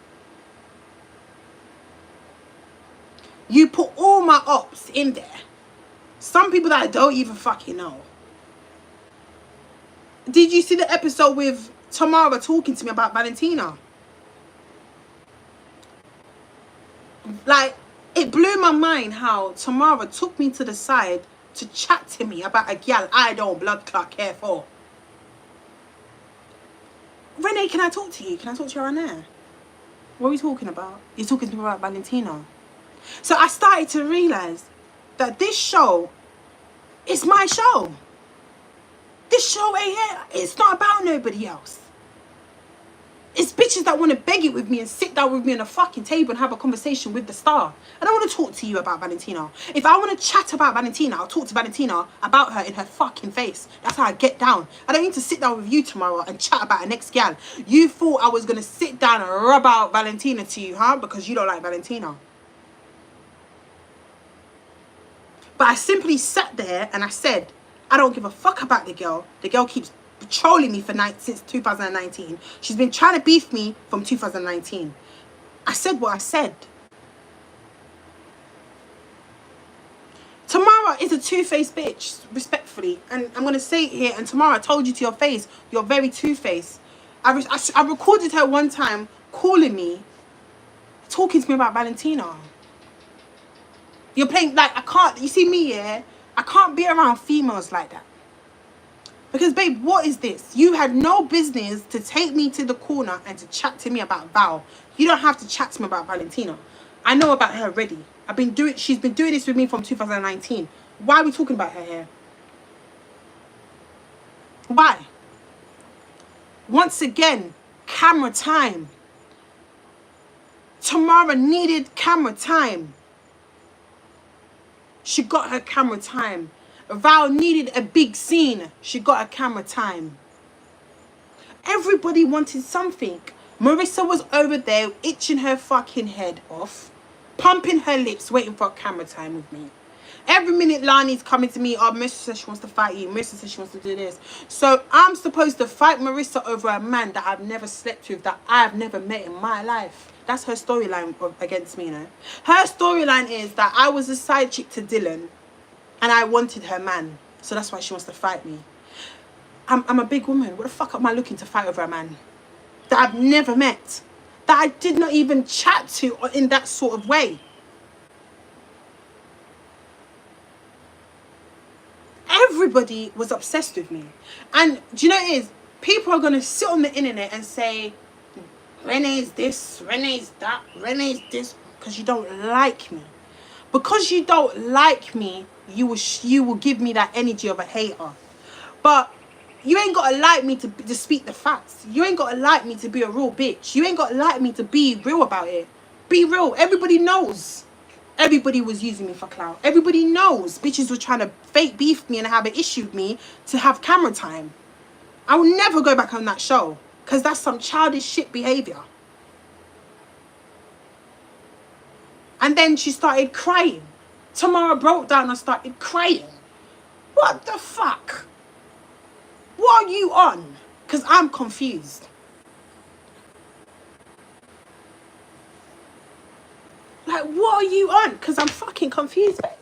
You put all my ops in there. Some people that I don't even fucking know. Did you see the episode with Tamara talking to me about Valentina? Like, it blew my mind how Tamara took me to the side to chat to me about a gal I don't blood clot care for. Renee, can I talk to you? Can I talk to you right now? What are we talking about? You're talking to me about Valentina. So I started to realise that this show is my show. This show ain't it. It's not about nobody else. It's bitches that want to beg it with me and sit down with me on a fucking table and have a conversation with the star. I don't want to talk to you about Valentina. If I want to chat about Valentina, I'll talk to Valentina about her in her fucking face. That's how I get down. I don't need to sit down with you tomorrow and chat about a next gal. You thought I was going to sit down and rub out Valentina to you, huh? Because you don't like Valentina. But I simply sat there and I said, I don't give a fuck about the girl. The girl keeps trolling me since 2019. She's been trying to beef me from 2019. I said what I said. Tamara is a two-faced bitch, respectfully. And I'm going to say it here. And Tamara, I told you to your face, you're very two-faced. I recorded her one time calling me, talking to me about Valentina. You're playing, like, I can't, you see me, yeah? I can't be around females like that. Because, babe, what is this? You had no business to take me to the corner and to chat to me about Val. You don't have to chat to me about Valentina. I know about her already. She's been doing this with me from 2019. Why are we talking about her here? Why? Once again, camera time. Tamara needed camera time. She got her camera time. Val needed a big scene. She got a camera time. Everybody wanted something. Marissa was over there itching her fucking head off, pumping her lips, waiting for camera time with me. Every minute Lani's coming to me, oh, Marissa says she wants to fight you. Marissa says she wants to do this. So I'm supposed to fight Marissa over a man that I've never slept with, that I've never met in my life. That's her storyline against me, you know. Her storyline is that I was a side chick to Dylan and I wanted her man. So that's why she wants to fight me. I'm a big woman. What the fuck am I looking to fight over a man that I've never met, that I did not even chat to in that sort of way? Everybody was obsessed with me. And do you know what it is? People are going to sit on the internet and say, Renee's this, Renee's that, Renee's this, because you don't like me. Because you don't like me, you will give me that energy of a hater. But you ain't got to like me to speak the facts. You ain't got to like me to be a real bitch. You ain't got to like me to be real about it. Be real. Everybody knows. Everybody was using me for clout. Everybody knows bitches were trying to fake beef me and have an issue with me to have camera time. I will never go back on that show because that's some childish shit behaviour. And then she started crying. Tamara broke down and started crying. What the fuck? What are you on? Because I'm confused. Like, what are you on? Because I'm fucking confused, babe.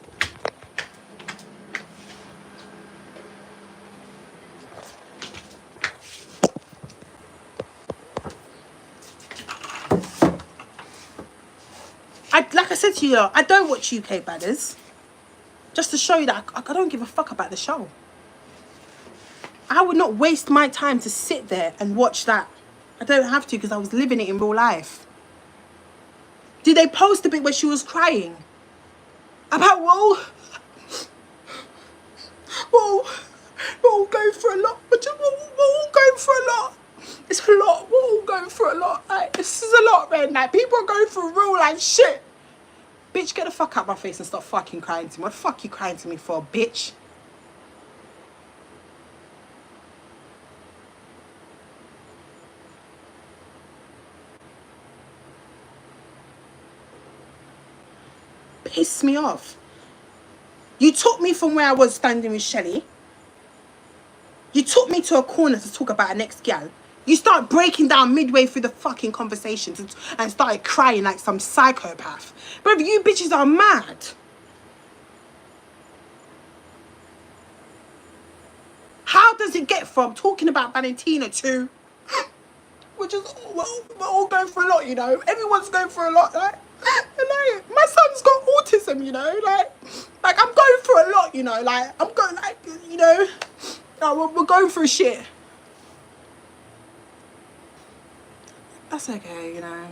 Like I said to you, I don't watch UK Badders. Just to show you that I don't give a fuck about the show. I would not waste my time to sit there and watch that. I don't have to because I was living it in real life. Did they post a bit where she was crying? About, whoa, we're all going through a lot. We're all going through a lot. It's a lot. We're all going through a lot. Like, this is a lot, man. Like, people are going through real life shit. Bitch, get the fuck out my face and stop fucking crying to me. What the fuck you crying to me for, bitch? Piss me off. You took me from where I was standing with Shelly. You took me to a corner to talk about an ex-gal. You start breaking down midway through the fucking conversation and started crying like some psychopath. But you bitches are mad. How does it get from talking about Valentina to we're all going through a lot, you know? Everyone's going through a lot, like my son's got autism, you know, like I'm going through a lot, you know, like I'm going, like, you know, we're going through shit. That's okay, you know.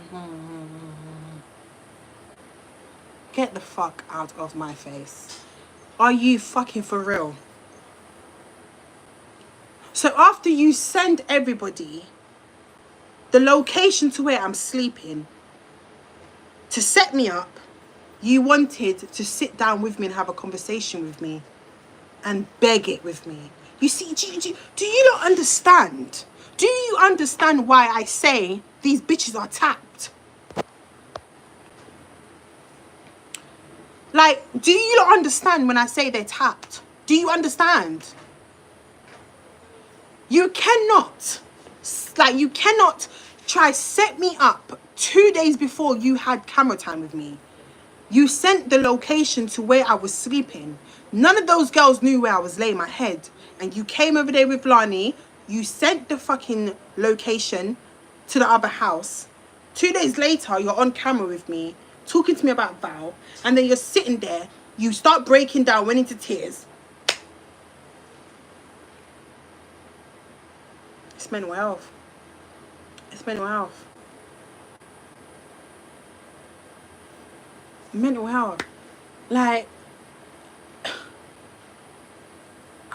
Get the fuck out of my face. Are you fucking for real? So after you send everybody the location to where I'm sleeping to set me up, you wanted to sit down with me and have a conversation with me and beg it with me. You see, do you not understand? Do you understand why I say these bitches are tapped? Like, do you not understand when I say they're tapped? Do you understand? You cannot try set me up 2 days before you had camera time with me. You sent the location to where I was sleeping. None of those girls knew where I was laying my head. And you came over there with Lani. You sent the fucking location to the other house. 2 days later, you're on camera with me, talking to me about Val. And then you're sitting there. You start breaking down, went into tears. It's mental health. It's mental health. Mental health. Like, I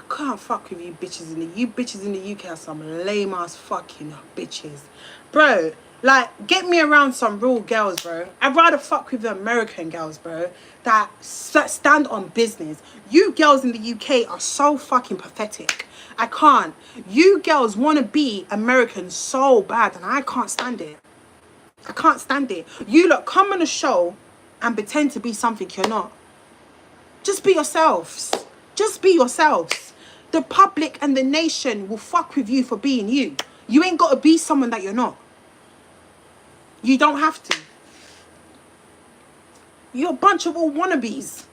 can't fuck with you bitches in the UK are some lame ass fucking bitches. Bro, like, get me around some real girls, bro. I'd rather fuck with the American girls, bro, that stand on business. You girls in the UK are so fucking pathetic. I can't. You girls want to be American so bad and I can't stand it. I can't stand it. You lot come on a show and pretend to be something you're not. Just be yourselves. Just be yourselves. The public and the nation will fuck with you for being you. You ain't got to be someone that you're not. You don't have to. You're a bunch of all wannabes.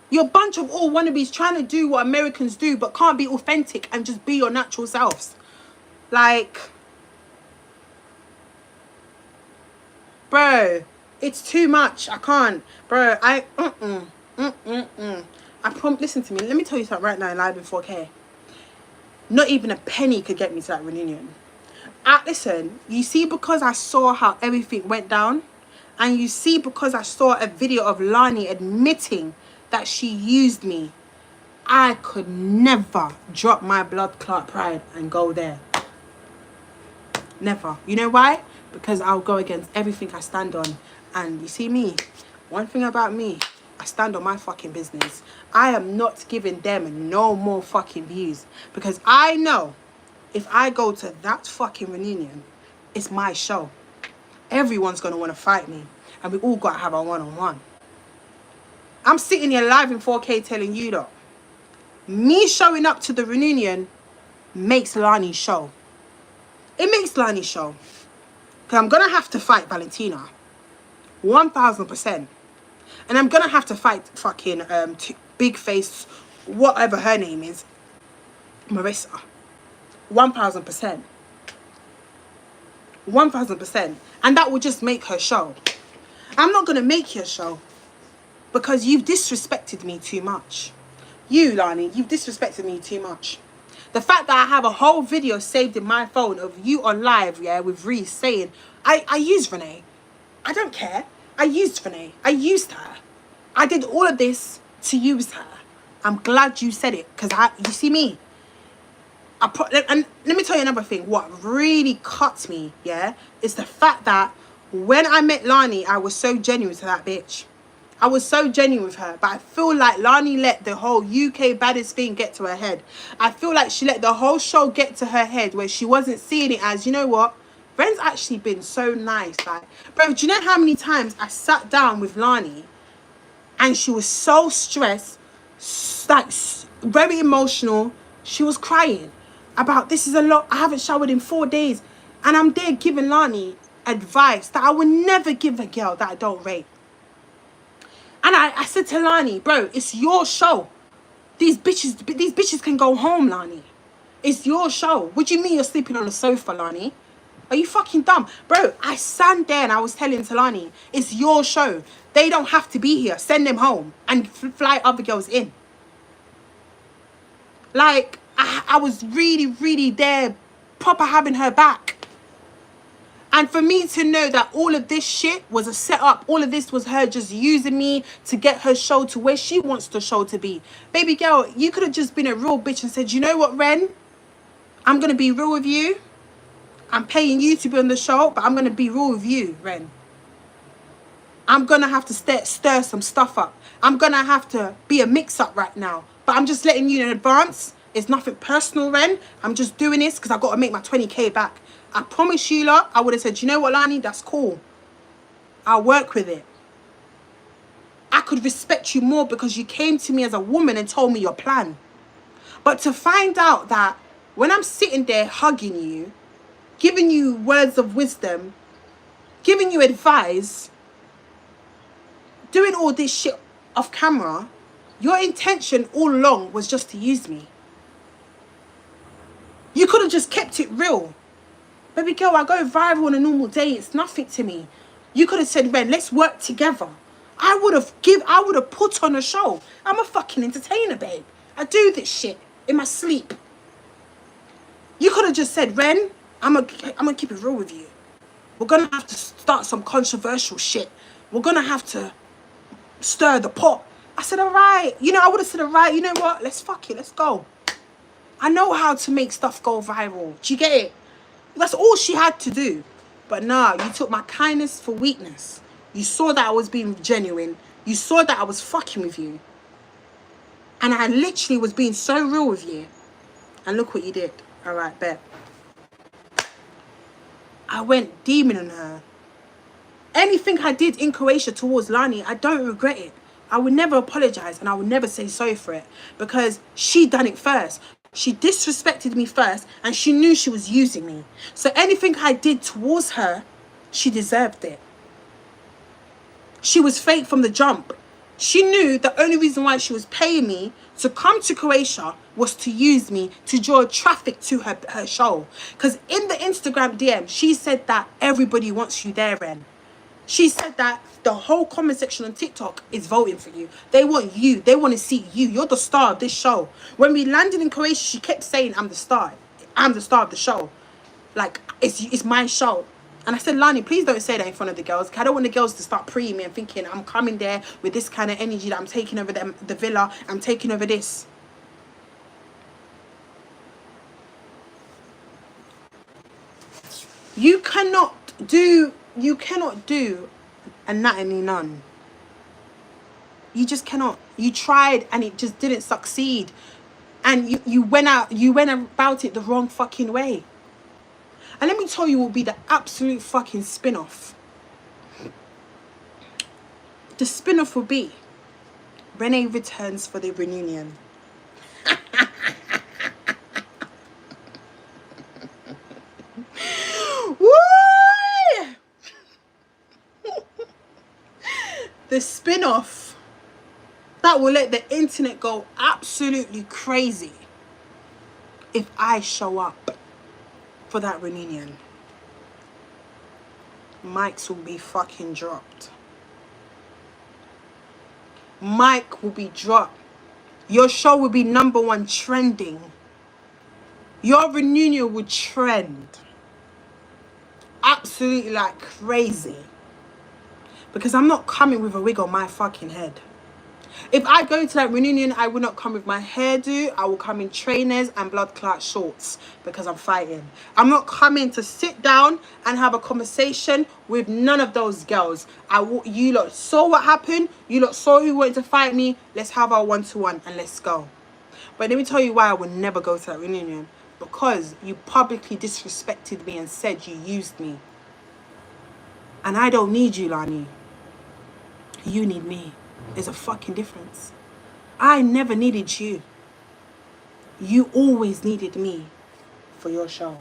You're a bunch of all wannabes trying to do what Americans do but can't be authentic and just be your natural selves. Like, bro, it's too much. I can't. Bro, listen to me. Let me tell you something right now, live in 4K. Not even a penny could get me to that reunion. Listen, you see, because I saw how everything went down, and you see, because I saw a video of Lani admitting that she used me, I could never drop my blood clot pride and go there. Never. You know why? Because I'll go against everything I stand on. And you see me, one thing about me, I stand on my fucking business. I am not giving them no more fucking views. Because I know if I go to that fucking reunion, it's my show. Everyone's going to want to fight me. And we all got to have a one-on-one. I'm sitting here live in 4K telling you that me showing up to the reunion makes Lani's show. It makes Lani's show. Because I'm going to have to fight Valentina. 1000%. And I'm going to have to fight fucking big face, whatever her name is, Marissa. 1000%. 1000%. And that will just make her show. I'm not going to make your show because you've disrespected me too much. You, Lani, you've disrespected me too much. The fact that I have a whole video saved in my phone of you on live, yeah, with Reese saying, I used Renee. I don't care. I used Renee. I used her. I did all of this to use her. I'm glad you said it because you see me. And let me tell you another thing. What really cut me, yeah, is the fact that when I met Lani, I was so genuine to that bitch. I was so genuine with her. But I feel like Lani let the whole UK baddest thing get to her head. I feel like she let the whole show get to her head where she wasn't seeing it as, you know what? Ren's actually been so nice. Like, bro, do you know how many times I sat down with Lani and she was so stressed, like very emotional. She was crying about this is a lot. I haven't showered in 4 days. And I'm there giving Lani advice that I would never give a girl that I don't rate. And I said to Lani, bro, it's your show. These bitches can go home, Lani. It's your show. What do you mean you're sleeping on the sofa, Lani? Are you fucking dumb? Bro, I stand there and I was telling Talani, it's your show. They don't have to be here. Send them home and fly other girls in. Like, I was really, really there, proper having her back. And for me to know that all of this shit was a setup, all of this was her just using me to get her show to where she wants the show to be. Baby girl, you could have just been a real bitch and said, you know what, Ren? I'm going to be real with you. I'm paying you to be on the show, but I'm going to be real with you, Ren. I'm going to have to stir some stuff up. I'm going to have to be a mix-up right now. But I'm just letting you in advance. It's nothing personal, Ren. I'm just doing this because I've got to make my 20K back. I promise you lot, I would have said, you know what, Lani, that's cool. I'll work with it. I could respect you more because you came to me as a woman and told me your plan. But to find out that when I'm sitting there hugging you, giving you words of wisdom, giving you advice, doing all this shit off camera, your intention all along was just to use me. You could have just kept it real. Baby girl, I go viral on a normal day. It's nothing to me. You could have said, Ren, let's work together. I would have put on a show. I'm a fucking entertainer, babe. I do this shit in my sleep. You could have just said, Ren, I'm gonna keep it real with you. We're gonna have to start some controversial shit. We're gonna have to stir the pot. I said, all right. You know, I would have said, all right, you know what? Let's fuck it. Let's go. I know how to make stuff go viral. Do you get it? That's all she had to do. But nah, you took my kindness for weakness. You saw that I was being genuine. You saw that I was fucking with you. And I literally was being so real with you. And look what you did. All right, bet. I went demon on her. Anything I did in Croatia towards Lani, I don't regret it. I would never apologize and I would never say sorry for it because she done it first. She disrespected me first and she knew she was using me. So anything I did towards her, she deserved it. She was fake from the jump. She knew the only reason why she was paying me to come to Croatia was to use me to draw traffic to her show. Because in the Instagram DM, she said that everybody wants you there, Ren. She said that the whole comment section on TikTok is voting for you. They want you. They want to see you. You're the star of this show. When we landed in Croatia, she kept saying, I'm the star. I'm the star of the show. Like, it's my show. And I said, Lani, please don't say that in front of the girls. I don't want the girls to start preing me and thinking I'm coming there with this kind of energy that I'm taking over the villa. I'm taking over this. You cannot do a Natalie Nunn. You just cannot. You tried and it just didn't succeed. And you went about it the wrong fucking way. And let me tell you what will be the absolute fucking spin-off. The spin-off will be Renee returns for the reunion. Woo! The spin-off that will let the internet go absolutely crazy if I show up for that reunion. Mics will be fucking dropped. Mic will be dropped. Your show will be #1 trending. Your reunion would trend. Absolutely like crazy. Because I'm not coming with a wig on my fucking head. If I go to that reunion, I will not come with my hairdo. I will come in trainers and blood clot shorts because I'm fighting. I'm not coming to sit down and have a conversation with none of those girls. You lot saw what happened. You lot saw who wanted to fight me. Let's have our one-to-one and let's go. But let me tell you why I would never go to that reunion. Because you publicly disrespected me and said you used me. And I don't need you, Lani. You need me. There's a fucking difference. I never needed you. You always needed me for your show.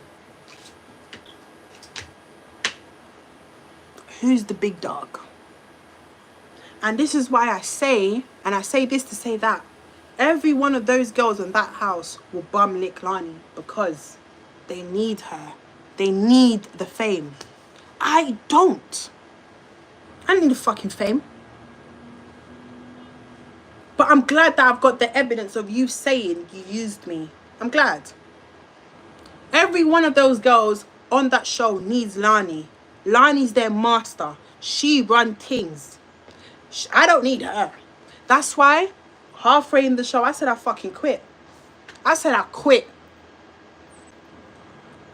Who's the big dog? And this is why I say, and I say this to say that, every one of those girls in that house will bum lick Lani because they need her. They need the fame. I don't. I need the fucking fame. But I'm glad that I've got the evidence of you saying you used me. I'm glad. Every one of those girls on that show needs Lani. Lani's their master. She run things. I don't need her. That's why halfway in the show, I said I fucking quit. I said I quit.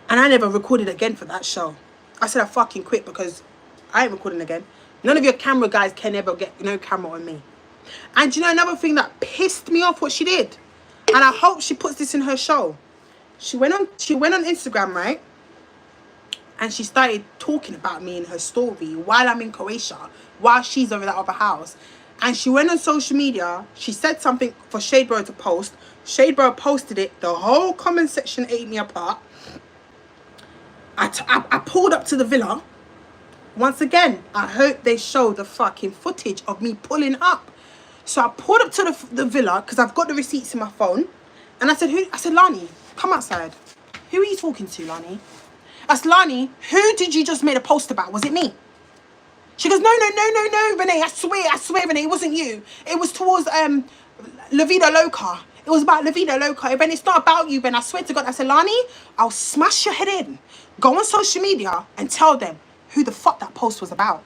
And I never recorded again for that show. I said I fucking quit because I ain't recording again. None of your camera guys can ever get no camera on me. And you know another thing that pissed me off what she did? And I hope she puts this in her show. She went on Instagram, right? And she started talking about me in her story while I'm in Croatia, while she's over that other house. And she went on social media. She said something for Shadebro to post. Shadebro posted it. The whole comment section ate me apart. I pulled up to the villa. Once again, I hope they show the fucking footage of me pulling up. So I pulled up to the villa because I've got the receipts in my phone. And I said, Lani, come outside. Who are you talking to, Lani? I said, Lani, who did you just made a post about? Was it me? She goes, no, Renee, I swear, Renee, it wasn't you. It was towards La Vida Loca. It was about La Vida Loca. When it's not about you, Ben, I swear to God. I said, Lani, I'll smash your head in. Go on social media and tell them who the fuck that post was about.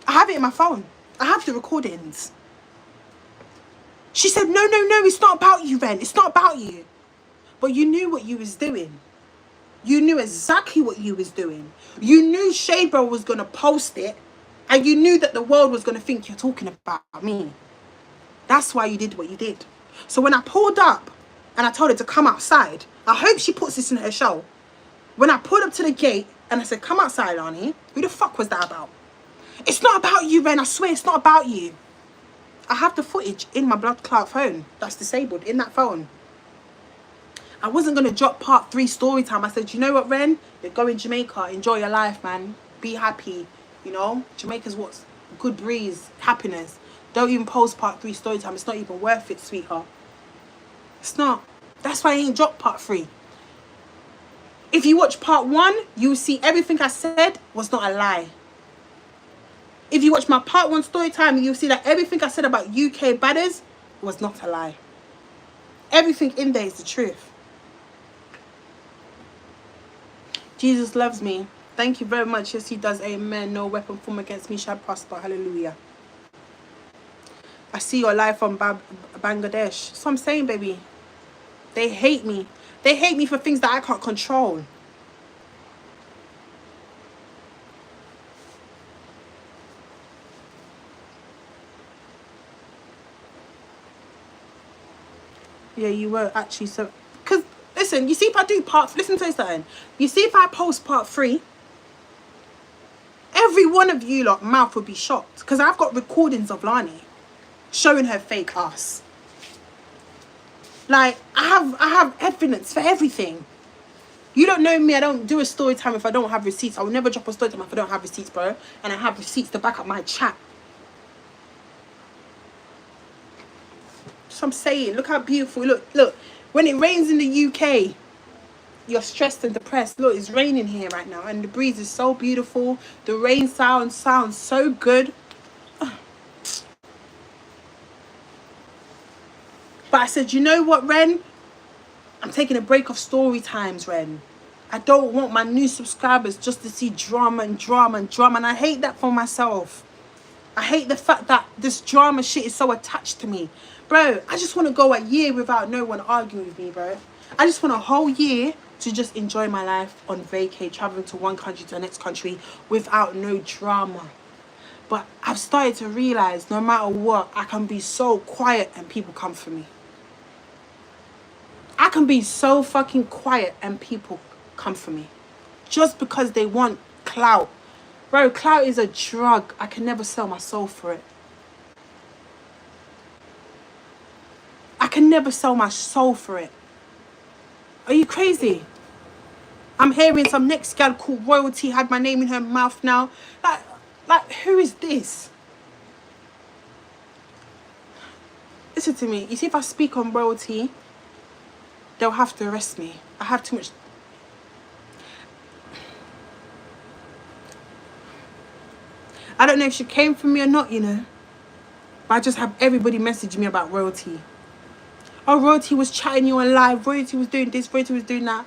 I have it in my phone. I have the recordings. She said, no, it's not about you, Ben. It's not about you. But you knew what you was doing. You knew exactly what you was doing. You knew Shadebro was going to post it. And you knew that the world was going to think you're talking about me. That's why you did what you did. So when I pulled up and I told her to come outside, I hope she puts this in her show. When I pulled up to the gate and I said, come outside, Lani, who the fuck was that about? It's not about you, Ren. I swear it's not about you. I have the footage in my blood clot phone that's disabled in that phone. I wasn't going to drop part 3 story time. I said, you know what, Ren? You're going Jamaica. Enjoy your life, man. Be happy. You know, Jamaica's what's good breeze, happiness. Don't even post part 3 story time. It's not even worth it, sweetheart. It's not. That's why I ain't dropped part 3. If you watch part 1, you will see everything I said was not a lie. If you watch my part 1 story time, you'll see that everything I said about UK badders was not a lie. Everything in there is the truth. Jesus loves me. Thank you very much. Yes, he does. Amen. No weapon formed against me shall prosper. Hallelujah. I see your live from Bangladesh. So I'm saying, baby, they hate me. They hate me for things that I can't control. Yeah, you were actually so... Because, listen, you see if I do part... Listen to something. You see if I post part 3, every one of you lot mouth would be shocked. Because I've got recordings of Lani showing her fake ass. Like, I have evidence for everything. You don't know me. I don't do a story time if I don't have receipts. I will never drop a story time if I don't have receipts, bro. And I have receipts to back up my chat. So I'm saying, look how beautiful. Look. When it rains in the UK, you're stressed and depressed. Look, it's raining here right now. And the breeze is so beautiful. The rain sounds so good. But I said, you know what, Ren? I'm taking a break of story times, Ren. I don't want my new subscribers just to see drama and drama and drama. And I hate that for myself. I hate the fact that this drama shit is so attached to me. Bro, I just want to go a year without no one arguing with me, bro. I just want a whole year to just enjoy my life on vacay, traveling to one country to the next country without no drama. But I've started to realize no matter what, I can be so quiet and people come for me. I can be so fucking quiet and people come for me. Just because they want clout. Bro, clout is a drug. I can never sell my soul for it. I can never sell my soul for it. Are you crazy? I'm hearing some next girl called Royalty had my name in her mouth now. Like who is this? Listen to me. You see, if I speak on Royalty, they'll have to arrest me. I have too much... I don't know if she came for me or not, you know. But I just have everybody message me about Royalty. Oh, Royalty was chatting you on live. Royalty was doing this. Royalty was doing that.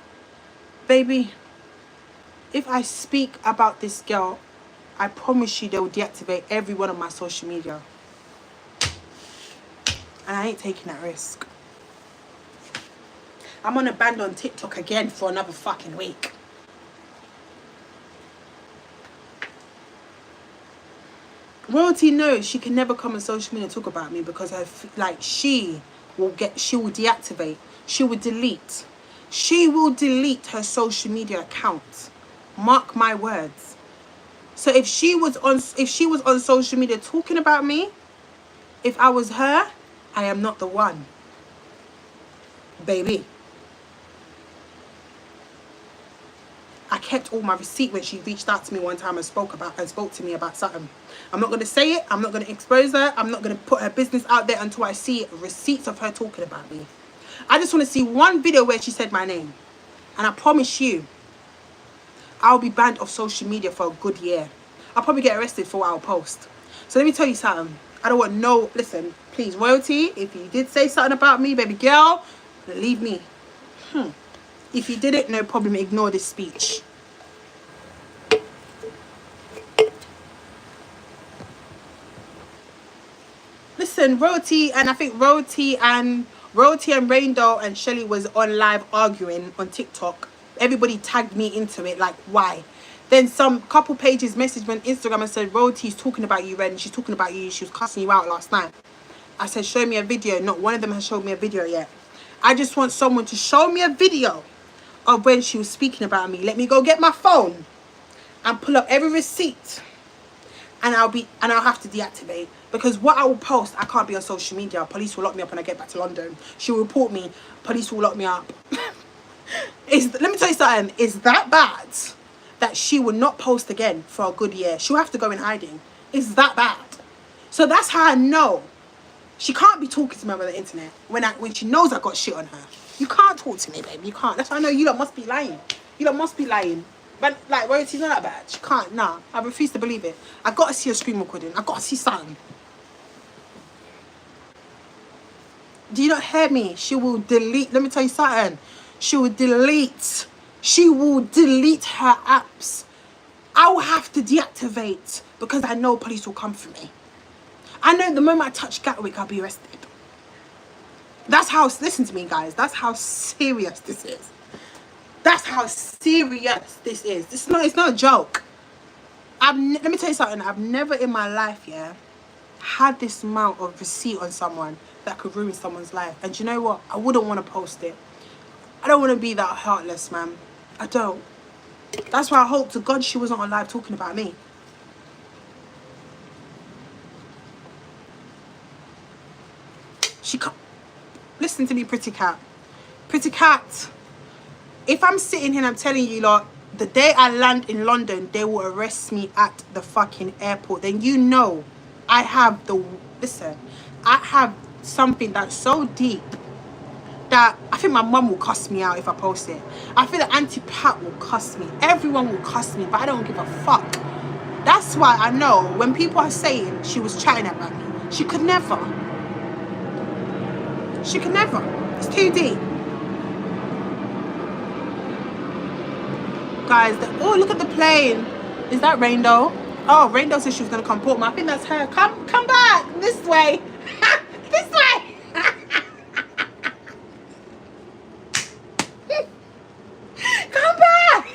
Baby, if I speak about this girl, I promise you they will deactivate every one of my social media. And I ain't taking that risk. I'm on a ban on TikTok again for another fucking week. Royalty knows she can never come on social media and talk about me because her, she will deactivate. She will delete. She will delete her social media account. Mark my words. So if she was on social media talking about me, if I was her, I am not the one. Baby. I kept all my receipt when she reached out to me one time and spoke to me about something. I'm not going to say it. I'm not going to expose her. I'm not going to put her business out there until I see receipts of her talking about me. I just want to see one video where she said my name. And I promise you, I'll be banned off social media for a good year. I'll probably get arrested for what I'll post. So let me tell you something. I don't want no... Listen, please, Royalty, if you did say something about me, baby girl, leave me. If you did it, no problem. Ignore this speech. Listen, Royalty, and I think Royalty and Raindell and Shelly was on live arguing on TikTok. Everybody tagged me into it. Like, why? Then some couple pages messaged me on Instagram and said, Royalty's talking about you, Ren. She's talking about you. She was cussing you out last night. I said, show me a video. Not one of them has showed me a video yet. I just want someone to show me a video of when she was speaking about me. Let me go get my phone and pull up every receipt and I'll have to deactivate, because what I will post, I can't be on social media. Police will lock me up when I get back to London. She'll report me. Police will lock me up. Let me tell you something. It's that bad that she will not post again for a good year. She'll have to go in hiding. It's that bad. So that's how I know she can't be talking to me over the internet when she knows I got shit on her. You can't talk to me, babe. You can't. That's how I know you lot must be lying. You lot must be lying. But like, royalty's not that bad. She can't. Nah, I refuse to believe it. I gotta see a screen recording. I gotta see something. Do you not hear me? She will delete. Let me tell you something. She will delete. She will delete her apps. I will have to deactivate because I know police will come for me. I know the moment I touch Gatwick, I'll be arrested. That's how, listen to me, guys. That's how serious this is. That's how serious this is. It's not a joke. Let me tell you something. I've never in my life, had this amount of receipt on someone that could ruin someone's life. And you know what? I wouldn't want to post it. I don't want to be that heartless, man. I don't. That's why I hope to God she wasn't on live talking about me. She can't. Listen to me, pretty cat. Pretty cat. If I'm sitting here and I'm telling you, lot, the day I land in London, they will arrest me at the fucking airport. Then you know I have I have something that's so deep that I think my mum will cuss me out if I post it. I feel that Auntie Pat will cuss me. Everyone will cuss me, but I don't give a fuck. That's why I know when people are saying she was chatting about me, she could never. She could never. It's too deep. Guys, oh, look at the plane. Is that Rainbow? Oh, Rainbow said she was going to come Portman. I think that's her. Come back. This way. This way. Come back.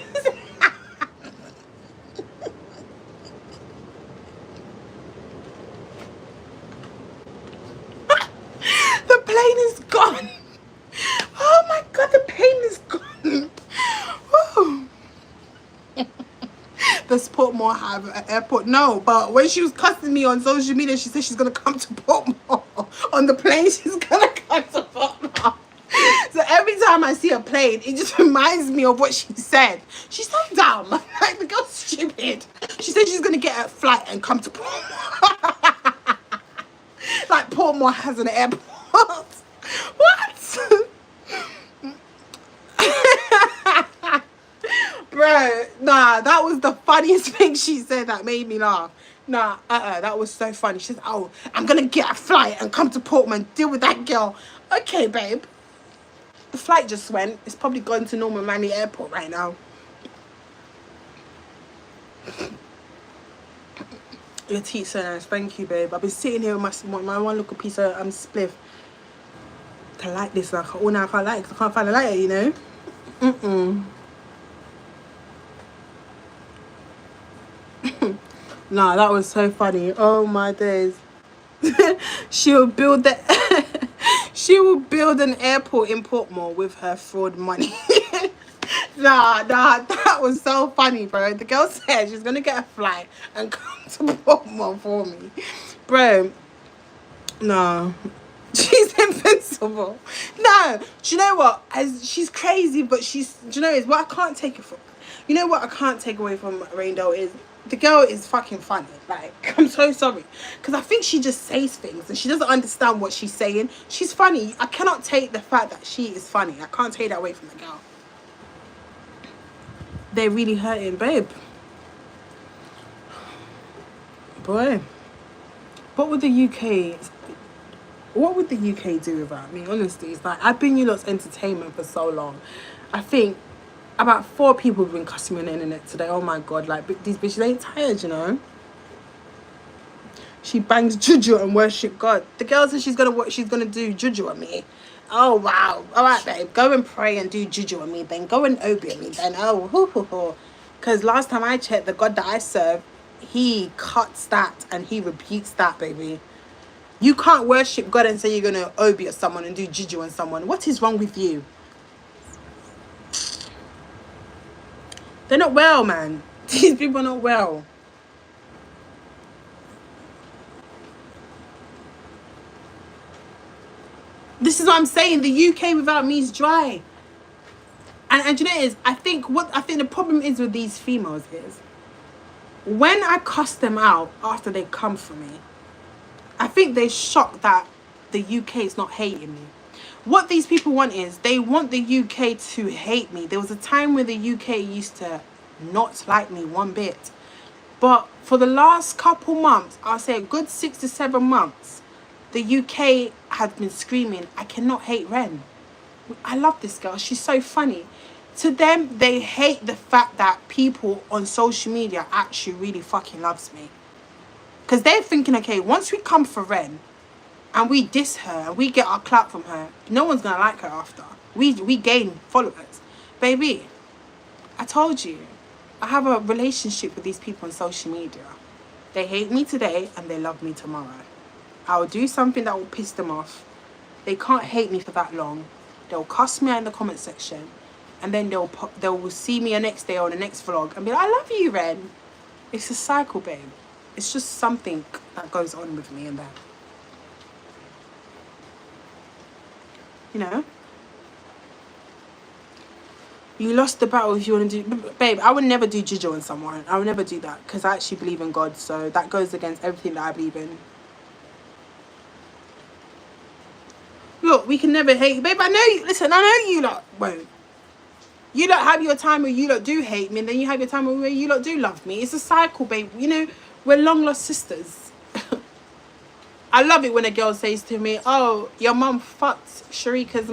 The plane is gone. Oh my God, the plane is gone. Woo. Does Portmore have an airport? No, but when she was cussing me on social media, she said she's going to come to Portmore. On the plane, she's going to come to Portmore. So every time I see a plane, it just reminds me of what she said. She's so dumb. Like, the girl's stupid. She said she's going to get a flight and come to Portmore. Like Portmore has an airport. What? Bro, nah, that was the funniest thing she said that made me laugh. Nah, that was so funny. She said, oh, I'm going to get a flight and come to Portman, deal with that girl. Okay, babe. The flight just went. It's probably gone to Norman Manley Airport right now. Your teeth so nice. Thank you, babe. I've been sitting here with my one little piece of spliff to light this. Like, oh, now I can't light it because I can't find a lighter, you know? Nah, that was so funny. Oh my days. She will build an airport in Portmore with her fraud money. Nah, that was so funny, bro. The girl said she's gonna get a flight and come to Portmore for me. Bro, no. She's invincible. No, do you know what? She's crazy, but do you know what I can't take it from? You know what I can't take away from Rainbow is the girl is fucking funny. Like, I'm so sorry. Because I think she just says things and she doesn't understand what she's saying. She's funny. I cannot take the fact that she is funny. I can't take that away from the girl. They're really hurting, babe. Boy. What would the UK do without me? Honestly, it's like, I've been you lot's entertainment for so long. I think about 4 people have been cussing me on the internet today. Oh my God, like, these bitches ain't tired, you know. She bangs juju and worship God. The girl says she's gonna do juju on me. Oh wow. All right, babe. Go and pray and do juju on me. Then go and obi on me. Then because last time I checked, the God that I serve, he cuts that and he rebukes that, baby. You can't worship God and say you're gonna obi at someone and do juju on someone. What is wrong with you? They're not well, man. These people are not well. This is what I'm saying. The UK without me is dry. And you know what it is? I think the problem is with these females is when I cuss them out after they come for me, I think they're shocked that the UK is not hating me. What these people want is they want the UK to hate me. There was a time when the UK used to not like me one bit. But for the last couple months, I'll say a good 6 to 7 months, the UK has been screaming, I cannot hate Ren. I love this girl. She's so funny. To them, they hate the fact that people on social media actually really fucking loves me. Because they're thinking, okay, once we come for Ren and we diss her and we get our clout from her, no one's going to like her after. We gain followers. Baby, I told you, I have a relationship with these people on social media. They hate me today and they love me tomorrow. I will do something that will piss them off. They can't hate me for that long. They'll cuss me out in the comment section. And then they'll see me the next day or the next vlog and be like, I love you, Ren. It's a cycle, babe. It's just something that goes on with me and that. You know? You lost the battle if you want to do... Babe, I would never do juju on someone. I would never do that because I actually believe in God. So that goes against everything that I believe in. Look, we can never hate. Babe, I know you... Listen, I know you lot won't. You lot have your time where you lot do hate me, and then you have your time where you lot do love me. It's a cycle, babe. You know, we're long lost sisters. I love it when a girl says to me, "Oh, your mum fucked Sharika's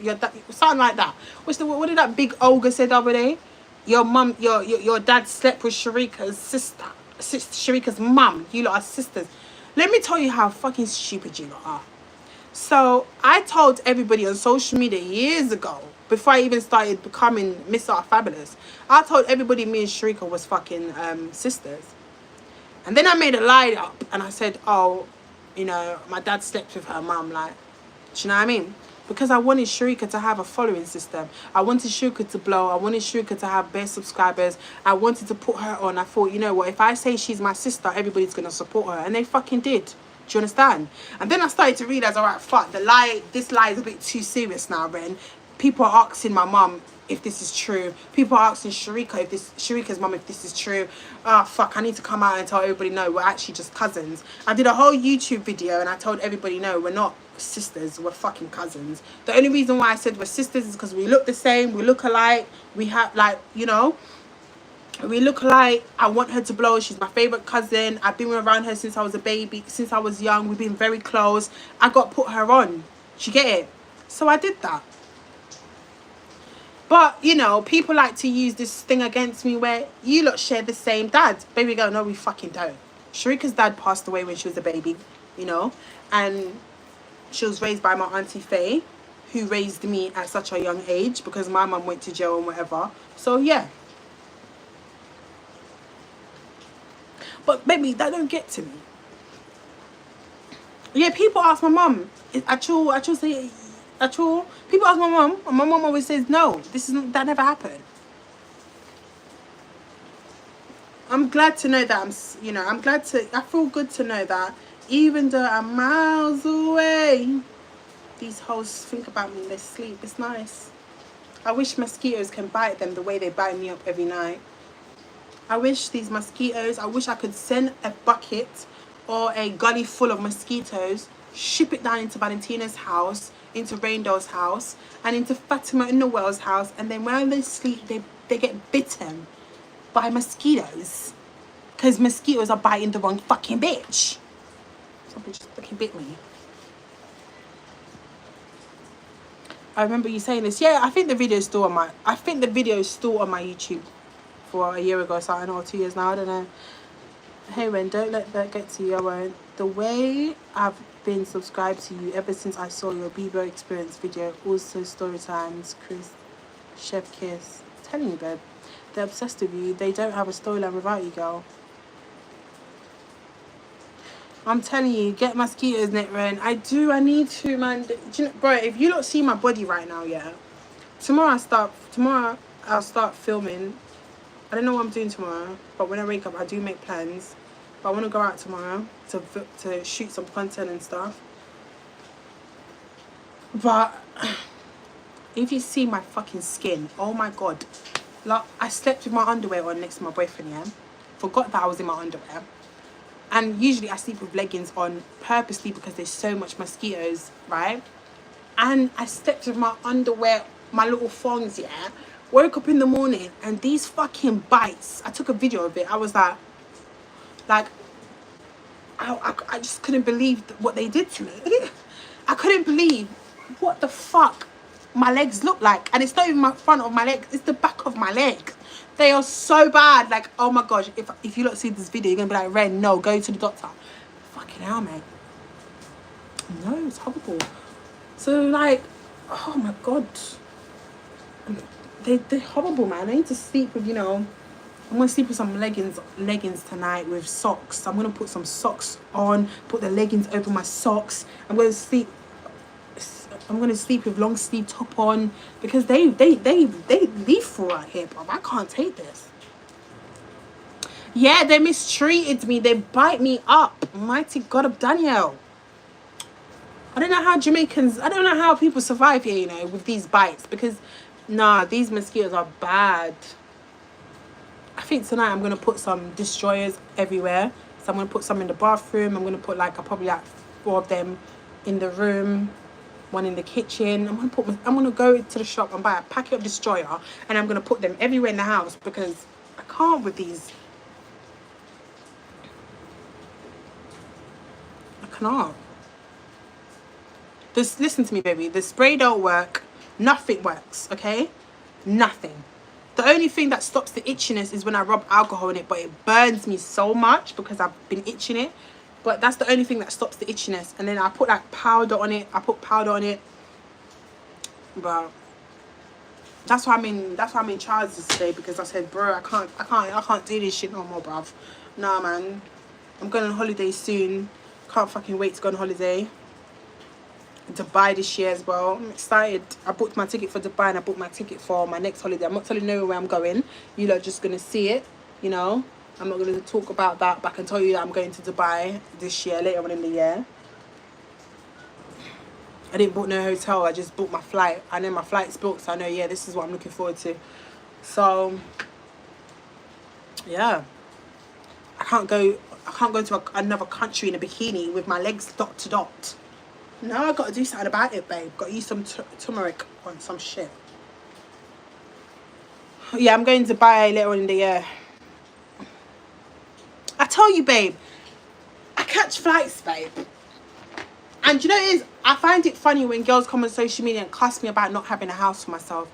your dad," something like that. What did that big Olga say the other day? Your dad slept with Sharika's sister, Sharika's mum. You lot are sisters. Let me tell you how fucking stupid you lot are. So I told everybody on social media years ago, before I even started becoming Miss Rfabulous, I told everybody me and Sharika was fucking sisters. And then I made a lie up and I said, oh, you know, my dad slept with her mum, like, do you know what I mean? Because I wanted Sharika to have a following system. I wanted Sharika to blow. I wanted Sharika to have best subscribers. I wanted to put her on. I thought, you know what, if I say she's my sister, everybody's going to support her. And they fucking did. Do you understand? And then I started to realize, all right, fuck, this lie is a bit too serious now, Ren. People are asking my mum if this is true. People are asking Sharika's mum if this is true. Oh, fuck, I need to come out and tell everybody, no, we're actually just cousins. I did a whole YouTube video and I told everybody, no, we're not sisters, we're fucking cousins. The only reason why I said we're sisters is because we look the same, we look alike, we have, like, you know, we look alike. I want her to blow. She's my favorite cousin. I've been around her since I was a baby, since I was young. We've been very close. I got put her on. Do you get it? So I did that. But, you know, people like to use this thing against me where you lot share the same dad. Baby girl, no, we fucking don't. Sharika's dad passed away when she was a baby, you know, and she was raised by my auntie Faye, who raised me at such a young age because my mum went to jail and whatever. So, yeah. But, baby, that don't get to me. Yeah, people ask my mum, actual say... People ask my mum, and my mum always says, no, that never happened. I'm glad to know that I feel good to know that even though I'm miles away, these hoes think about me in their sleep. It's nice. I wish mosquitoes can bite them the way they bite me up every night. I wish these mosquitoes, I wish I could send a bucket or a gully full of mosquitoes, ship it down into Valentina's house, into Raindel's house, and into Fatima in Noel's house, and then when they sleep, they get bitten by mosquitoes. Because mosquitoes are biting the wrong fucking bitch. Something just fucking bit me. I remember you saying this. Yeah, I think the video is still on my YouTube for a year ago or something, or 2 years now, I don't know. Hey Ren, don't let that get to you. I won't. The way I've been subscribed to you ever since I saw your Bieber experience video, also story times, Chris, Chef Kiss. I'm telling you, babe, they're obsessed with you. They don't have a storyline without you, girl. I'm telling you, get mosquitoes, net, Ren. I need to, man. Do you know, bro, if you don't see my body right now, yeah, tomorrow I'll start filming. I don't know what I'm doing tomorrow, but when I wake up, I do make plans. But I want to go out tomorrow to shoot some content and stuff. But if you see my fucking skin, oh my god. Like, I slept with my underwear on next to my boyfriend, yeah? Forgot that I was in my underwear. And usually I sleep with leggings on purposely because there's so much mosquitoes, right? And I slept with my underwear, my little thongs, yeah? Woke up in the morning and these fucking bites, I took a video of it. I was like I just couldn't believe what they did to me. I couldn't believe what the fuck my legs look like. And it's not even my front of my leg, it's the back of my leg. They are so bad. Like, oh my gosh, if you lot see this video, you're gonna be like, Ren, no, go to the doctor. Fucking hell, mate. No, it's horrible. So like, oh my god. They're horrible, man. I need to sleep with, I'm gonna sleep with some leggings tonight with socks. I'm gonna put some socks on, put the leggings over my socks. I'm gonna sleep with long sleeve top on because they lethal out here, bro. I can't take this. Yeah, they mistreated me. They bite me up. Mighty God of Daniel. I don't know how people survive here, with these bites because, nah, these mosquitoes are bad. I think tonight I'm going to put some destroyers everywhere. So I'm going to put some in the bathroom. I'm going to put I'll probably 4 of them in the room, 1 in the kitchen. I'm going to go to the shop and buy a packet of destroyer and I'm going to put them everywhere in the house because I can't with these. I cannot. Just listen to me, baby. The spray don't work. Nothing works, okay? Nothing. The only thing that stops the itchiness is when I rub alcohol in it, but it burns me so much because I've been itching it. But that's the only thing that stops the itchiness. And then I put powder on it. But that's why I'm in trousers today because I said, bro, I can't do this shit no more, bruv. Nah, man. I'm going on holiday soon. Can't fucking wait to go on holiday. Dubai this year as well. I'm excited. I booked my ticket for Dubai and I booked my ticket for my next holiday. I'm not telling no one where I'm going. You lot are just gonna see it, I'm not gonna talk about that, but I can tell you that I'm going to Dubai this year, later on in the year. I didn't book no hotel, I just booked my flight. I know my flight's booked, so I know, yeah, this is what I'm looking forward to. So yeah, I can't go to another country in a bikini with my legs dot to dot. No, I gotta do something about it, babe. Gotta use some turmeric on some shit. Yeah, I'm going to Dubai later on in the year. I tell you, babe, I catch flights, babe. And you know what it is? I find it funny when girls come on social media and cuss me about not having a house for myself.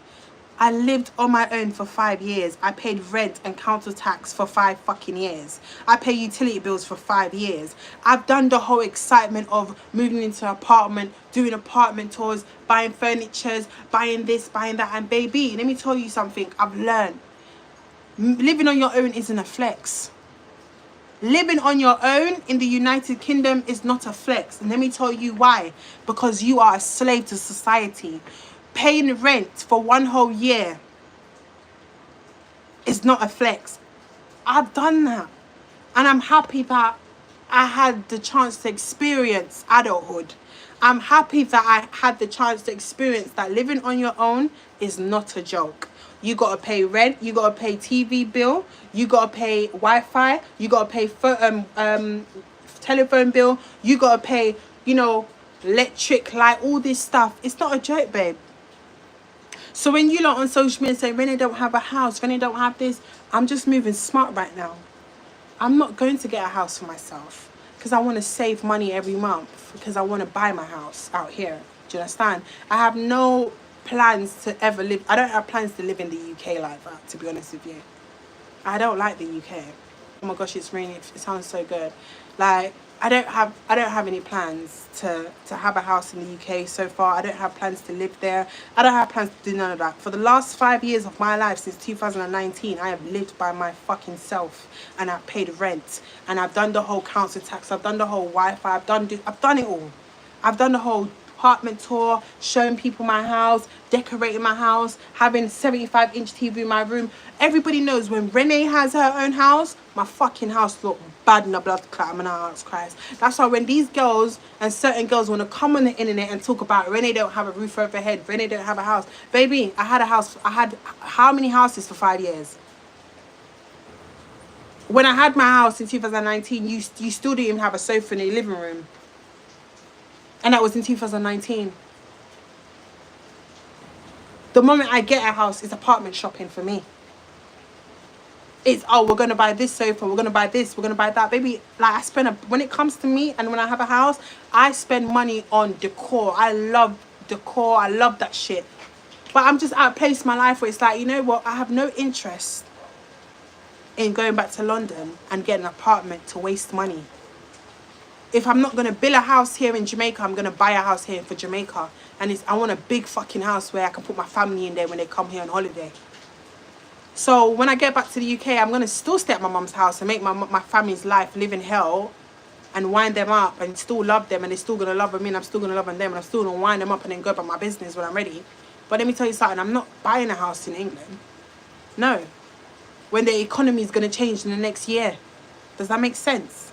I lived on my own for 5 years. I paid rent and council tax for 5 fucking years. I pay utility bills for 5 years. I've done the whole excitement of moving into an apartment, doing apartment tours, buying furnitures, buying this, buying that. And baby, let me tell you something. I've learned. Living on your own isn't a flex. Living on your own in the United Kingdom is not a flex. And let me tell you why. Because you are a slave to society. Paying rent for 1 whole year is not a flex. I've done that. And I'm happy that I had the chance to experience adulthood. I'm happy that I had the chance to experience that living on your own is not a joke. You got to pay rent. You got to pay TV bill. You got to pay Wi-Fi. You got to pay telephone bill. You got to pay, electric, light, all this stuff. It's not a joke, babe. So when you lot on social media say, Renee don't have a house, Renee don't have this, I'm just moving smart right now. I'm not going to get a house for myself because I want to save money every month because I want to buy my house out here. Do you understand? I have no plans to ever live. I don't have plans to live in the UK like that, to be honest with you. I don't like the UK. Oh my gosh, it's raining. It sounds so good. Like, I don't have any plans to have a house in the UK so far. I don't have plans to live there. I don't have plans to do none of that. For the last 5 years of my life, since 2019, I have lived by my fucking self and I've paid rent and I've done the whole council tax. I've done the whole Wi-Fi. I've done it all. I've done the whole apartment tour, showing people my house, decorating my house, having 75-inch TV in my room. Everybody knows when Renee has her own house, my fucking house look bad in the blood clot, I'm gonna ask Christ. That's why when these girls and certain girls want to come on the internet and talk about Renee don't have a roof over her head, Renee don't have a house. Baby, I had a house. I had how many houses for 5 years? When I had my house in 2019, you still didn't even have a sofa in your living room. And that was in 2019. The moment I get a house, it's apartment shopping for me. It's, oh, we're going to buy this sofa, we're going to buy this, we're going to buy that. Baby, like, when it comes to me and when I have a house, I spend money on decor. I love decor. I love that shit. But I'm just at a place in my life where it's like, you know what? I have no interest in going back to London and getting an apartment to waste money. If I'm not going to build a house here in Jamaica, I'm going to buy a house here for Jamaica. And I want a big fucking house where I can put my family in there when they come here on holiday. So when I get back to the UK, I'm going to still stay at my mum's house and make my family's life live in hell and wind them up and still love them, and they're still going to love me and I'm still going to love them, and I'm still going to wind them up and then go about my business when I'm ready. But let me tell you something, I'm not buying a house in England. No. When the economy is going to change in the next year. Does that make sense?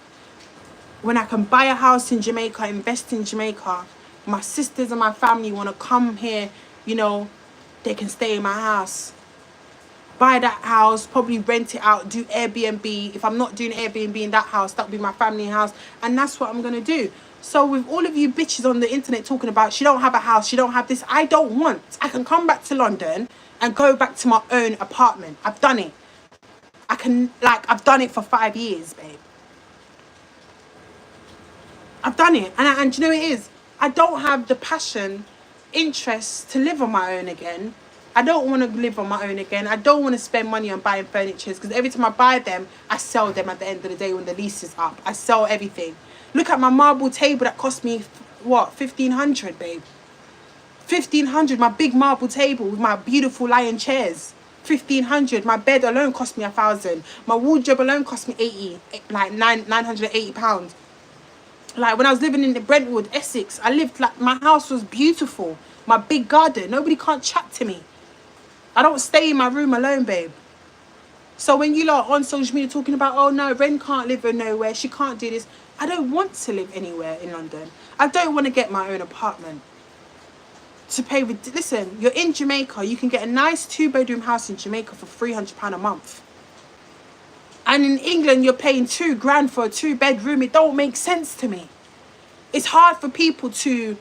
When I can buy a house in Jamaica, invest in Jamaica, my sisters and my family want to come here, you know, they can stay in my house. Buy that house, probably rent it out, do Airbnb. If I'm not doing Airbnb in that house, that'll be my family house. And that's what I'm going to do. So with all of you bitches on the internet talking about she don't have a house, she don't have this, I don't want. I can come back to London and go back to my own apartment. I've done it. I've done it for 5 years, babe. I've done it. And do you know what it is? I don't have the passion, interest to live on my own again. I don't want to live on my own again. I don't want to spend money on buying furniture because every time I buy them, I sell them at the end of the day when the lease is up. I sell everything. Look at my marble table that cost me, what, 1,500, babe? 1,500, my big marble table with my beautiful lion chairs. 1,500. My bed alone cost me 1,000. My wardrobe alone cost me 80, like £980. Like when I was living in the Brentwood, Essex, my house was beautiful. My big garden. Nobody can't chat to me. I don't stay in my room alone, babe. So when you lot on social media talking about, oh no, Ren can't live in nowhere, she can't do this. I don't want to live anywhere in London. I don't want to get my own apartment. To pay with, listen, you're in Jamaica, you can get a nice 2-bedroom house in Jamaica for £300 a month. And in England, you're paying £2,000 for a 2-bedroom. It don't make sense to me. It's hard for people to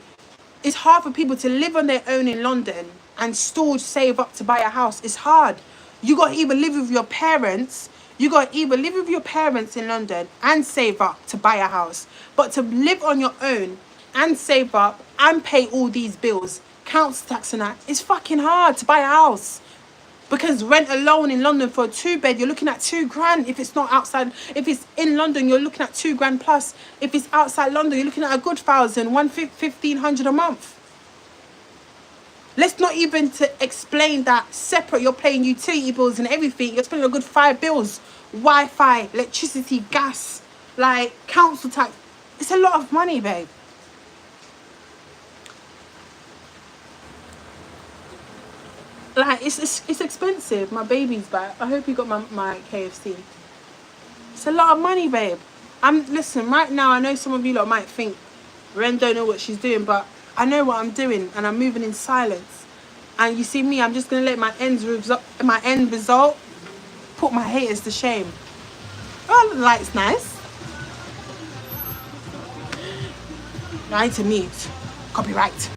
live on their own in London and still save up to buy a house. It's hard. You got to either live with your parents. You got to either live with your parents in London and save up to buy a house. But to live on your own and save up and pay all these bills, council tax and that, it's fucking hard to buy a house. Because rent alone in London for a 2-bed, you're looking at £2,000. If it's not outside, if it's in London, you're looking at £2,000 plus. If it's outside London, you're looking at a good 1,500 a month. Let's not even to explain that separate. You're paying utility bills and everything. You're spending a good 5 bills: Wi-Fi, electricity, gas, like council tax. It's a lot of money, babe. Like, it's expensive. My baby's back. I hope you got my KFC. It's a lot of money, babe. Listen, right now, I know some of you lot might think Ren don't know what she's doing, but I know what I'm doing, and I'm moving in silence. And you see me, I'm just going to let my end result put my haters to shame. Oh, the light's nice. I need to mute. Copyright.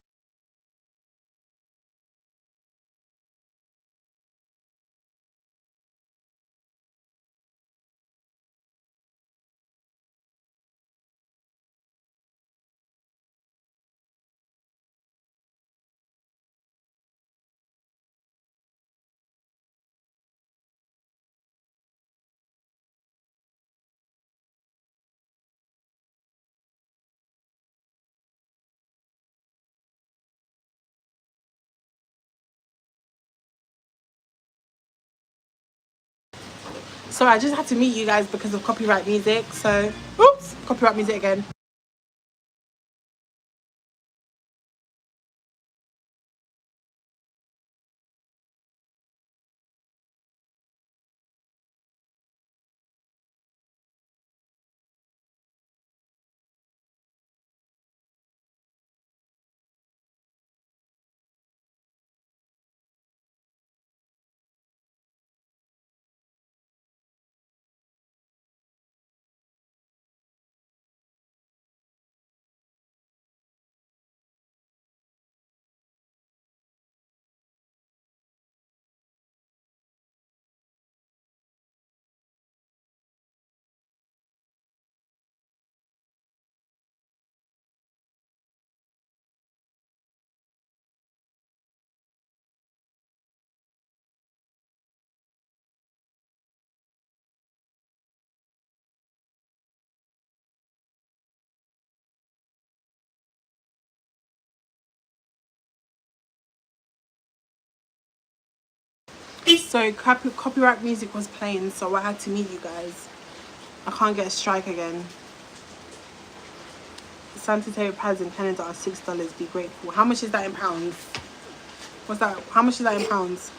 So I just had to meet you guys because of copyright music. So, oops, copyright music again. So copyright music was playing, so I had to meet you guys. I can't get a strike again. Sanitary pads in Canada are $6. Be grateful. How much is that in pounds? What's that? How much is that in pounds?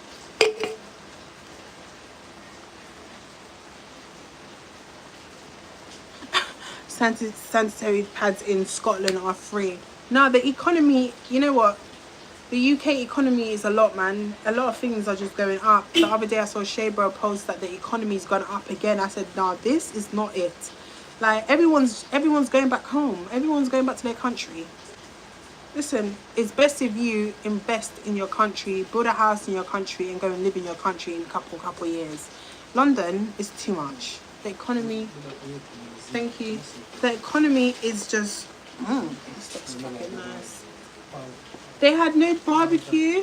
Sanitary pads in Scotland are free. Now the economy, you know what? The UK economy is a lot, man. A lot of things are just going up. The other day I saw Shaybro post that the economy's gone up again. I said, nah, this is not it. Like everyone's going back home. Everyone's going back to their country. Listen, it's best if you invest in your country, build a house in your country, and go and live in your country in a couple years. London is too much. The economy. Thank you. The economy is just. This looks fucking nice. They had no barbecue.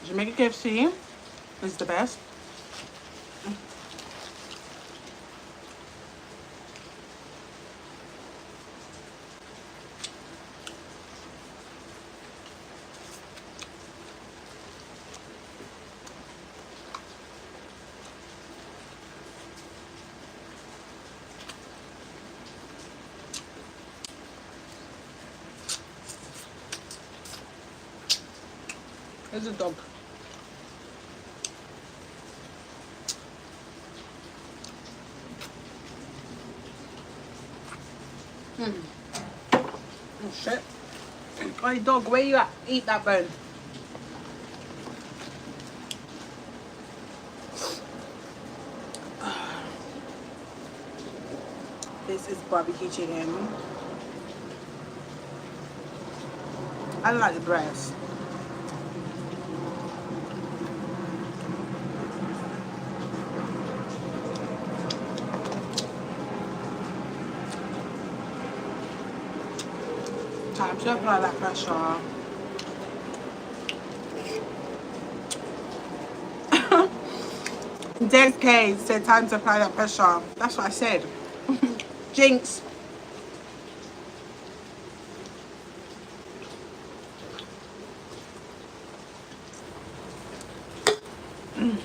Jamaica KFC is the best. There's a dog. Oh shit. Hey dog, where you at? Eat that bone. This is barbecue chicken. I like the breast. Time to apply that pressure. Des K said time to apply that pressure. That's what I said. Jinx. I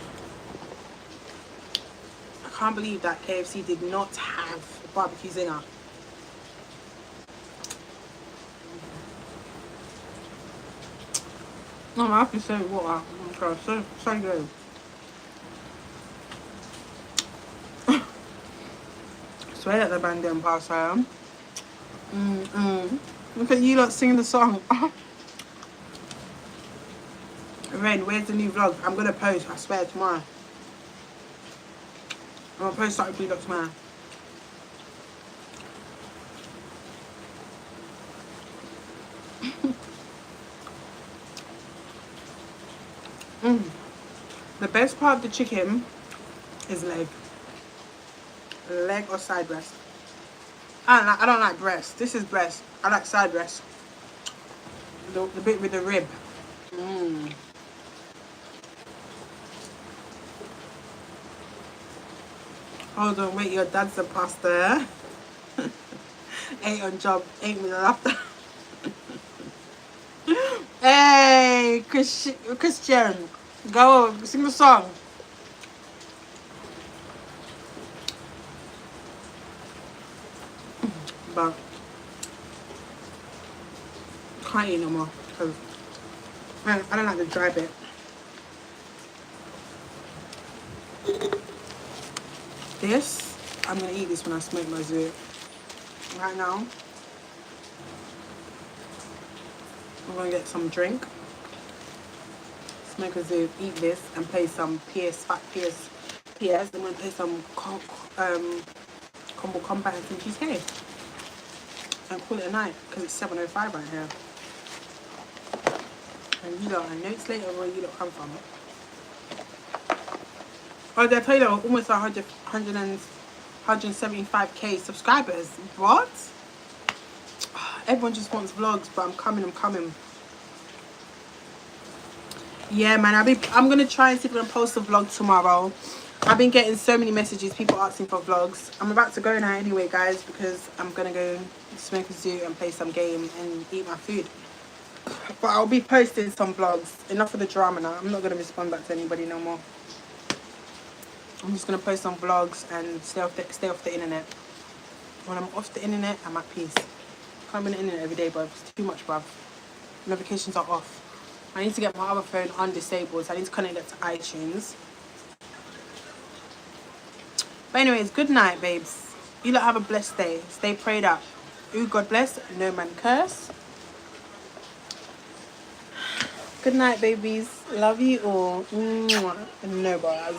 can't believe that KFC did not have barbecue zinger. No, I have to say water. Okay, so good. Swear that the band didn't pass out. Look at you lot singing the song. Ren, where's the new vlog? I'm gonna post, I swear, tomorrow. I'm gonna post something vlog tomorrow. The best part of the chicken is leg. Leg or side breast. I don't like breast. This is breast. I like side breast. The bit with the rib. Hold on, wait, your dad's a pastor. Ain't on job, ain't with the laughter. Hey, Christian, go sing the song. But can't eat no more because I don't like the dry bit. This, I'm gonna eat this when I smoke my zoo. Right now, I'm gonna get some drink, smoke a zoo, eat this, and play some PS. I'm gonna play some Combo Combat and some GTA, and call it a night because it's 7:05 right here. And you lot, I know it's later where you lot come from. Oh, did I tell you that we're almost 175k subscribers? What? Everyone just wants vlogs, but I'm coming. Yeah, man, I'm gonna try and see if I can post a vlog tomorrow. I've been getting so many messages, people asking for vlogs. I'm about to go now anyway, guys, because I'm gonna go smoke a zoo and play some game and eat my food. But I'll be posting some vlogs. Enough of the drama now. I'm not gonna respond back to anybody no more. I'm just gonna post some vlogs and stay off the internet. When I'm off the internet, I'm at peace. Can't be on the internet every day, bruv. It's too much, bruv. Notifications are off. I need to get my other phone undisabled, so I need to connect that to iTunes. But anyways, good night, babes. You lot have a blessed day. Stay prayed up. Ooh, God bless. No man curse. Good night, babies. Love you all. Mwah. No bars.